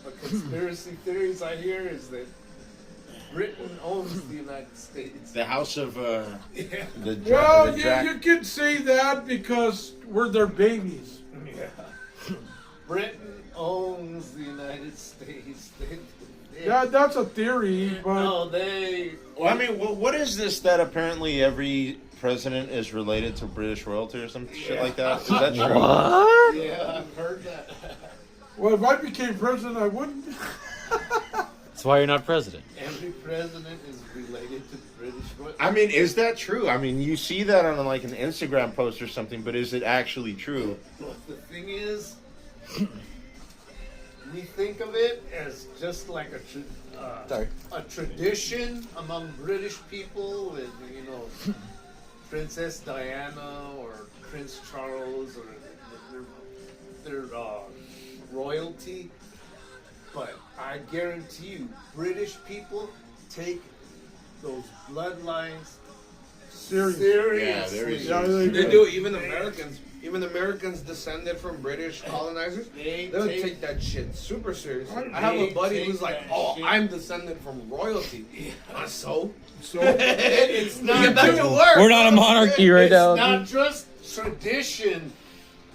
the conspiracy theories I hear is that Britain owns the United States. The house of Yeah. the Well, the you could say that because we're their babies. Yeah. Britain owns the United States. Yeah, that's a theory, but No, they. Well, I mean, what is this that apparently every president is related to British royalty or some shit like that? Is that true? What? Yeah, I've heard that. well, if I became president, I wouldn't. That's why you're not president. Every president is related to British royalty. I mean, is that true? I mean, you see that on like an Instagram post or something, but is it actually true? But the thing is, we think of it as just like a tradition among British people, with Princess Diana or Prince Charles or their royalty. But I guarantee you, British people take those bloodlines seriously. Yeah, very Yeah, serious. They do. Even Americans descended from British colonizers. They They'll take- take that shit super seriously. They I have a buddy take who's like, that "Oh, shit. I'm descended from royalty." So So It's not get back to work. We're not a monarchy right It's now. not just tradition.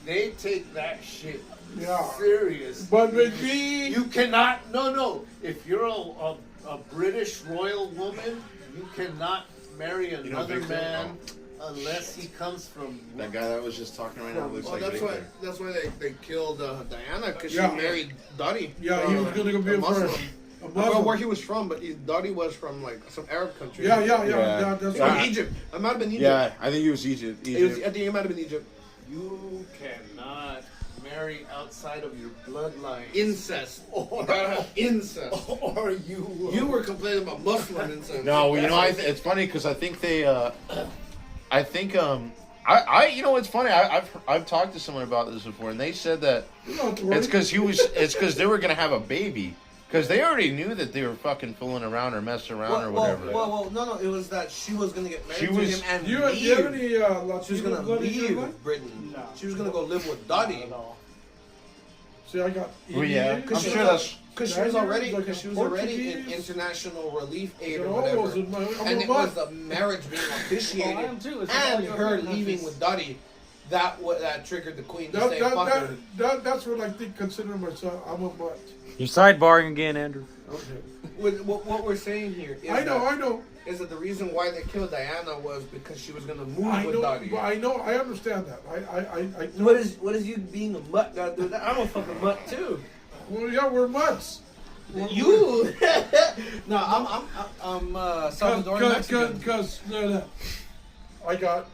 They take that shit Yeah. serious. but with me, You cannot. No. If you're a British royal woman, you cannot marry know another Victor? man unless he comes from. That guy that was just talking right now looks Well, like Victor. that's why they killed Diana because Yeah. she married Dottie. yeah, he was gonna go be a Muslim. friend. A I forgot where Muslim. he was from, but Dottie was from like some Arab country. Yeah, Yeah. that's From right. Egypt. It might have been Egypt. Yeah, I think he was Egypt. I think it might have been Egypt. You cannot marry outside of your bloodline. Incest. Or, You gotta have incest. or you. You were complaining about Muslim incest. No, you know, it's funny because I think they, I think, you know, it's funny. I've talked to someone about this before, and they said that You don't have to worry. it's because they were gonna have a baby because they already knew that they were fucking fooling around or messing around or whatever. No, it was that she was gonna get married She to was- him and Do you have leave. any She was Latino gonna blood in your leave life? Britain. No. She was gonna go live with Dottie. See, I got. Well, yeah, Indian, I'm sure that's. Because she was already, Like because she was a already in Portuguese. international relief aid or Oh, whatever. was it my- I'm And a it butt. was the marriage being officiated Well, I am too. It's and all her European leaving countries. with Dottie. That triggered the queen to say, fuck her. That's what I think. Consider myself. I'm a butt. You're sidebarring again, Andrew. Okay. What we're saying here is I know. is that the reason why they killed Diana was because she was gonna move I with know. Dottie. I understand that. I What is you being a mutt gotta do with that? I'm a fucking mutt too. Well, yeah, we're mutts. You? No, I'm Salvadoran Mexican. Because no, I got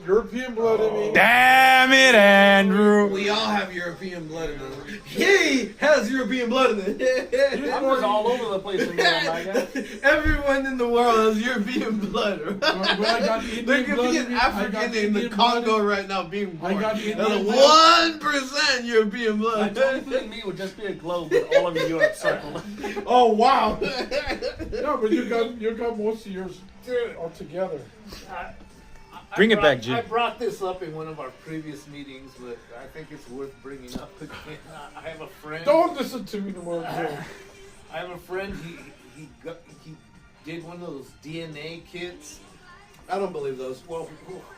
European blood in me. Damn it, Andrew. We all have European blood in us. He has European blood in it. I'm just all over the place in there, my guy. Everyone in the world has European blood. Well, I got There Indian could blood be in an me. I got African in the Indian Congo blood. right now being born. I got Indian That's blood. 1% European My blood. only thing me would just be a globe with all of Europe circled. Oh wow! Yeah, but you got most of yours all together. Bring it back, Jim. I brought this up in one of our previous meetings, but I think it's worth bringing up again. I have a friend. Don't listen to me no more. Joe. I have a friend. He did one of those DNA kits. I don't believe those. Well,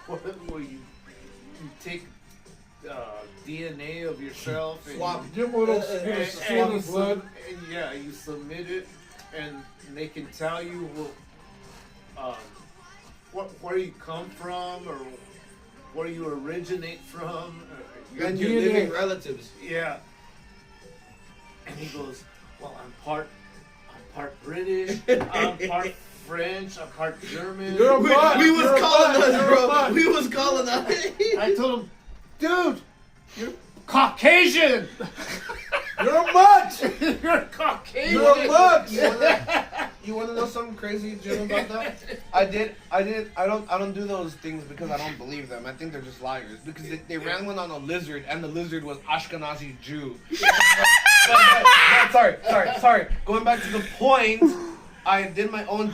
where you take DNA of yourself and Swap. Give one of and those swab you of blood. you submit it, and they can tell you where you come from or where you originate from. And your DNA. living relatives. Yeah. And he goes, "Well, I'm part British, I'm part French, I'm part German." You're a mutt. We was You're a mutt. colonized, You're a bro. mutt. We was colonized. I told him, "Dude, you're Caucasian. You're a mutt. You're Caucasian." You're a mutt. You wanna know something crazy, Jim, about that? I don't do those things because I don't believe them. I think they're just liars. Because they ran one on a lizard, and the lizard was Ashkenazi Jew. but sorry. Going back to the point, I did my own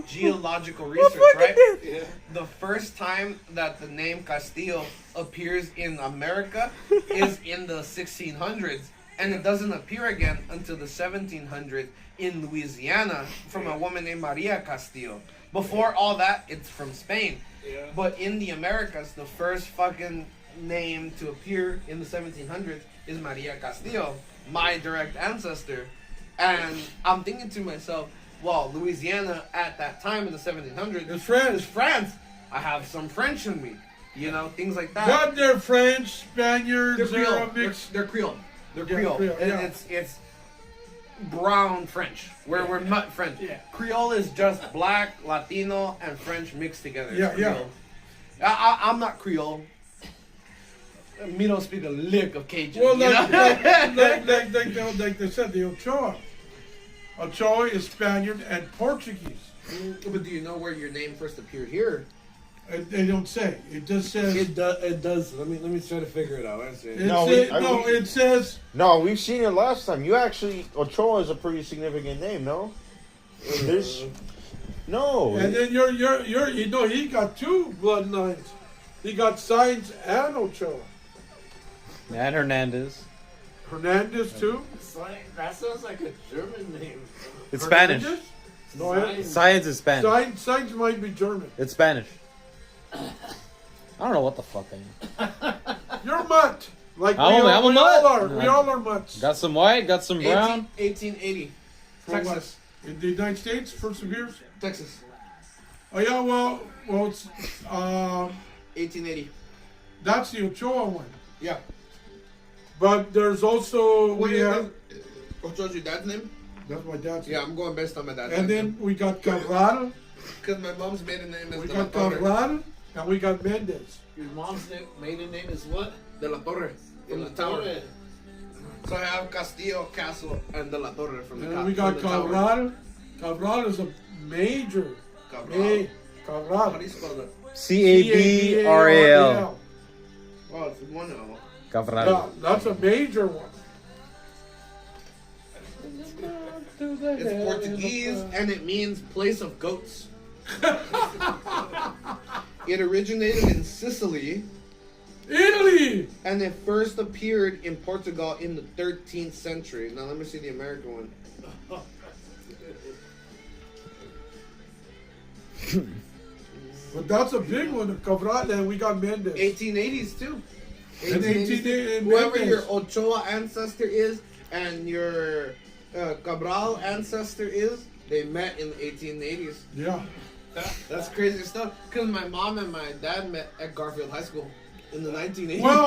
geological research, right? Yeah. The first time that the name Castillo appears in America is in the 1600s, and it doesn't appear again until the 1700s in Louisiana from a woman named Maria Castillo. Before all that, it's from Spain. Yeah. But in the Americas, the first fucking name to appear in the 1700s is Maria Castillo, my direct ancestor. And I'm thinking to myself, well, Louisiana at that time in the 1700s It's French. is France. I have some French in me. You know, things like that. But they're French, Spaniards, They're they're Creole. a mix. They're Creole. They're Yeah, Creole. Creole, And yeah. it's brown French. We're not French. Yeah. Creole is just black, Latino, and French mixed together. It's Yeah, yeah. Creole. I'm not Creole. Me don't speak a lick of Cajun. Well, you like, know? like they said, the Ochoa. Ochoa is Spaniard and Portuguese. But do you know where your name first appeared here? They don't say. It just says. It does. Let me try to figure it out. That's it. It says. No, we've seen it last time. You actually, Ochoa is a pretty significant name, no? There's, no. And then you're he got two bloodlines. He got Sainz and Ochoa. And Hernandez. Hernandez too. That sounds like a German name. It's Spanish. Hernandez? No, Sainz. Science is Spanish. Sainz might be German. It's Spanish. I don't know what the fuck I am. You're a mutt. Like I'm a we mutt. all are. We all are mutts. Got some white, got some brown. 1880. From Texas. what? In the United States, first appears. Texas. Oh yeah, well, it's 1880. that's the Ochoa one. Yeah. But there's also What we have. What's your dad's name? That's my dad's. Yeah, I'm going based on my dad's And name. then we got Cabral. Because my mom's maiden name is We De got La Torre. Cabral, and we got Mendez. Your mom's maiden name is what? De La Torre. From the tower. So I have Castillo, Castle, and De La Torre from the And we got from the tower. Cabral. Cabral is a major. Cabral. Cabral. How do you spell that? Cabral. Oh, it's one L. Yeah, Cabral. that's a major one. It's Portuguese and it means place of goats. It originated in Sicily Italy. and it first appeared in Portugal in the 13th century. Now let me see the American one. But that's a big one, Cabral, and we got Mendez. 1880s too. And 1880 Whoever Mendez. your Ochoa ancestor is and your Cabral ancestor is, they met in the 1880s. Yeah. That's crazy stuff. Because my mom and my dad met at Garfield High School in the 1980s. Well,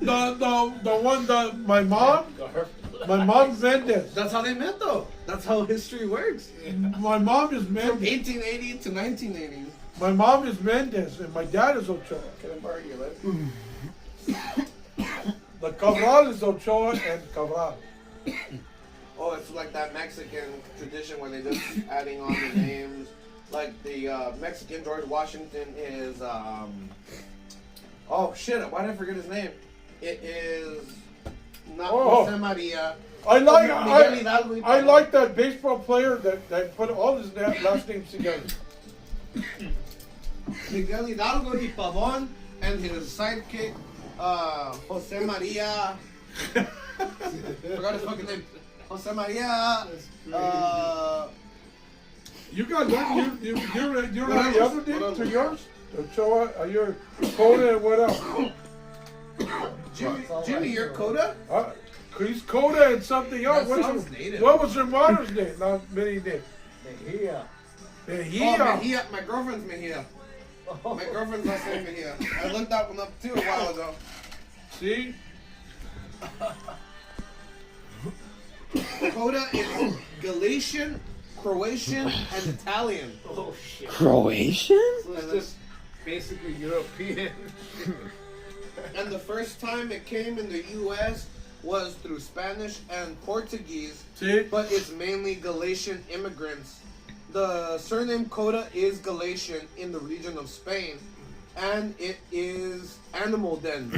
the one that my mom's Mendez. That's how they met, though. That's how history works. My mom is From Mendez. 1880 to 1980. My mom is Mendez and my dad is Ochoa. Can I borrow your lip? The Cabral is Ochoa and Cabral. Oh, it's like that Mexican tradition where they just adding on the names. Like the Mexican George Washington is oh shit, why did I forget his name? It is not Jose Maria. I like that baseball player that put all his last names together. Miguel Hidalgo y Pavon and his sidekick Jose Maria. Forgot his fucking name. Jose Maria. You got one. You have the other name to yours? Ochoa, you're Coda and what else? Jimmy, you're Coda? He's Coda and something else. What was your mother's name? Not many names. Mejia. Mejia. Oh, Mejia. My girlfriend's Mejia. My girlfriend's last name Mejia. I looked that one up too a while ago. See? Coda is Galician, Croatian, and Italian. Oh shit. Croatian? So it's just basically European. And the first time it came in the U.S. was through Spanish and Portuguese, See? but it's mainly Galician immigrants. The surname Coda is Galician in the region of Spain, and it is animal den.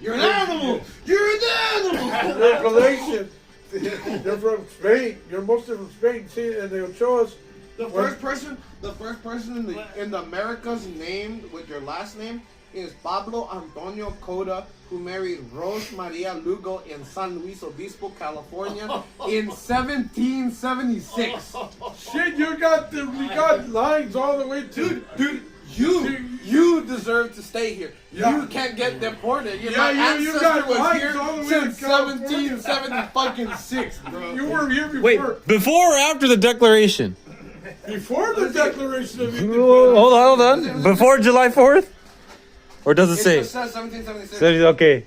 You're an animal! You're an animal! You're Galatian. You're from Spain. You're mostly from Spain. See, and they'll show us. The first person in the Americas named with your last name is Pablo Antonio Coda, who married Rose Maria Lugo in San Luis Obispo, California, in 1776. Shit, we got lines all the way to. Dude, you deserve to stay here. Yeah. You can't get deported. Yeah, My you ancestor got was lines here all the way since to California. 1776, bro. You were here before. Wait, before or after the Declaration? Before the Declaration of Independence. Hold on. Before July 4th? Or does it say? It says 1776. Okay.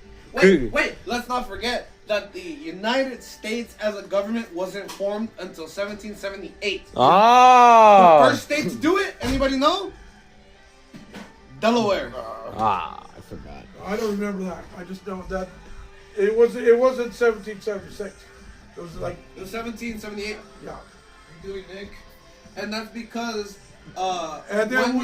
Wait, let's not forget that the United States as a government wasn't formed until 1778. Ah. The first state to do it, anybody know? Delaware. I forgot. I don't remember that. I just know that it wasn't 1776. It was like It was 1778. yeah. Doing Nick, and that's because And then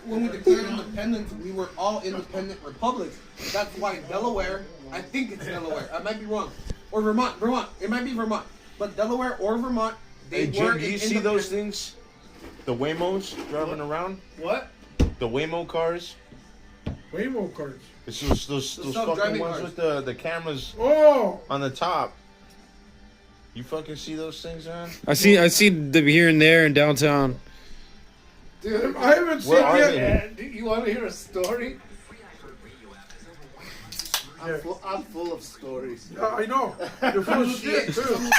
when we declared independence, we were all independent republics. That's why Delaware, I think it's Delaware. I might be wrong, or Vermont. It might be Vermont, but Delaware or Vermont. They Hey were Jim, do you see those things? The Waymos driving around? What? The Waymo cars? Waymo cards. It's those fucking self-driving ones cars. with the cameras Oh, on the top. You fucking see those things, man? I see them here and there in downtown. Dude, I haven't seen Where are yet. they? do you want to hear a story? Yeah. I'm full of stories. Yeah, I know. You're full of shit too.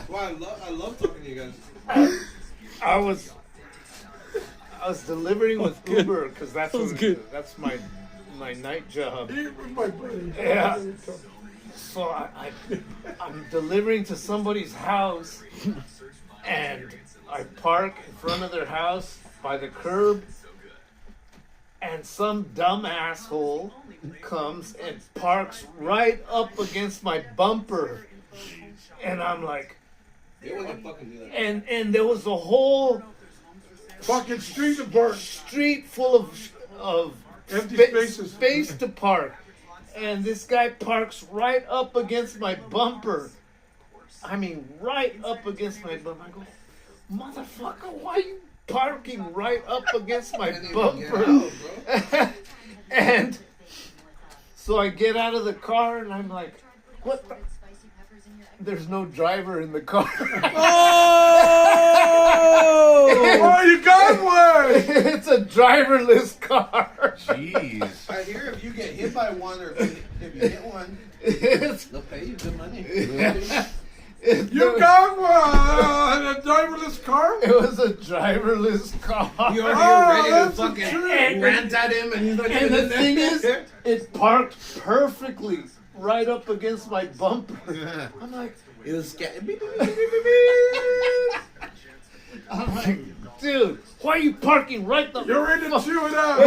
Wow, I love talking to you guys. I was delivering with Uber because that's that's my night job. My buddy. Yeah. So I'm delivering to somebody's house, and I park in front of their house by the curb, and some dumb asshole comes and parks right up against my bumper, and I'm like, They wouldn't fucking do that. and there was a whole Fucking street apart. street full of Empty spaces. space to park, and this guy parks right up against my bumper. I mean, right up against my bumper. I go, motherfucker, why are you parking right up against my bumper? And so I get out of the car and I'm like, what the? There's no driver in the car. Oh, you got one! It's a driverless car. Jeez. I hear if you get hit by one or if you hit one, It's, they'll pay you good money. You got one! A driverless car? It was a driverless car. You're Oh, ready to that's a fucking trick. rant at him, and he's like, And the thing is, it parked perfectly right up against my bumper. I'm like, it was scared. I'm like, Dude, why are you parking right the You're in to chew it out.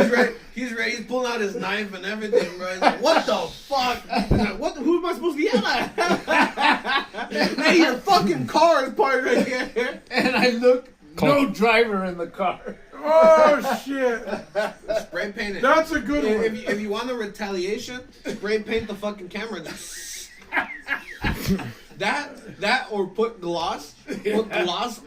He's ready. He's pulling out his knife and everything, bro. He's like, what the fuck? And like, who am I supposed to yell at? Hey, your fucking car is parked right here. And I look, no driver in the car. Oh shit! Spray paint it. That's a good one. If you want a retaliation, spray paint the fucking camera. That or put gloss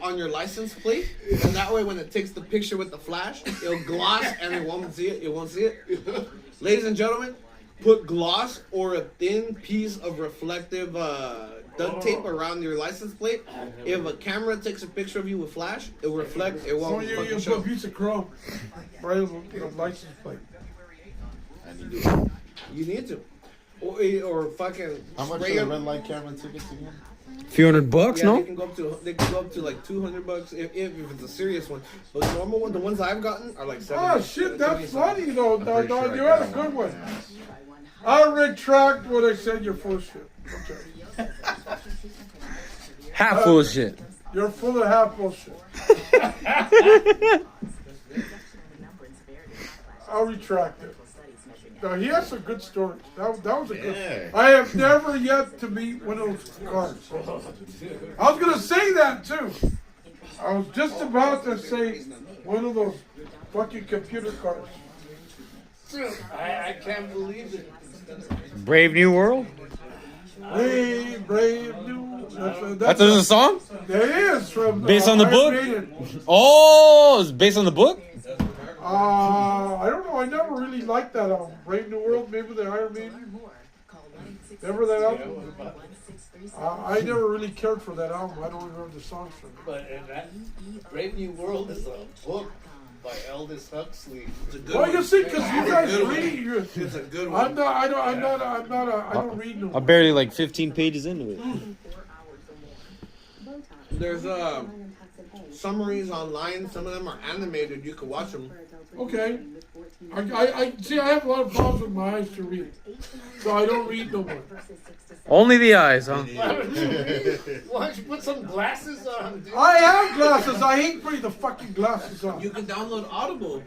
on your license plate, and that way when it takes the picture with the flash, it'll gloss and it won't see it. Ladies and gentlemen, put gloss or a thin piece of reflective duct tape around your license plate. If a camera takes a picture of you with flash, it'll reflect. It So won't you fucking put show. a piece of chrome right on the license plate. You need to, or fucking. How much spray are the your- red light camera tickets again? Few $100, Yeah, no? they can go up to like $200 if it's a serious one. But the normal one, the ones I've gotten are like 70. Oh shit, that's funny though. No, pretty sure you I had a got good one. I retract what I said. You're full of shit. Okay. Half full of shit. You're full of half bullshit. I'll retract it. No, he has some good stories. That was a good. Yeah. I have never yet to meet one of those cars. I was gonna say that too. I was just about to say one of those fucking computer cars. I can't believe it. Brave New World? Brave, brave new. That's a song? It is from Based on the Iron book? Maiden. Oh, it's based on the book? I don't know. I never really liked that album. Brave New World, maybe the Iron Maiden. Remember that album? I never really cared for that album. I don't remember the songs from it. But that Brave New World is a book by Aldous Huxley. It's a good Well, one. you see, because you guys Good one. read. It's a good one. I'm not. I don't read no. I'm barely like 15 pages into it. There's summaries online. Some of them are animated. You can watch them. Okay. I see. I have a lot of problems with my eyes to read, so I don't read no more. Only the eyes, huh? Why don't you put some glasses on, dude? I have glasses. I hate putting the fucking glasses on. You can download Audible.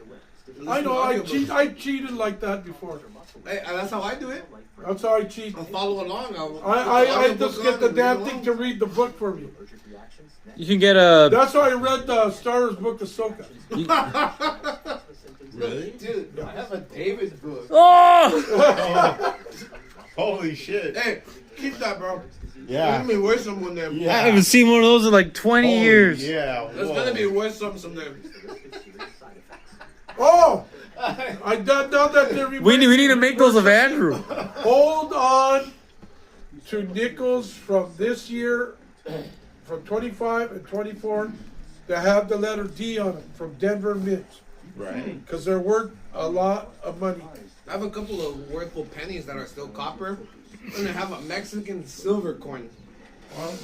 I know. I Listen to audiobooks. I cheated like that before. Hey, that's how I do it. That's how I cheat. I'll follow along. I just get the damn thing to read the book for me. You can get a. That's why I read the Star Wars book of Ahsoka. Really? Dude, I have a David book. Oh! Holy shit. Hey, keep that, bro. Yeah. It's gonna be worth some one day. Yeah. I haven't seen one of those in like 20 years. Yeah. It's gonna be worth some someday. Oh, I done that. They're We need to make those of Andrew. Hold on to nickels from this year, from 25 and 24, that have the letter D on them from Denver Mints, Right. because they're worth a lot of money. I have a couple of worthful pennies that are still copper, and I have a Mexican silver coin.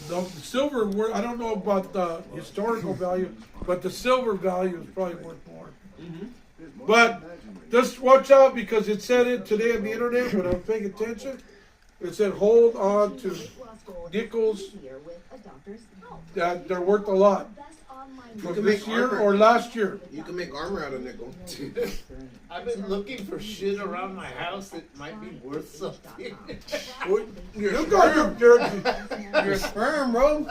The silver, I don't know about the historical value, but the silver value is probably worth more. But just watch out, because it said it today on the internet when I was paying attention. It said hold on to nickels that they're worth a lot from can this make year armor. or last year. You can make armor out of nickel. I've been looking for shit around my house that might be worth something. You got your Your sperm, bro.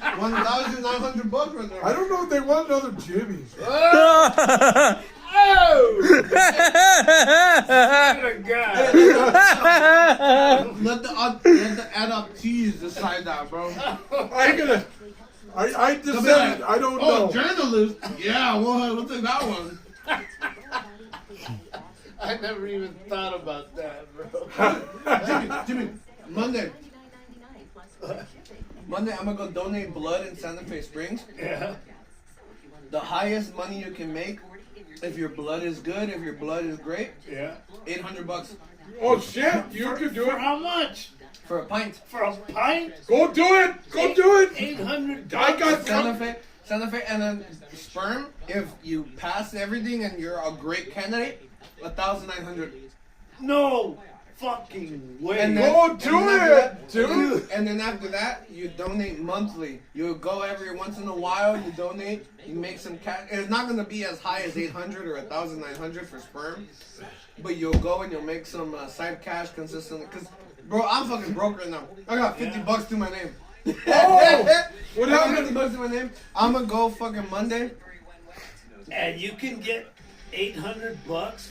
$1,900 right there. I don't know if they want another Jimmy's. Let the adoptees decide that, bro. I decided, I don't know. Oh, journalist. Yeah, we'll take that one. I never even thought about that, bro. Jimmy, Monday, I'm gonna go donate blood in Santa Fe Springs. Yeah. The highest money you can make, if your blood is good, if your blood is great, Yeah. $800 Oh shit, you can do For it. how much? for a pint. For a pint? Go do it. Go do it. $800. I got Santa Fe, and then sperm. If you pass everything and you're a great candidate, $1,900. No. fucking way. And Go do it, dude. And then after that, you donate monthly. You go every once in a while. You donate. You make some cash. It's not gonna be as high as 800 or 1,900 for sperm, but you'll go and you'll make some side cash consistently. Cause, bro, I'm fucking broke right now. I got $50 to my name. Oh, what I got happened? $50 to my name. I'm gonna go fucking Monday. And you can get $800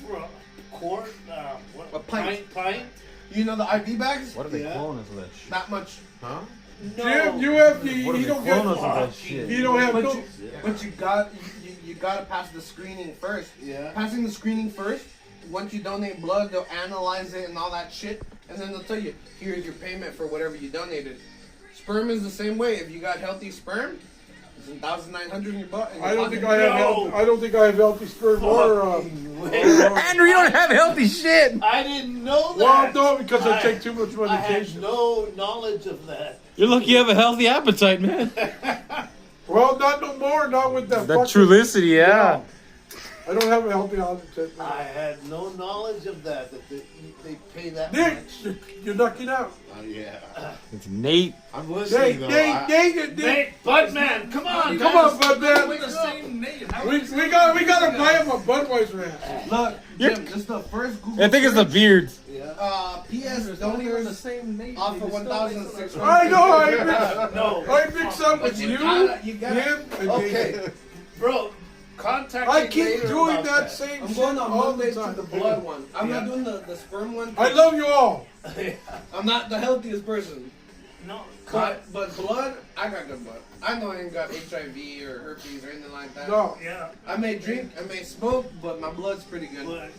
for a quart, A pint. pint. You know the IV bags? What are they Yeah. clone us of that shit? That much. Huh? Jim, you have the. What are You they don't clone us of get. that shit? You don't have But no. you gotta pass the screening first. Yeah. Passing the screening first. Once you donate blood, they'll analyze it and all that shit, and then they'll tell you, here's your payment for whatever you donated. Sperm is the same way. If you got healthy sperm, it's 1,900 in your butt. I don't think I have. I don't think I have healthy sperm or. Andrew, you don't have healthy shit. I didn't know that. Well, no, because I take too much I had medication. no knowledge of that. You're lucky you have a healthy appetite, man. Well, not no more. Not with that. That fucking- Trulicity, yeah. I don't have a healthy appetite. I had no knowledge of that they pay that Nick, much. you're knocking out. Yeah. It's Nate. I'm Nate, listening though. Nate, Nate, Budman, come on, come on, bud, man. With the same name. How We gotta buy him a Budweiser ass. Look, Jim, this is the first Google I think it's the search. beards. PS don't even the donors same name. off They of just don't- 1,600. I know. I mix up But with you you, gotta- him, and Okay, Nate. Bro, contact I me keep later doing about that same I'm shit going on all Monday the to time. the blood one. I'm not Yeah. doing the sperm one. I love you all. I'm not the healthiest person. No, But blood, I got good blood. I know I ain't got HIV or herpes or anything like that. No. yeah, I may drink, I may smoke, but my blood's pretty good. but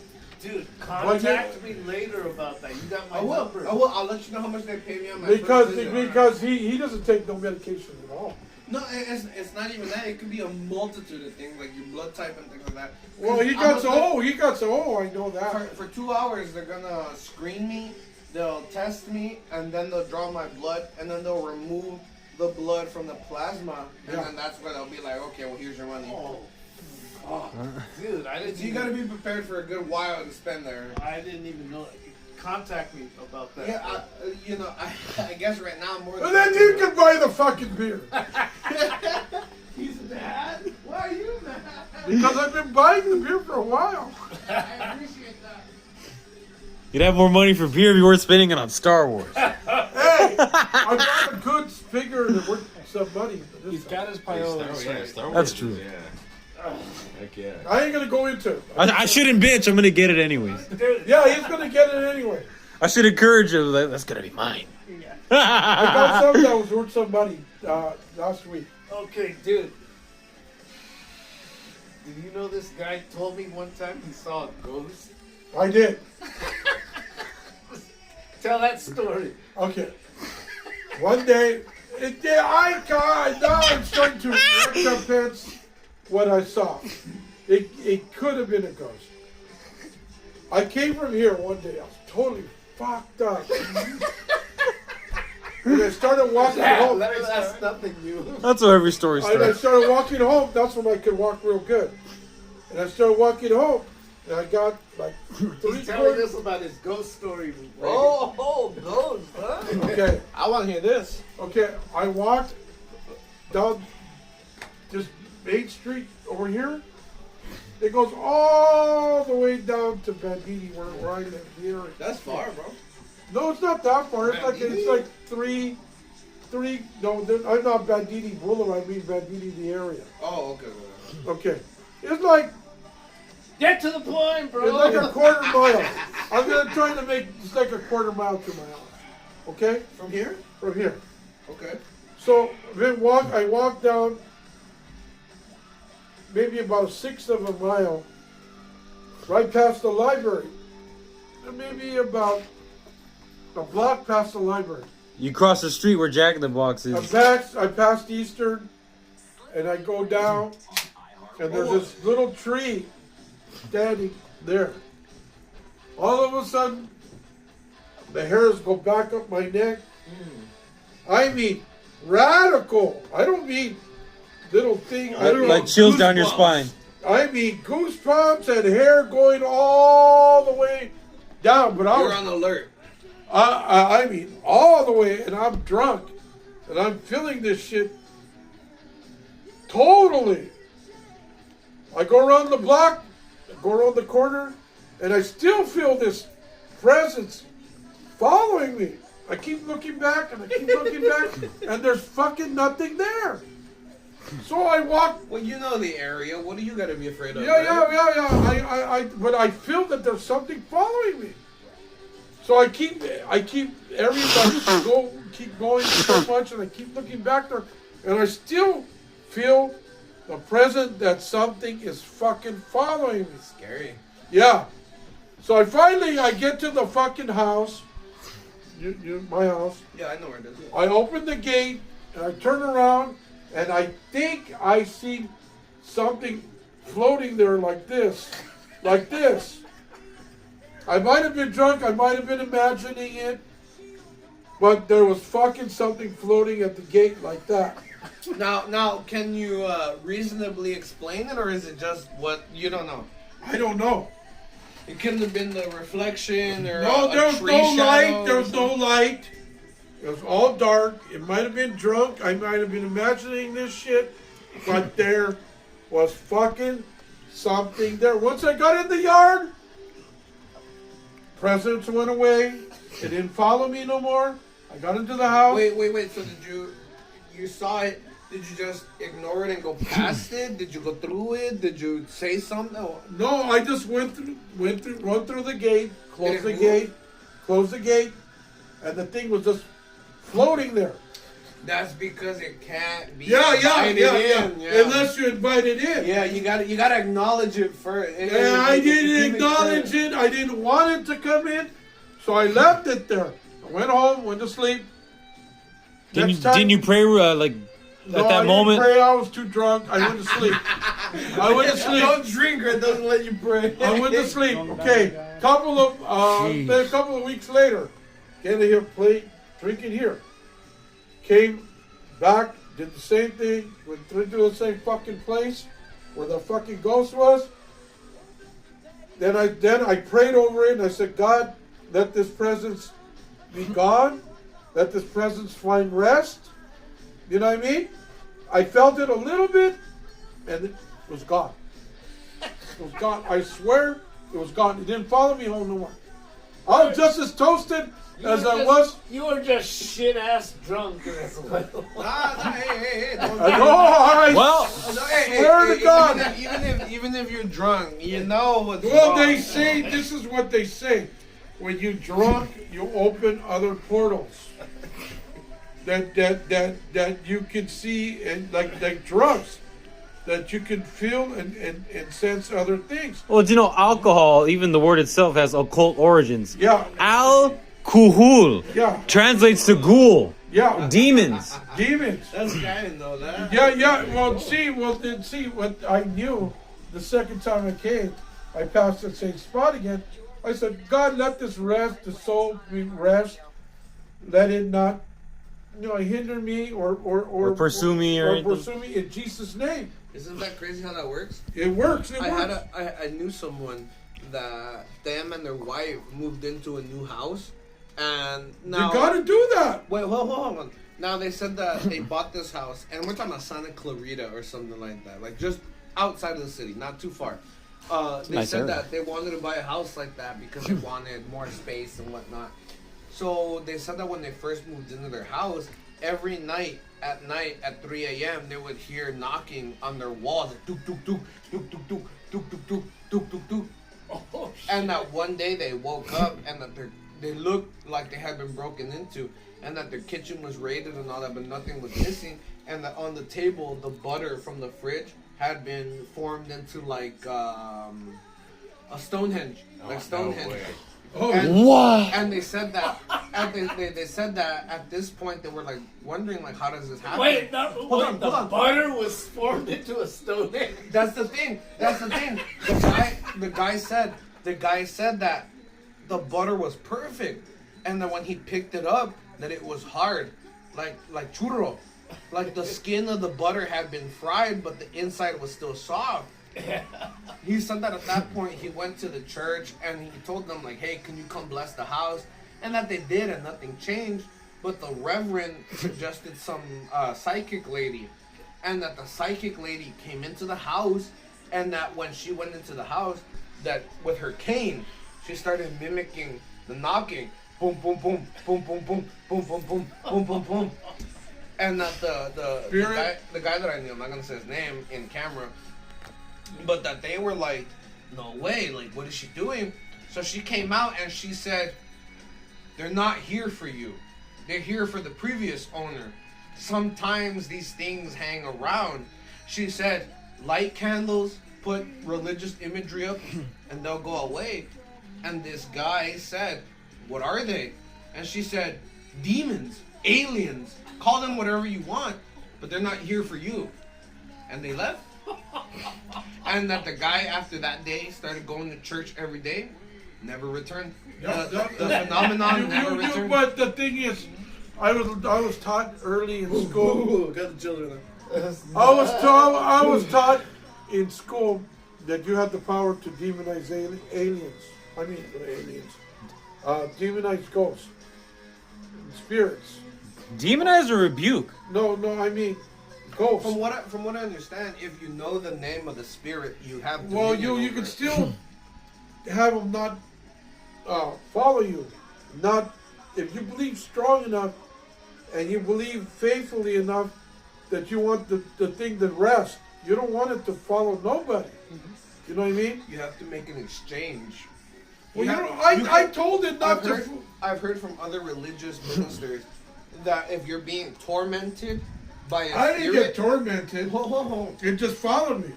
dude, contact me later about that. You got my I will. number. I will. I'll let you know how much they pay me on my Because first visit. because he doesn't take no medication at all. No, it's not even that. It could be a multitude of things, like your blood type and things like that. Well, he got so old. He got so old. I know that. For 2 hours, they're gonna screen me, they'll test me, and then they'll draw my blood, and then they'll remove the blood from the plasma, and Yeah. then that's where they'll be like, okay, well, here's your money. Oh, dude, I didn't. So you gotta be prepared for a good while to spend there. I didn't even know. Contact me about that. Yeah, I guess right now I'm more. And then you can buy the fucking beer. He's mad. Why are you mad? Because I've been buying the beer for a while. I appreciate that. You'd have more money for beer if you weren't spending it on Star Wars. Hey, I got a good figure that worth some money. He's got his priorities. That's true. Heck yeah. I ain't gonna go into it. I shouldn't bitch. I'm gonna get it anyways. Yeah, he's gonna get it anyway. I should encourage him. That's gonna be mine. I got some that was worth some money last week. Okay, dude. Did you know this guy told me one time he saw a ghost? I did. Tell that story. Okay. One day, now I'm starting to recompense what I saw. It could have been a ghost. I came from here one day. I was totally fucked up. And I started walking home. That's nothing new. That's how every story And I starts. started walking home. That's when I could walk real good. And I started walking home. And I got like He's telling us about his ghost story. Ghost, huh? Okay. I want to hear this. Okay, I walked down this Main Street over here. It goes all the way down to Bandini where I live here. That's far, bro. No, it's not that far. It's like three. No, I'm not Bandini Boulevard. I mean Bandini the area. Oh, okay. Okay, it's like Get to the point, bro. it's like a quarter mile. I'm gonna try to make it's like a quarter mile to my house. Okay, From here? from here. Okay. So I walked down maybe about 1/6 of a mile, right past the library. And maybe about a block past the library. You cross the street where Jack in the Box is. I passed Eastern, and I go down, and there's this little tree standing there. All of a sudden, the hairs go back up my neck. I mean, radical. I don't mean little thing. I don't Like chills down your spine. I mean goosebumps and hair going all the way down. But I You're was on alert. I mean, all the way, and I'm drunk, and I'm feeling this shit totally. I go around the block, I go around the corner, and I still feel this presence following me. I keep looking back, and I keep looking back, and there's fucking nothing there. So I walk. Well, you know the area. What do you got to be afraid of? Yeah. But I feel that there's something following me. So I keep keep going so much, and I keep looking back there, and I still feel the presence that something is fucking following me. Scary. Yeah. So I get to the fucking house. My house. Yeah, I know where it is. I open the gate, and I turn around, and I think I see something floating there like this. Like this. I might have been drunk, I might have been imagining it, but there was fucking something floating at the gate like that. Now, can you reasonably explain it, or is it just what you don't know? I don't know. It couldn't have been the reflection or No, there was tree no shadow light. There or was no light. It was all dark. It might have been drunk. I might have been imagining this shit, but there was fucking something there. Once I got in the yard, presence went away. It didn't follow me no more. I got into the house. Wait. So you saw it? Did you just ignore it and go past it? Did you go through it? Did you say something? No, I just run through the gate, closed the gate, and the thing was just floating there. That's because it can't be Yeah. invited in. Unless you invite it in. Yeah, you gotta acknowledge it first. I didn't acknowledge it. I didn't want it to come in, so I left it there. I went home, went to sleep. Didn't you pray at that moment? I didn't pray. I was too drunk. I went to sleep. Don't drink or it doesn't let you pray. I went to sleep. Okay, couple of weeks later, getting here, drinking here. Came back, did the same thing, went through the same fucking place where the fucking ghost was. Then I prayed over it and I said, God, let this presence be gone. Let this presence find rest. You know what I mean? I felt it a little bit and it was gone. It was gone. I swear it was gone. It didn't follow me home no more. I was just as toasted as I was. You were just shit ass drunk. Hey, I swear to God. Even if you're drunk, you know what's Well, wrong. they say, this is what they say. When you're drunk, you open other portals. That you can see, and like drugs, that you can feel and sense other things. Well, alcohol, even the word itself has occult origins. Yeah. Al-Kuhul translates to ghoul. Yeah. Demons. That's guy didn't know that. Yeah. Well, see what I knew the second time I came. I passed the same spot again. I said, God, let this rest, the soul be rest. Let it not, hinder me or pursue me or pursue me in Jesus' name. Isn't that crazy how that works? It works. I knew someone that them and their wife moved into a new house, and now you gotta do that. Wait, hold on. Now they said that they bought this house, and we're talking about Santa Clarita or something like that, like just outside of the city, not too far. They said that they wanted to buy a house like that because they wanted more space and whatnot. So they said that when they first moved into their house, every night at 3 a.m. they would hear knocking on their walls, like, dook, dook, dook, dook, dook, dook, dook, dook, dook, dook, dook, dook. Oh, and that one day they woke up and that they looked like they had been broken into, and that their kitchen was raided and all that, but nothing was missing, and that on the table the butter from the fridge had been formed into like a Stonehenge, Stonehenge. What? And they said that, they said that at this point they were like wondering like, how does this happen? Wait, hold on. Butter was formed into a Stonehenge. That's the thing. The guy said that the butter was perfect, and that when he picked it up, that it was hard, like churro, like the skin of the butter had been fried, but the inside was still soft. He said that at that point he went to the church and he told them like, hey, can you come bless the house? and that they did and nothing changed. But the reverend suggested some psychic lady, and that the psychic lady came into the house, and that when she went into the house, that with her cane, she started mimicking the knocking, boom, boom, boom, boom, boom, boom, boom, boom, boom, boom, boom, boom, and that the guy that I knew, I'm not gonna say his name in camera, but that they were like, no way, like what is she doing? So she came out and she said, they're not here for you. They're here for the previous owner. Sometimes these things hang around. She said, light candles, put religious imagery up, and they'll go away. And this guy said, what are they? And she said, demons, aliens, call them whatever you want, but they're not here for you. And they left. And that the guy after that day started going to church every day, never returned. The phenomenon never returned. But the thing is, I was taught early in school. Got the children. I was taught in school that you had the power to demonize aliens. I mean aliens. Demonize ghosts, spirits. Demonize or rebuke? No, I mean ghosts. From what I understand, if you know the name of the spirit, you have. Well, you can still have them not follow you. Not if you believe strong enough and you believe faithfully enough that you want the thing to rest. You don't want it to follow nobody. You know what I mean? You have to make an exchange. Well, I told it not to. I've heard from other religious ministers that if you're being tormented by a spirit, I didn't get tormented. Ho. It just followed me.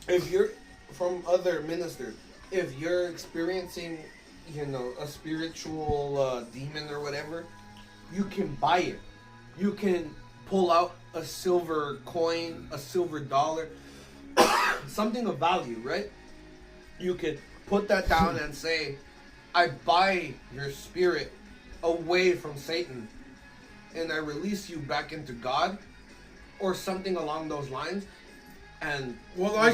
If you're from other ministers, if you're experiencing, a spiritual demon or whatever, you can buy it. You can pull out a silver coin, a silver dollar, something of value, right? You could put that down and say, I buy your spirit away from Satan and I release you back into God, or something along those lines. And I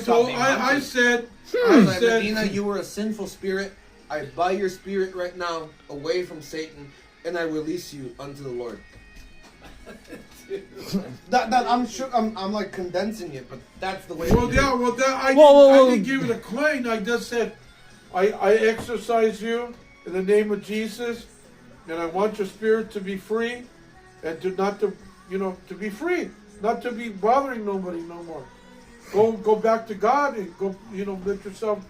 said, Medina, you were a sinful spirit. I buy your spirit right now away from Satan and I release you unto the Lord. that I'm sure I'm like condensing it, but that's the way. I didn't give it a coin. I just said, I exorcise you in the name of Jesus, and I want your spirit to be free, and to be free, not to be bothering nobody no more. Go back to God and go, let yourself,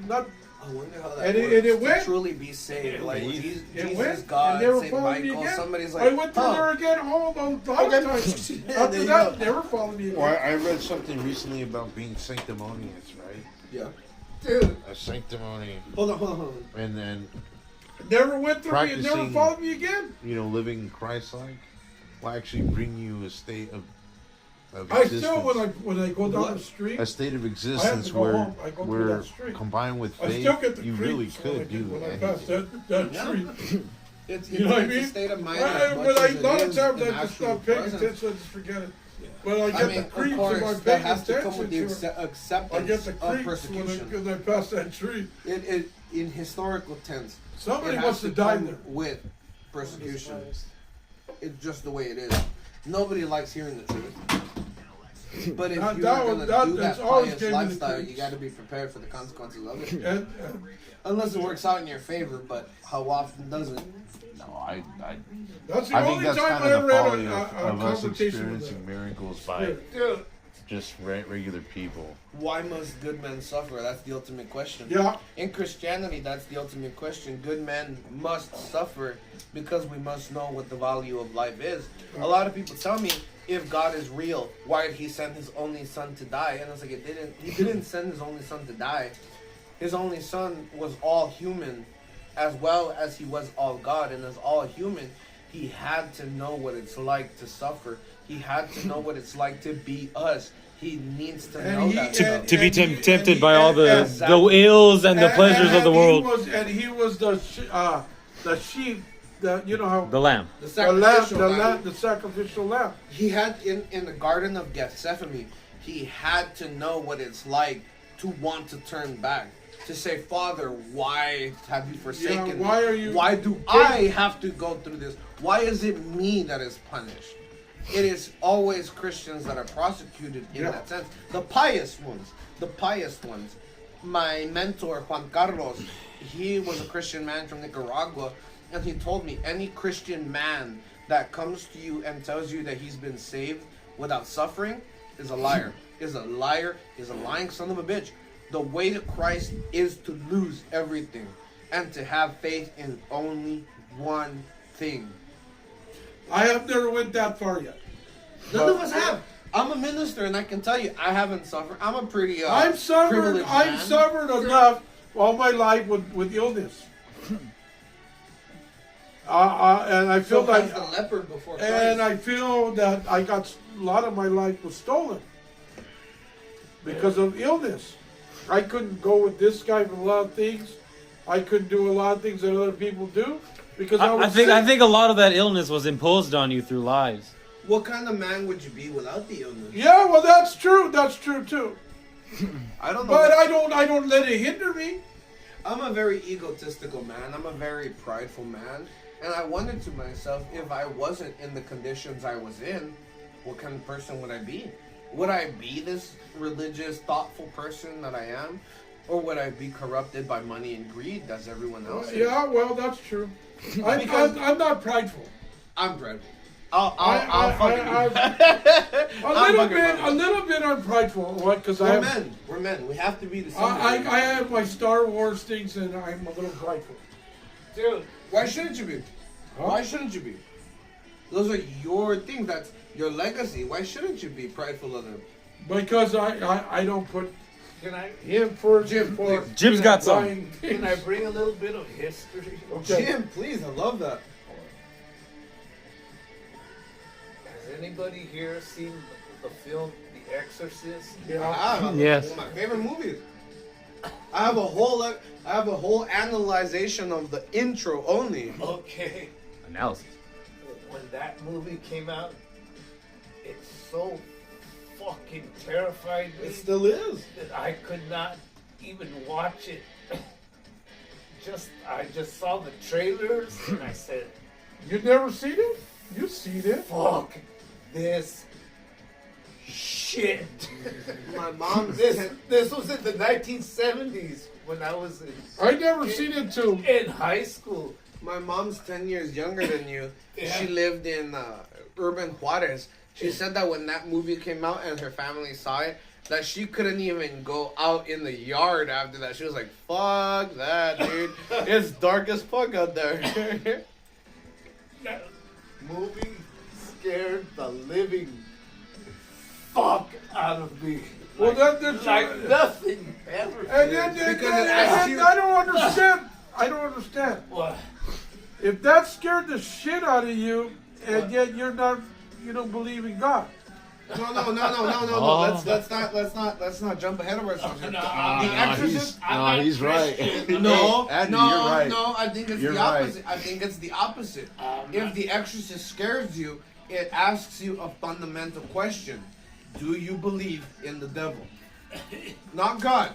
not. I wonder how that and works it went, to truly be saved. Like Jesus, went, God, and St. Michael. Somebody's like, I went through there again all those times. After that, never followed me again. Well, I read something recently about being sanctimonious, right? Yeah. Dude. A sanctimony. Hold on. And then never went through me and never followed me again. Living Christ-like will actually bring you a state of I still, when I go down the street, a state of existence where combined with faith, you really could do when I pass that street. It's what I mean? a state of mind. A lot of times I just stop paying attention. I just forget it. But I get the creeps if I'm paying attention. Acceptance I get the of creeps persecution. when I pass that tree. In historical tense, somebody wants to die there with persecution. It's just the way it is. Nobody likes hearing the truth. But if you're going to do that pious lifestyle, you got to be prepared for the consequences of it. Unless it works out in your favor, but how often does it? No, That's the only time I ever had a us conversation experiencing miracles by just regular people. Why must good men suffer? That's the ultimate question. Yeah. In Christianity, that's the ultimate question. Good men must suffer because we must know what the value of life is. A lot of people tell me, if God is real, why did he send his only son to die? And it's like, he didn't send his only son to die. His only son was all human as well as he was all God. And as all human, he had to know what it's like to suffer. He had to know what it's like to be us. He needs to know that. To be tempted by all the ills and the pleasures of the world. He was the sheep. The lamb. The sacrificial lamb. He had in the Garden of Gethsemane, he had to know what it's like to want to turn back. to say, Father, why have you forsaken me? why are you- Why do I have to go through this? Why is it me that is punished? It is always Christians that are prosecuted in that sense. The pious ones. My mentor, Juan Carlos, he was a Christian man from Nicaragua, and he told me any Christian man that comes to you and tells you that he's been saved without suffering is a liar. Is a liar, is a lying son of a bitch. The way to Christ is to lose everything and to have faith in only one thing. I have never went that far yet. None of us have. I'm a minister, and I can tell you, I haven't suffered. I'm a pretty I've suffered privileged man. enough all my life with illness. And I feel So like, has the leopard before Christ. and I feel that I got a lot of my life was stolen because of illness. I couldn't go with this guy for a lot of things. I couldn't do a lot of things that other people do because I was sick. I think a lot of that illness was imposed on you through lies. What kind of man would you be without the illness? Yeah, well, that's true. That's true too. I don't know. But I don't let it hinder me. I'm a very egotistical man. I'm a very prideful man. And I wondered to myself, if I wasn't in the conditions I was in, what kind of person would I be? Would I be this religious, thoughtful person that I am? Or would I be corrupted by money and greed as everyone else is? Yeah, well, that's true. I'm not prideful. I'm prideful. A little bit I'm prideful. What? Because We're men. We're men. We have to be the same. I have my Star Wars things, and I'm a little prideful. Dude, why shouldn't you be? Huh? Why shouldn't you be? Those are your things. That's your legacy. Why shouldn't you be prideful of them? Because I don't put Can I him first. Jim, for please. Jim's got some. buying things. can I bring a little bit of history? Okay. Jim, please. I love that. Has anybody here seen the film The Exorcist? Yeah. Yes. One of my favorite movies. I have a whole analyzation of the intro only. Okay. Analysis. When that movie came out, it so fucking terrified me It still is. that I could not even watch it. I just saw the trailers and I said, You never seen it? You seen it? fuck this shit. My mom's This was in the 1970s when I was I never seen it too. in high school. My mom's 10 years younger than you. Yeah. She lived in urban Juarez. She said that when that movie came out and her family saw it, that she couldn't even go out in the yard after that. She was like, fuck that, dude. It's dark as fuck out there. That movie scared the living fuck out of me. Well, that's Like nothing ever. And did. then I don't understand. I don't understand. What? If that scared the shit out of you, and yet you don't believe in God. No. Oh. Let's not jump ahead of ourselves. No, The I'm Exorcist. He's right. No, Andy, no, you're right. no. I think it's You're the right. opposite. I think it's the opposite. If The Exorcist scares you, it asks you a fundamental question: do you believe in the devil? Not God.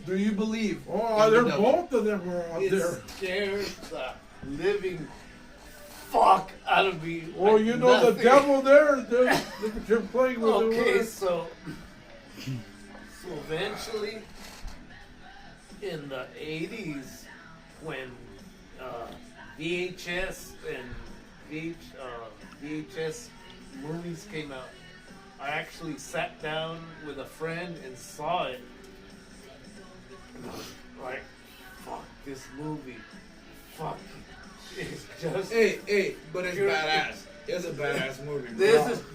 Do you believe? Oh, in they're the devil? both of them were out It there. scared the living fuck out of me. Oh, like you know nothing. the devil there. They're playing with Okay, the so eventually, in the 80s, when VHS and VHS movies came out, I actually sat down with a friend and saw it. And I was like, fuck this movie. Fuck. It's just Hey, but it's Pure- badass. It's a badass movie. Bro.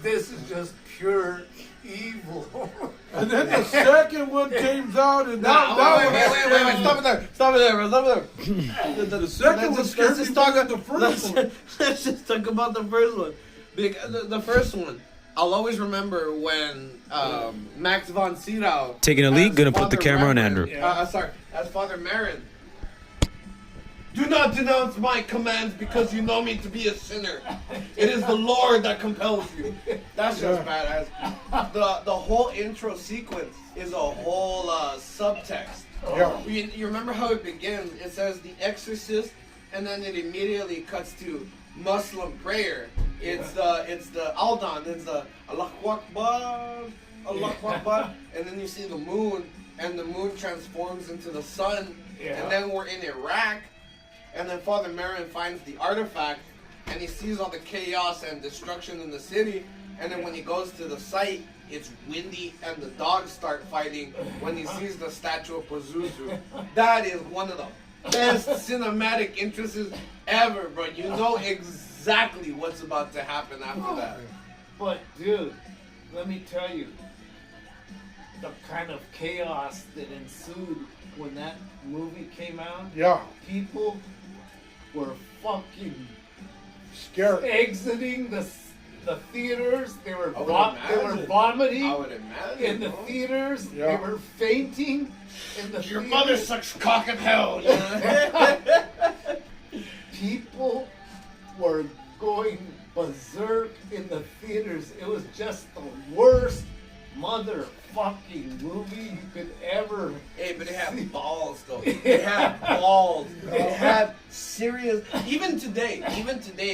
this is just pure evil. And then the second one came out, and Wait, stop it there, bro, stop it there. The second one scared me more than the first one. Let's just talk about the first one. Because the first one, I'll always remember when Max von Sydow Taking a leak, as gonna put the Father camera on Reverend- Andrew. as Father Marin. Do not denounce my commands because you know me to be a sinner. It is the Lord that compels you. That's just badass. The whole intro sequence is a whole subtext. Yeah. You remember how it begins? It says the Exorcist, and then it immediately cuts to Muslim prayer. It's the Aldan, it's the Allahu Akbar, Allahu Akbar, and then you see the moon, and the moon transforms into the sun, and then we're in Iraq, and then Father Merrin finds the artifact, and he sees all the chaos and destruction in the city, and then when he goes to the site, it's windy, and the dogs start fighting when he sees the statue of Pazuzu. That is one of the best cinematic entrances ever, bro. You know exactly what's about to happen after that. But dude, let me tell you, the kind of chaos that ensued when that movie came out. Yeah. People were fucking Scared. exiting the theaters. They were I would imagine. vomiting I would imagine. in the bro. theaters. Yeah. They were fainting in the Your theaters. mother sucks cock in hell. You know? People were going berserk in the theaters. It was just the worst motherfucking movie you could ever. Hey, but it had balls though. It had balls. It had serious. Even today,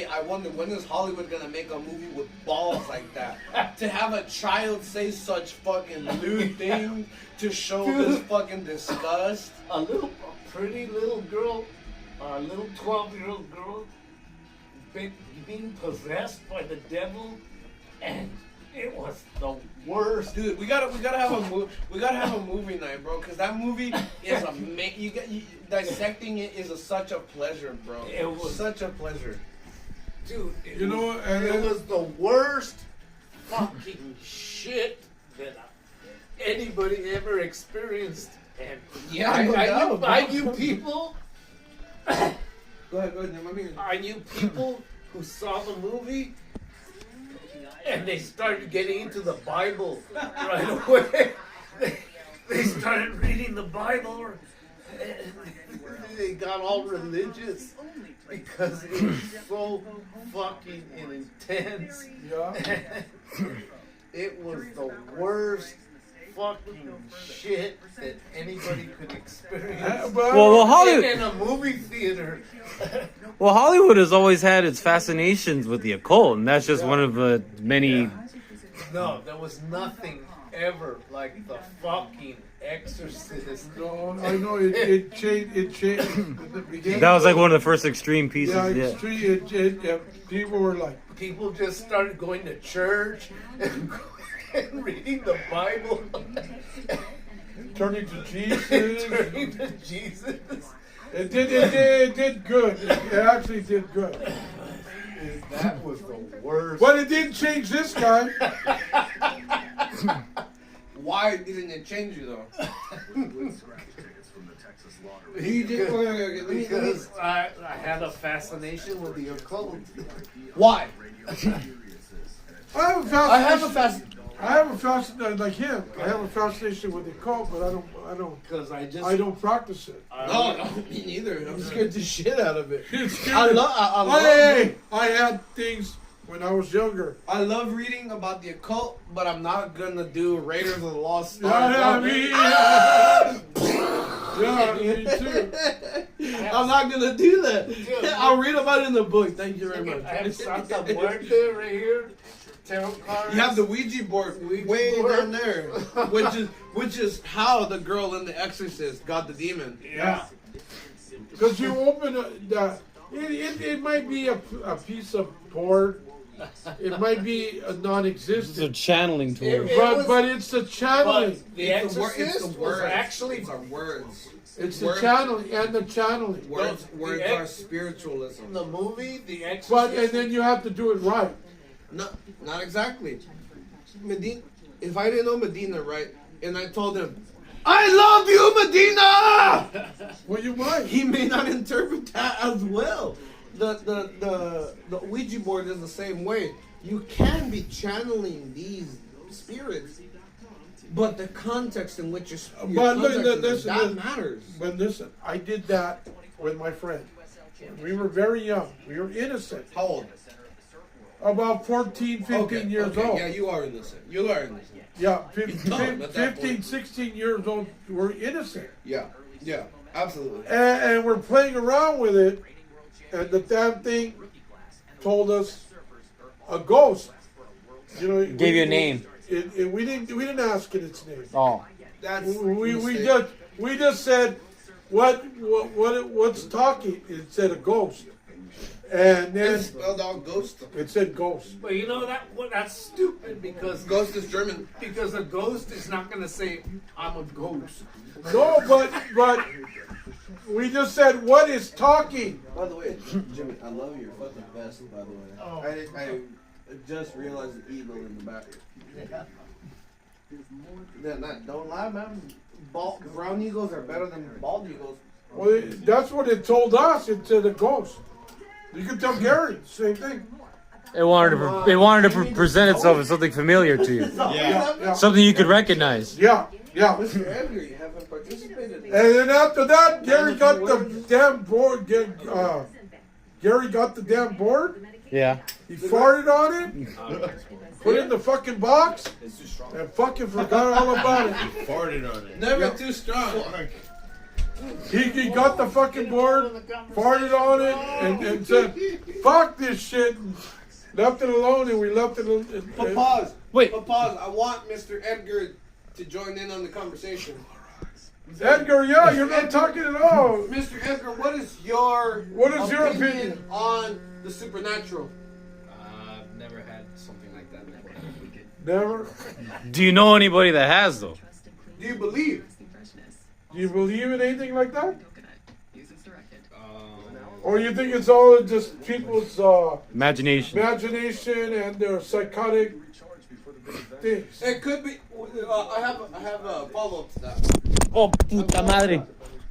I wonder when is Hollywood gonna make a movie with balls like that? To have a child say such fucking lewd things to show this fucking disgust. A pretty little girl, a little 12-year-old girl, being possessed by the devil, and it was the worst. Dude, we gotta have a movie night, bro. Cause that movie is dissecting it is such a pleasure, bro. It was such a pleasure. Dude, You know, and it was the worst fucking shit that anybody ever experienced. And I knew people. Go ahead. I knew people who saw the movie and they started getting into the Bible right away. They started reading the Bible. And they got all religious because it was so fucking intense. Yeah. It was the worst fucking shit that anybody could experience. Well, Hollywood. In a movie theater. Well, Hollywood has always had its fascinations with the occult, and that's just one of the many. No, there was nothing ever like the fucking Exorcist. No, I know it changed. It changed. At the beginning. That was like one of the first extreme pieces. Yeah, Yeah. extreme. People were like, People just started going to church and reading the Bible. turning to Jesus. Turning to Jesus. It did good. It actually did good. That was the worst. But it didn't change this guy. Why didn't it change you though? He did. Okay, Because I had a fascination with the occult. Why? I have a fascination like him. I have a fascination with the cult, but I don't practice it. No, me neither. I'm scared the shit out of it. I had things when I was younger. I love reading about the occult, but I'm not gonna do Raiders of the Lost Yeah, Ark. me too. I'm not gonna do that. I'll read about it in the book. Thank you very much. I have Santa Muerte right here. Tarot cards. You have the Ouija board way down there, which is how the girl in The Exorcist got the demon. Yeah. Because you open it might be a piece of board. It might be a non-existent. It's a channeling tool. But it's a channeling. But the Exorcist was actually It's our words. It's the channeling and the channeling. Words are spiritualism. in the movie, The Exorcist. But and then you have to do it right. No, not exactly. Medina. If I didn't know Medina right, and I told him, "I love you, Medina," Well, you might. he may not interpret that as well. The Ouija board is the same way. You can be channeling these spirits, but the context in which you're But listen, listen, that matters. But listen, I did that with my friend. We were very young. We were innocent. How old? About 14, 15 years old. Yeah, you are innocent. You are innocent. Yeah, dumb at that 15, point. 16 years old. We're innocent. Yeah, absolutely. And we're playing around with it. And the damn thing told us a ghost. You know, Gave you a name. We didn't ask it its name. Oh. That's We just said what's talking. It said a ghost, and then It's spelled out ghost. it said ghost. But you know that's stupid because Ghost is German. because a ghost is not gonna say I'm a ghost. No, but we just said what is talking. By the way, Jimmy, I love your fucking vest. By the way, I just realized the eagle in the back. Don't lie, man. Brown eagles are better than bald eagles. Well, that's what it told us. It said a ghost. You can tell Gary same thing. It wanted to present itself as something familiar to you. Yeah. Something you could recognize. Yeah. Mr. Edgar, you haven't participated. And then after that, Gary got the damn board. Gary got the damn board. Yeah. He farted on it, put it in the fucking box, and fucking forgot all about it. Farted on it. Never too strong. He got the fucking board, farted on it, and said, "Fuck this shit," and left it alone, and we left it alone. But pause. Wait. But pause. I want Mr. Edgar to join in on the conversation. Edgar, yeah, you're not talking at all. Mr. Edgar, what is your opinion on the supernatural? I've never had something like that. Never. Do you know anybody that has though? Do you believe? Do you believe in anything like that? Or you think it's all just people's Imagination. imagination and their psychotic things? It could be. I have a follow up to that. Oh, puta madre.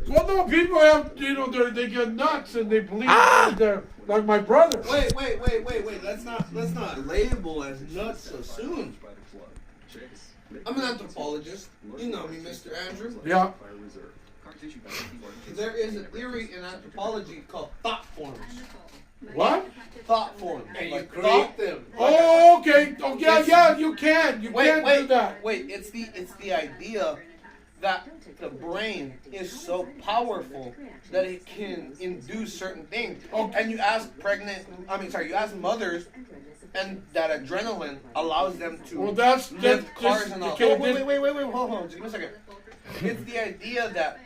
Well, no, people have, they get nuts and they believe that they're like my brother. Wait. Let's not label as nuts so soon. I'm an anthropologist. You know me, Mr. Andrew. Yeah. There is a theory in anthropology called thought forms. What? Thought forms. And Like you create thought- them. Oh, okay. Oh, yeah, you can. You can do that. Wait. It's the idea that the brain is so powerful that it can induce certain things. Okay. And you ask mothers, and that adrenaline allows them to Well, that's lift cars and all. okay, Oh, wait, hold on, just give me a second. It's the idea that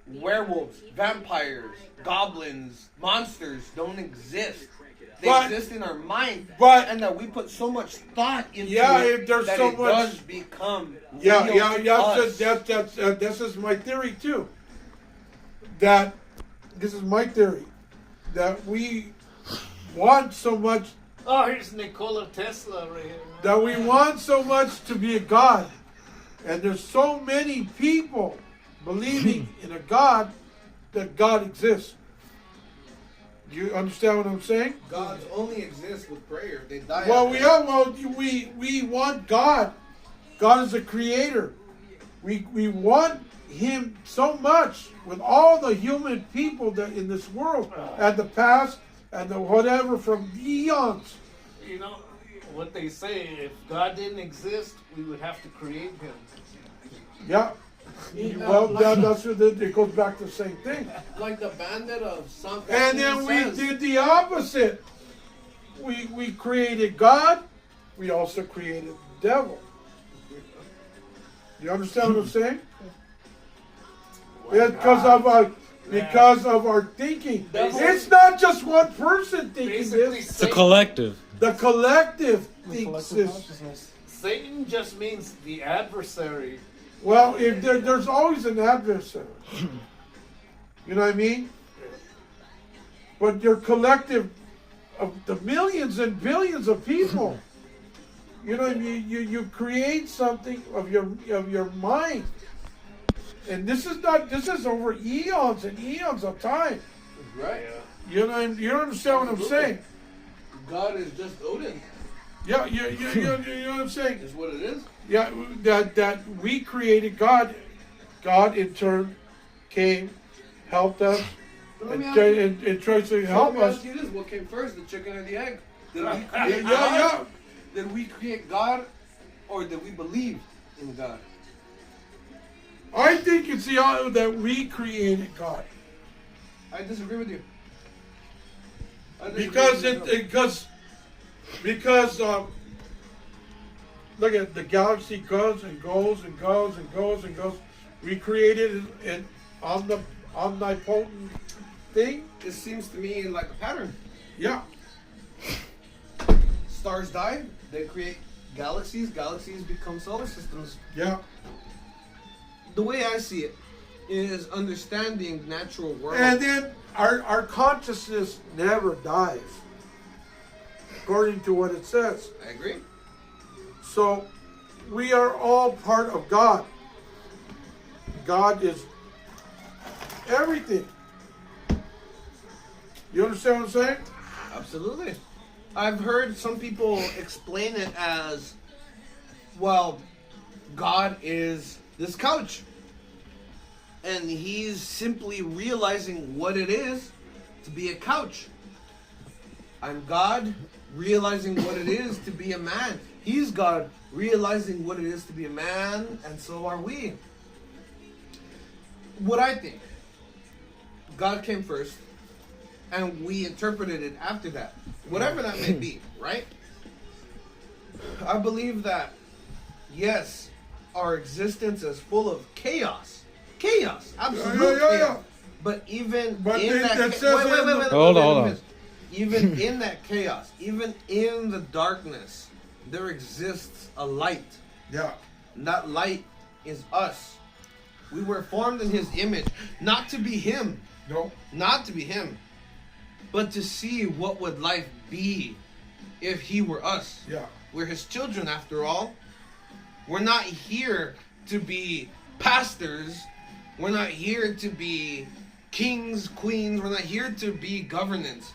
werewolves, vampires, goblins, monsters don't exist. They But- exist in our mind, but- and that we put so much thought into Yeah, it there's that so it much- does become Yeah, real to us. this is my theory too. That this is my theory that we want so much, Oh, here's Nikola Tesla right here. that we want so much to be a god, and there's so many people believing in a god that God exists. Do you understand what I'm saying? Gods only exist with prayer. They die. Well, after we want God. God is a creator. We want Him so much with all the human people that in this world and the past and the whatever from eons. You know what they say: if God didn't exist, we would have to create Him. Yeah. Well, that's what it goes back to the same thing. like the bandit of San And then we did the opposite. We created God. We also created the devil. You understand what I'm saying? Yeah, because of our thinking. It's not just one person thinking Basically, this. It's a collective. The collective thinks this. Satan just means the adversary. Well, if there's always an adversary. You know what I mean? But your collective of the millions and billions of people. You know, you create something of your mind. And this is over eons and eons of time. Right. You understand what I'm saying? God is just Odin. Yeah, you know what I'm saying? Is what it is. Yeah, that we created God. God in turn came, helped us, But let me and, ask you, and tries to let help me us. ask you this: what came first, the chicken or the egg? Did we create Yeah, God? yeah. Did we create God, or did we believe in God? I think it's that we created God. I disagree with you. I disagree Because with it because look at the galaxy goes and goes and goes and goes and goes. We created an omnipotent thing. It seems to me like a pattern. Yeah. Stars die, they create galaxies. Galaxies become solar systems. Yeah. The way I see it is understanding natural world. And then our consciousness never dies, according to what it says. I agree. So we are all part of God. God is everything. You understand what I'm saying? Absolutely. I've heard some people explain it as, well, God is this couch. And he's simply realizing what it is to be a couch. I'm God realizing what it is to be a man. He's God realizing what it is to be a man, and so are we. What I think, God came first, and we interpreted it after that. Whatever that may be, right? I believe that, yes, our existence is full of chaos. Chaos, absolute chaos. But even in that Hold on. Even in that chaos, even in the darkness, there exists a light. Yeah. And that light is us. We were formed in his image, not to be him. No. Not to be him, but to see what would life be if he were us. Yeah. We're his children after all. We're not here to be pastors. We're not here to be kings, queens. We're not here to be governance.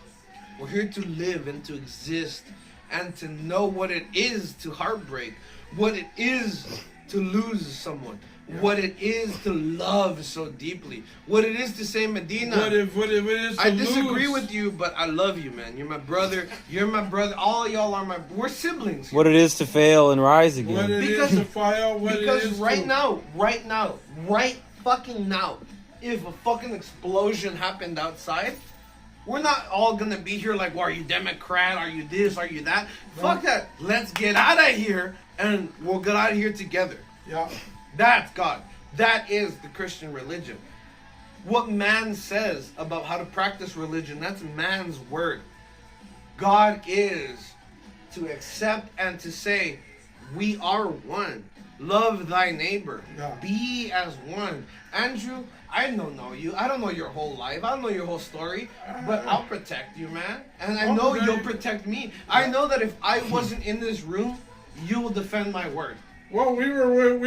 We're here to live and to exist and to know what it is to heartbreak, what it is to lose someone, what it is to love so deeply, what it is to say, Medina, What if it is to I disagree lose? with you, but I love you, man. You're my brother. You're my brother. All of y'all are we're siblings. Here. What it is to fail and rise What again. it Because- is to file, what it Because is right to... now, right fucking now, if a fucking explosion happened outside, we're not all gonna be here like, well, are you Democrat? Are you this? Are you that? Fuck that. Let's get out of here and we'll get out of here together. Yeah. That's God. That is the Christian religion. What man says about how to practice religion, that's man's word. God is to accept and to say, we are one. Love thy neighbor. Yeah. Be as one. Andrew, I don't know you. I don't know your whole life. I don't know your whole story. But I'll protect you, man. And I know you'll protect me. I know that if I wasn't in this room, you will defend my word. Well, we were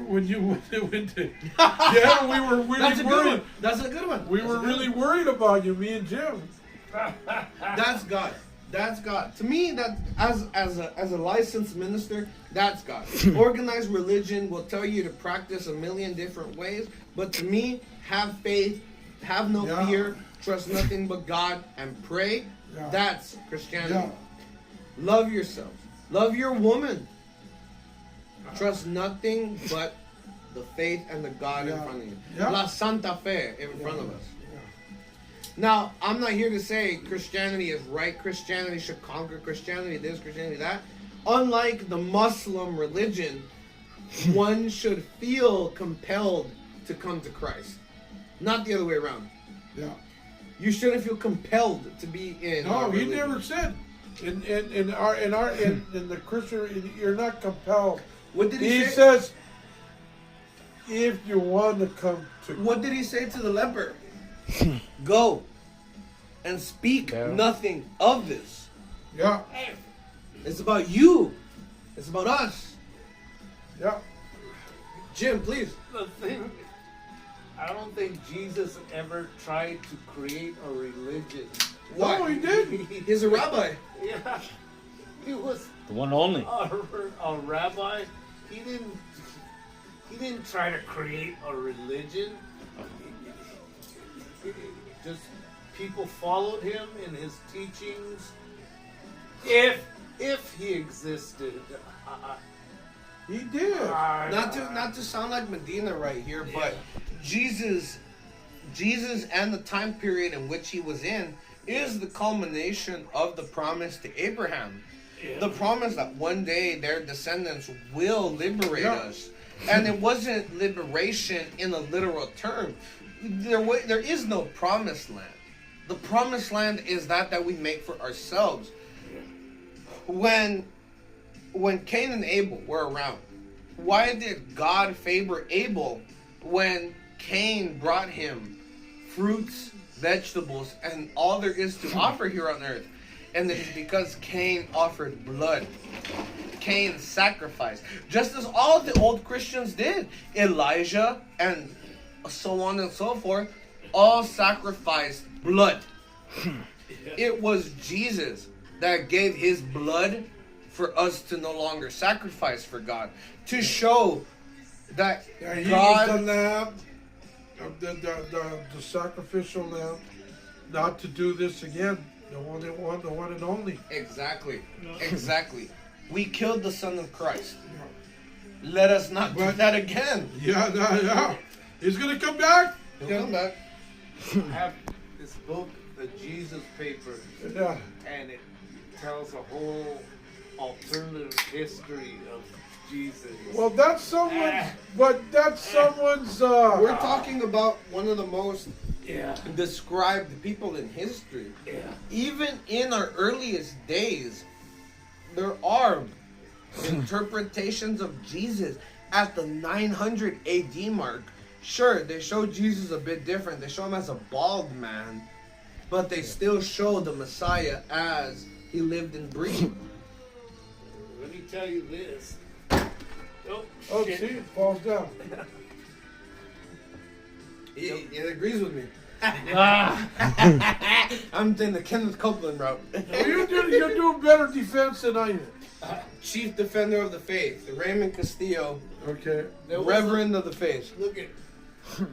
when you went to yeah, we were really That's a good worried. one. That's a good one. We That's were a good really one. worried about you, me and Jim. That's God. That's God. To me, that as a licensed minister, that's God. Organized religion will tell you to practice a million different ways, but to me, have faith, have no Yeah. fear, trust nothing but God, and pray. Yeah. That's Christianity. Yeah. Love yourself. Love your woman. Trust nothing but the faith and the God in Yeah. front of you. Yeah. La Santa Fe in front of us. Now, I'm not here to say Christianity is right. Christianity should conquer Christianity, this, Christianity, that. Unlike the Muslim religion, one should feel compelled to come to Christ. Not the other way around. Yeah. You shouldn't feel compelled to be in No, our he religion. never said. In the Christian, you're not compelled. What did he He say? says, if you want to come to. What did he say to the leper? Go and speak nothing of this. Yeah. It's about you. It's about us. Yeah. Jim, please. The thing, I don't think Jesus ever tried to create a religion. Why? No, he did. He's a rabbi. Yeah, he was The one only. a rabbi. He didn't try to create a religion. just people followed him in his teachings. If he existed, He did. Not to sound like Medina right here, but Jesus and the time period in which he was in is the culmination of the promise to Abraham. The promise that one day their descendants will liberate us. And it wasn't liberation in a literal term. There is no promised land. The promised land is that we make for ourselves. When Cain and Abel were around, why did God favor Abel when Cain brought him fruits, vegetables, and all there is to offer here on earth? And it is because Cain offered blood. Cain sacrificed. Just as all of the old Christians did. Elijah and so on and so forth all sacrificed blood. It was Jesus that gave his blood for us to no longer sacrifice for God. To show that He God... was the lamb, the sacrificial lamb, not to do this again. The one and only. Exactly. We killed the Son of Christ. Let us not do that again. Yeah. He's gonna come back. He'll come back. I have this book, the Jesus Papers, Yeah. and it tells a whole alternative history of Jesus. Well, that's someone's. But that's someone's. We're talking about one of the most Yeah. described people in history. Yeah. Even in our earliest days, there are interpretations of Jesus at the 900 AD mark. Sure, they show Jesus a bit different. They show him as a bald man, but they still show the Messiah as he lived and breathed. Let me tell you this. Oh, see, it falls down. It agrees with me. I'm doing the Kenneth Copeland route. You're doing better defense than I did. Chief Defender of the Faith, Raymond Castillo, Okay. Reverend of the Faith. Look at,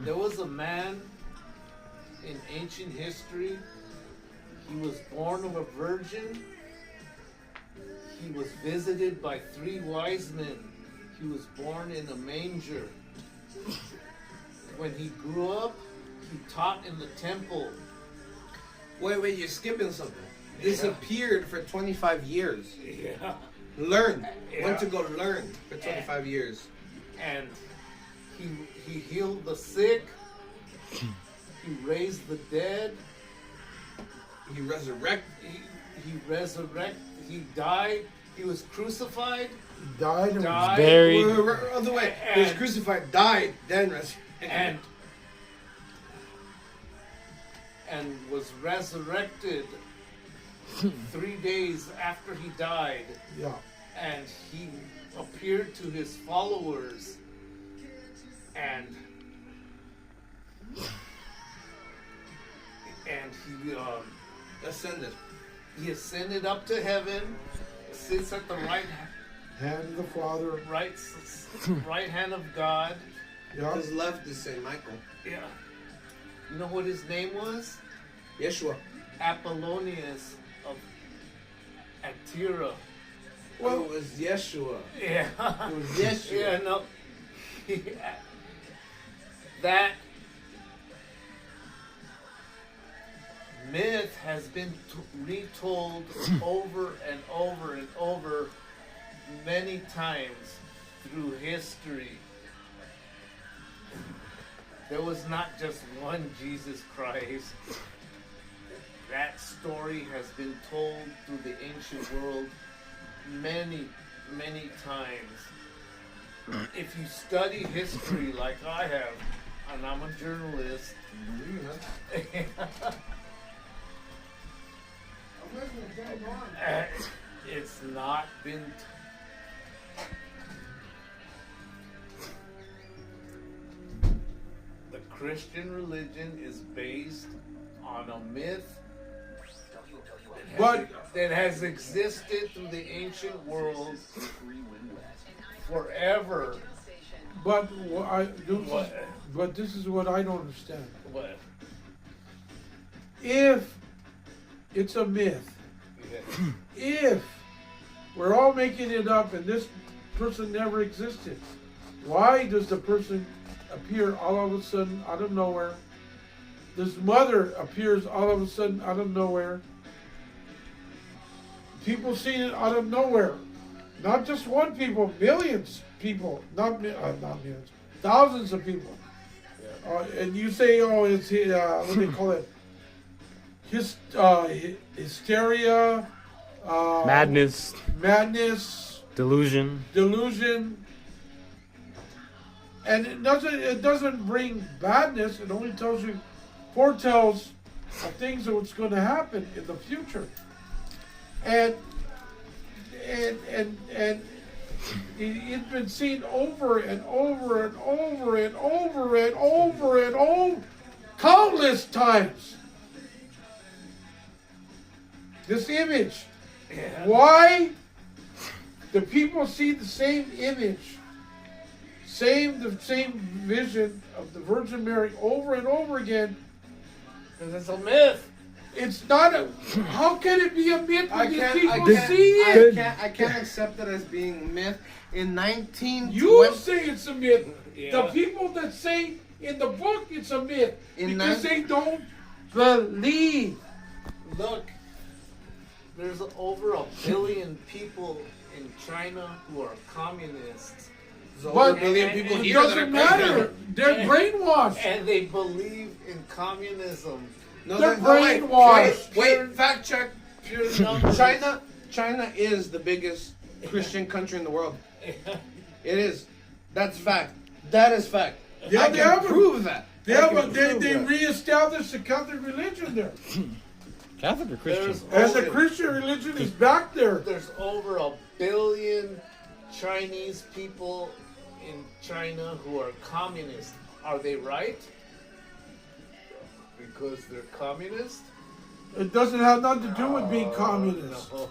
there was a man in ancient history. He was born of a virgin. He was visited by 3 wise men. He was born in a manger. When he grew up, he taught in the temple. Wait, you're skipping something. Disappeared for 25 years. Yeah. Learned. Yeah. Went to go learn for 25 years. And he healed the sick. He raised the dead. He resurrected. He resurrected. He died. He was crucified. He died and Died. Buried. Other way. He was And- crucified, died, then resurrected. And was resurrected 3 days after he died. yeah. And he appeared to his followers, and he Ascended. he ascended up to heaven, sits at the Hand of the Father. right hand of God. Yeah. His left is St. Michael. Yeah. You know what his name was? Yeshua. Apollonius of Atira. Well, it was Yeshua. Yeah. It was Yeshua. Yeah, no. That myth has been retold over and over and over many times through history. There was not just one Jesus Christ. That story has been told through the ancient world many, many times. If you study history like I have, and I'm a journalist, it's not been. The Christian religion is based on a myth that has existed through the ancient world forever. But this is what I don't understand. What? if it's a myth, if we're all making it up and this person never existed, why does the person appear all of a sudden out of nowhere? This mother appears all of a sudden out of nowhere. People see it out of nowhere. Not just one people, millions people. Not millions. Thousands of people. And you say, oh, it's, what do they call it? Hysteria. Madness. Madness. Delusion. And it doesn't bring badness. It only tells you, foretells of things of what's going to happen in the future. And it's been seen over and over and over and over and over and over countless times. This image. Why do people see the same image? The same vision of the Virgin Mary over and over again? Because it's a myth. It's not a. How can it be a myth when these people see it? I can't accept it as being myth. In 1920, You say it's a myth. Yeah. The people that say in the book it's a myth In because they don't believe. Look, there's over 1 billion people in China who are communists. there's But over 1 billion people it here that are doesn't matter. They're brainwashed. And they believe in communism. No, They're wait, brainwashed. Wait, fact check. Pure numbers. China is the biggest Christian country in the world. It is. That's fact. That is fact. Yeah, I they can have prove that. Yeah, I can but they prove that. reestablished the Catholic religion there. Catholic or Christian? And the Christian religion is back there. There's over 1 billion Chinese people in China who are communist. Are they right? Because they're communist? It doesn't have nothing to do with being communist. No.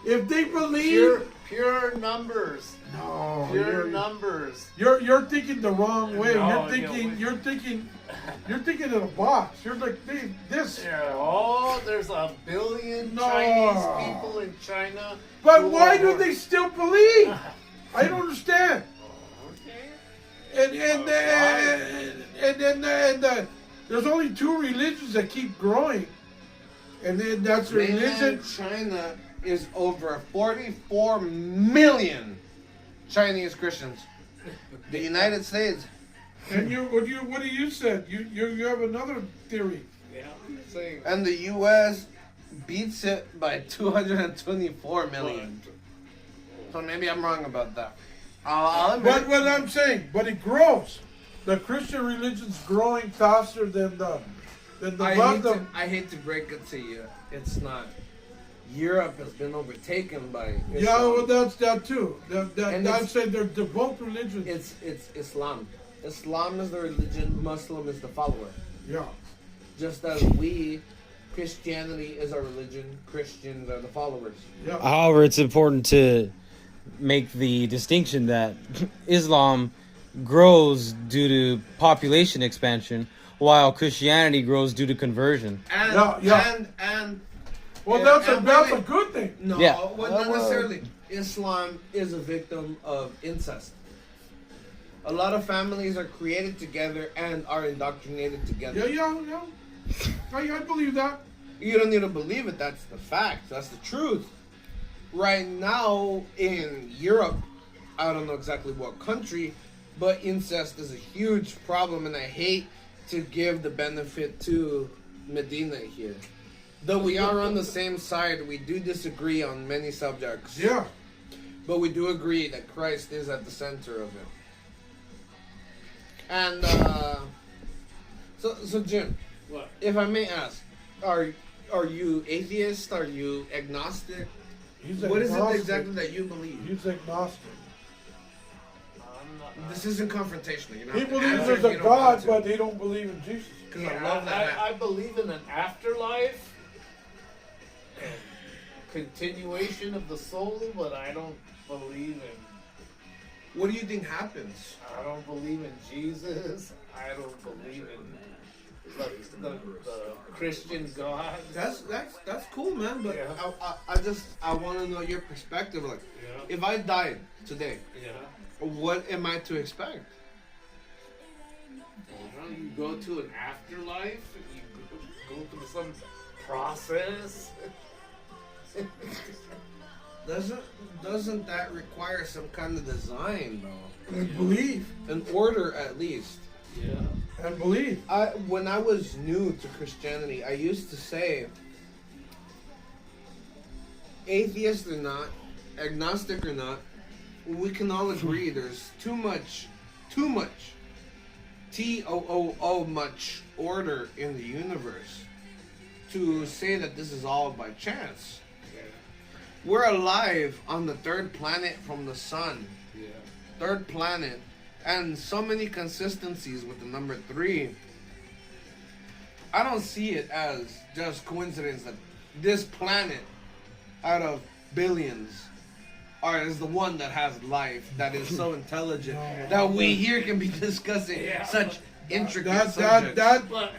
If they believe, Pure numbers. no, Pure numbers. you're thinking the wrong way. No, You're thinking in a box. You're like this. Oh, there's 1 billion No. Chinese people in China. But who why are- do they still believe? I don't understand. Okay. And there's only 2 religions that keep growing, and then that's religion. Mainland China is over 44 million Chinese Christians. The United States. And what do you said? You have another theory. Yeah, I'm saying. And the U.S. beats it by 224 million. So maybe I'm wrong about that. I'll admit. But what I'm saying, but it grows. The Christian religion's growing faster than the Muslim. I hate to break it to you. It's not. Europe has been overtaken by Islam. Yeah, well, that's that too. And I'm it's- saying they're both religions. It's Islam. Islam is the religion. Muslim is the follower. Yeah. Just as Christianity is our religion. Christians are the followers. Yeah. However, it's important to make the distinction that Islam grows due to population expansion, while Christianity grows due to conversion. And Well, Yeah, that's and a really- good thing. no, Yeah. well, not necessarily. Islam is a victim of incest. A lot of families are created together and are indoctrinated together. Yeah. I believe that. You don't need to believe it. That's the fact. That's the truth. Right now in Europe, I don't know exactly what country, but incest is a huge problem, and I hate to give the benefit to Medina here. Though we are on the same side, we do disagree on many subjects. Yeah. But we do agree that Christ is at the center of it. And so Jim, What? if I may ask, are you atheist? Are you agnostic? He's What is it agnostic. exactly that you believe? He's agnostic. I'm not. This isn't confrontational. You know, He believes there's a God, but he don't believe in Jesus. because I love that. I believe in an afterlife and continuation of the soul, but I don't believe in. What do you think happens? I don't believe in Jesus. I don't believe in the Christian God. That's cool, man. But Yeah. I want to know your perspective. Like, Yeah. if I died today, Yeah. what am I to expect? Well, you go to an afterlife. You go through some process. Doesn't that require some kind of design, though? And believe. An order, at least. Yeah. And believe. When I was new to Christianity, I used to say, atheist or not, agnostic or not, we can all agree there's too much, T-O-O-O much order in the universe to say that this is all by chance. Yeah. We're alive on the third planet from the sun. Yeah. Third planet. And so many consistencies with the number 3. I don't see it as just coincidence that this planet out of billions is the one that has life, that is so intelligent, that we here can be discussing such intricate subjects.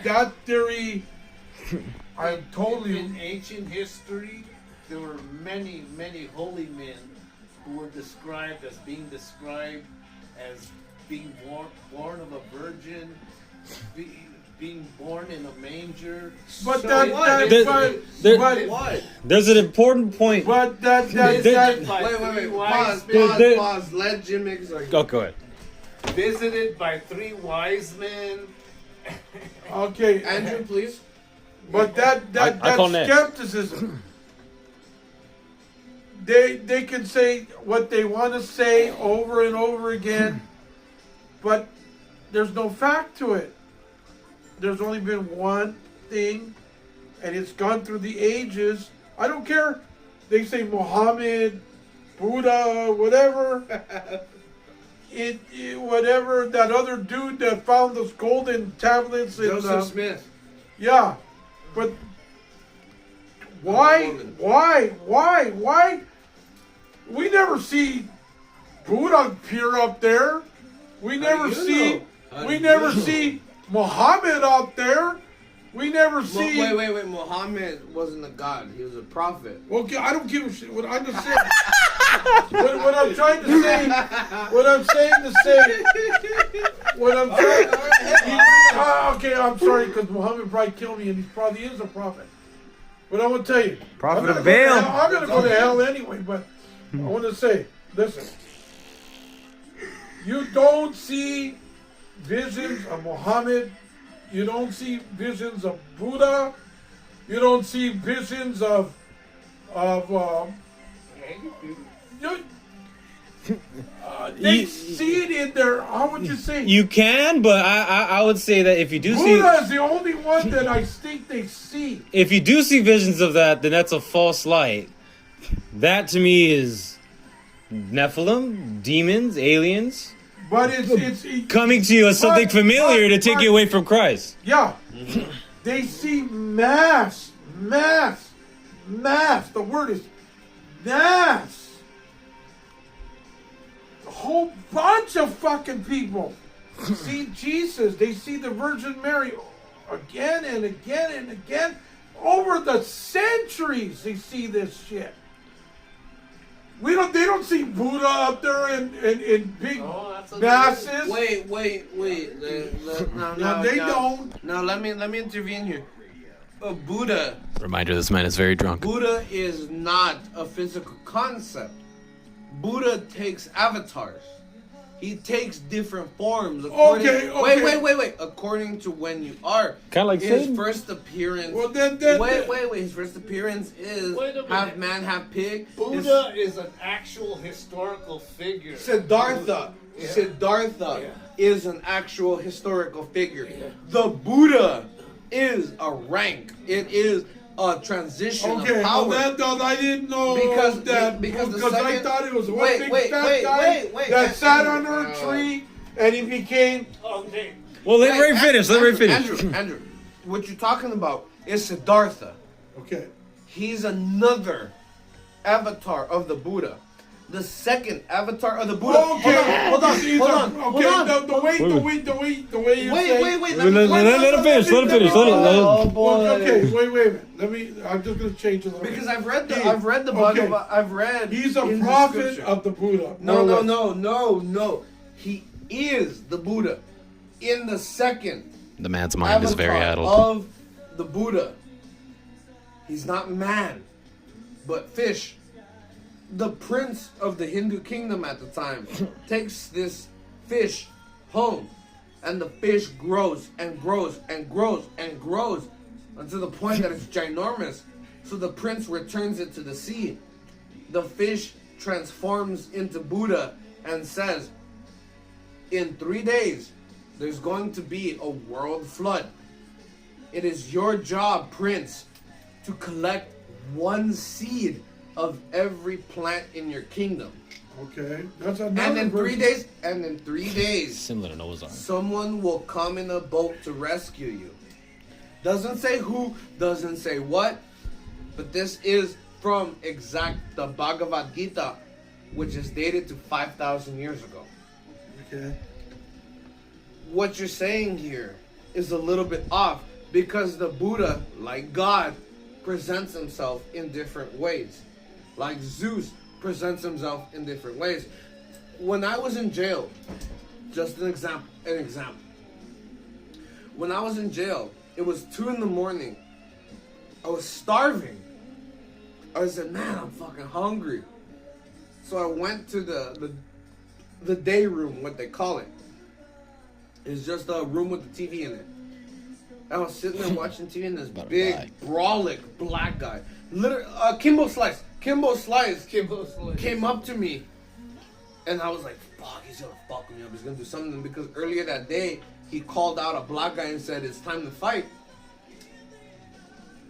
That theory, I totally. In ancient history, there were many, many holy men who were described as being born of a virgin, being born in a manger. But There's an important point. But that Wait. Pause. Let Jim explain. Oh, go ahead. Visited by 3 wise men. Okay, Andrew, please. But I call next. skepticism. They can say what they want to say over and over again, but there's no fact to it. There's only been one thing, and it's gone through the ages. I don't care. They say Muhammad, Buddha, whatever. Whatever, that other dude that found those golden tablets. Joseph Smith. Yeah, but why? We never see Buddha appear up there. We never see Muhammad up there. We never see. Wait. Muhammad wasn't a god. He was a prophet. Okay, I don't give a shit. What I'm just saying. what I'm trying to say. What I'm saying to say. What I'm trying. Okay, I'm sorry because Muhammad probably killed me, and he probably is a prophet. But I want to tell you, Prophet of Baal. I'm going to go to hell anyway. But I want to say, listen. You don't see visions of Muhammad. You don't see visions of Buddha. You don't see visions of they see it in there. How would you say? You can, but I would say that if you do Buddha is the only one that I think they see. If you do see visions of that, then that's a false light. That to me is Nephilim, demons, aliens. But it's coming to you as something familiar to take you away from Christ. Yeah. They see mass. The word is mass. A whole bunch of fucking people see Jesus. They see the Virgin Mary again and again and again. Over the centuries, they see this shit. They don't see Buddha up there in big masses. Wait. No, they don't. Now let me intervene here. Buddha. Reminder: this man is very drunk. Buddha is not a physical concept. Buddha takes avatars. He takes different forms. Okay. Wait. According to when you are. Kind of like his Satan. first appearance. Well, then. Wait. His first appearance is half man, half pig. Buddha is an actual historical figure. Siddhartha is an actual historical figure. The Buddha is a rank. It is a transition of power. Well, I didn't know because I thought it was one big fat guy that sat under a tree and he became. Okay. Well, let Ray finish. Andrew, what you're talking about is Siddhartha. Okay. He's another avatar of the Buddha. the second avatar of the Buddha. Okay, Hold on. Okay, the way you Wait. Let him finish. Oh boy. Okay, wait. I'm just gonna change a little Because bit. I've read the Bhagavad. I've read. He's a in the prophet scripture. of the Buddha. No. He is the Buddha in the second The man's mind is very avatar addled. of the Buddha. He's not man, but fish. The prince of the Hindu kingdom at the time takes this fish home, and the fish grows and grows and grows and grows until the point that it's ginormous. So the prince returns it to the sea. The fish transforms into Buddha and says, in 3 days, there's going to be a world flood. It is your job, prince, to collect one seed of every plant in your kingdom. Okay, that's another. And in 3 days, Similar to Noah's Ark. someone will come in a boat to rescue you. Doesn't say who, doesn't say what, but this is from the Bhagavad Gita, which is dated to 5,000 years ago. Okay. What you're saying here is a little bit off because the Buddha, like God, presents himself in different ways. Like Zeus presents himself in different ways. When I was in jail, just an example. When I was in jail, it was 2 a.m. I was starving. I said, man, I'm fucking hungry. So I went to the day room, what they call it. It's just a room with the TV in it. I was sitting there watching TV and this big, brolic black guy, literally, Kimbo Slice came up to me, and I was like, fuck, he's gonna fuck me up, he's gonna do something, because earlier that day, he called out a black guy and said, it's time to fight.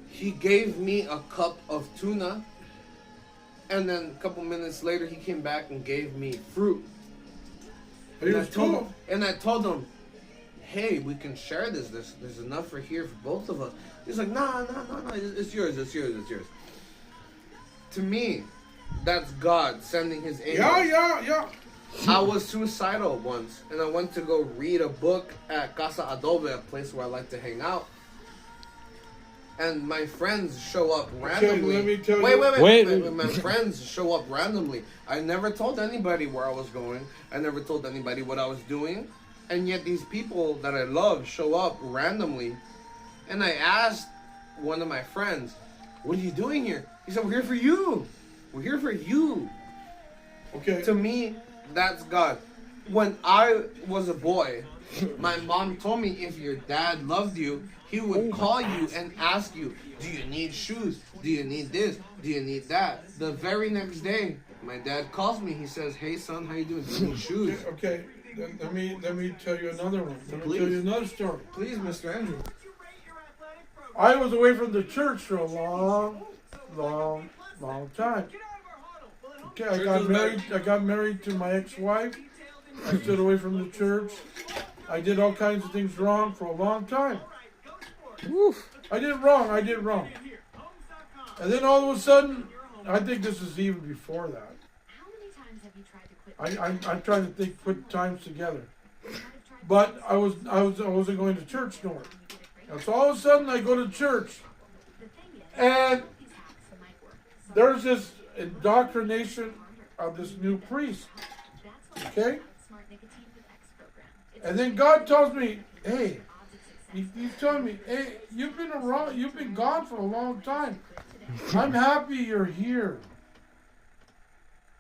He gave me a cup of tuna, and then a couple minutes later, he came back and gave me fruit. And I told him, hey, we can share this. There's enough for both of us. He's like, no, it's yours. To me, that's God sending his angels. Yeah. I was suicidal once, and I went to go read a book at Casa Adobe, a place where I like to hang out. And my friends show up randomly. Let me tell you. Wait. My friends show up randomly. I never told anybody where I was going. I never told anybody what I was doing. And yet these people that I love show up randomly. And I asked one of my friends, what are you doing here? He said, we're here for you. We're here for you. Okay. To me, that's God. When I was a boy, my mom told me if your dad loved you, he would call you and ask you, do you need shoes? Do you need this? Do you need that? The very next day, my dad calls me. He says, hey, son, how you doing? Do you need shoes? Okay. Let me tell you another one. Let me tell you another story. Please, Mr. Andrew. I was away from the church for a long time. Okay, I got married to my ex-wife. I stood away from the church. I did all kinds of things wrong for a long time. I did wrong. And then all of a sudden, I think this is even before that. I'm trying to put times together. But I wasn't going to church no more. And so all of a sudden I go to church, and there's this indoctrination of this new priest. Okay? And then God tells me, hey, he's telling me, hey, you've been gone for a long time. I'm happy you're here.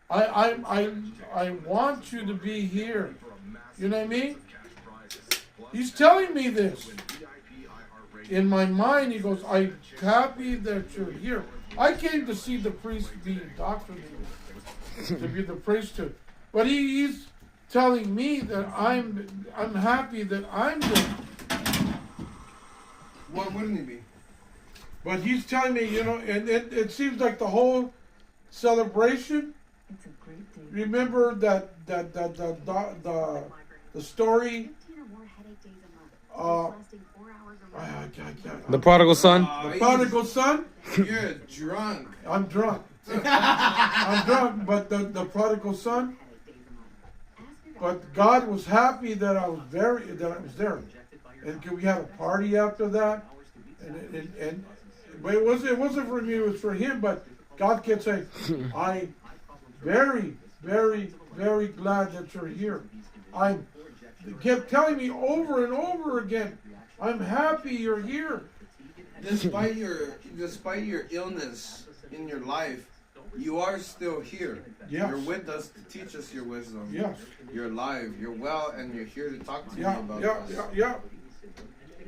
I want you to be here. You know what I mean? He's telling me this. In my mind, he goes, I'm happy that you're here. I came to see the priest being indoctrinated, to be the priesthood. But he's telling me that I'm happy that I'm there. What wouldn't he be? But he's telling me, and it seems like the whole celebration. It's a great day. Remember the story. The prodigal son. The prodigal son. You're drunk. I'm drunk. I'm drunk, but the prodigal son. But God was happy that I was there, and we had a party after that, and but it wasn't for me, it was for him. But God kept saying, "I'm very, very, very glad that you're here." He kept telling me over and over again, "I'm happy you're here." Despite your illness in your life, you are still here. Yes. You're with us to teach us your wisdom. Yes. You're alive. You're well, and you're here to talk to me about this. Yeah.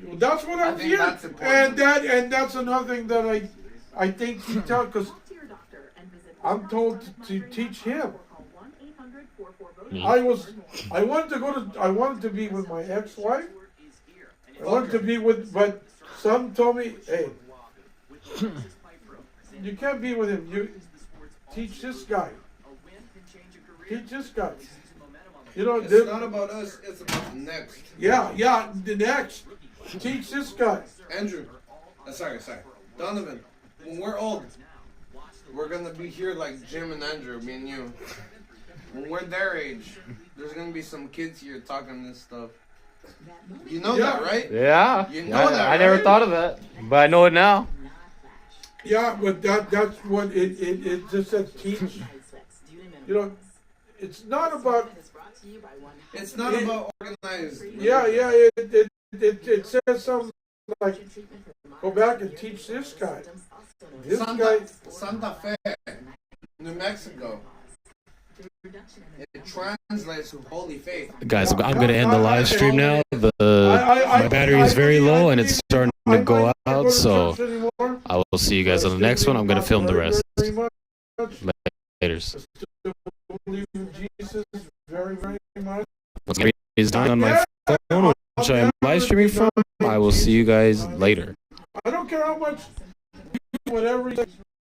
Well, that's what I'm think here, that's important. and that's another thing that I think you tell, because I'm told to teach him. I wanted to be with my ex-wife. I wanted to be with, but some told me, "Hey, you can't be with him. You teach this guy. Teach this guy." You know, It's not about us. It's about the next. Yeah, the next. Teach this guy. Andrew, sorry, Donovan. When we're old, we're gonna be here like Jim and Andrew, me and you. When we're their age, there's gonna be some kids here talking this stuff. You know that, right? Yeah. You know that, I never right? thought of that, but I know it now. Yeah, but that's what it just says teach. You know, it's not about. It's not about organized. Yeah, it says something like, "Go back and teach this guy." This guy. Santa Fe, New Mexico. It translates to holy faith. Guys, I'm going to end the live stream now. My battery is very low and it's starting to go out, so I will see you guys on the next one. I'm going to film the rest. Laters. Jesus very, very much. Once everything is done on my phone, which I am live streaming from, I will see you guys later. I don't care how much, whatever.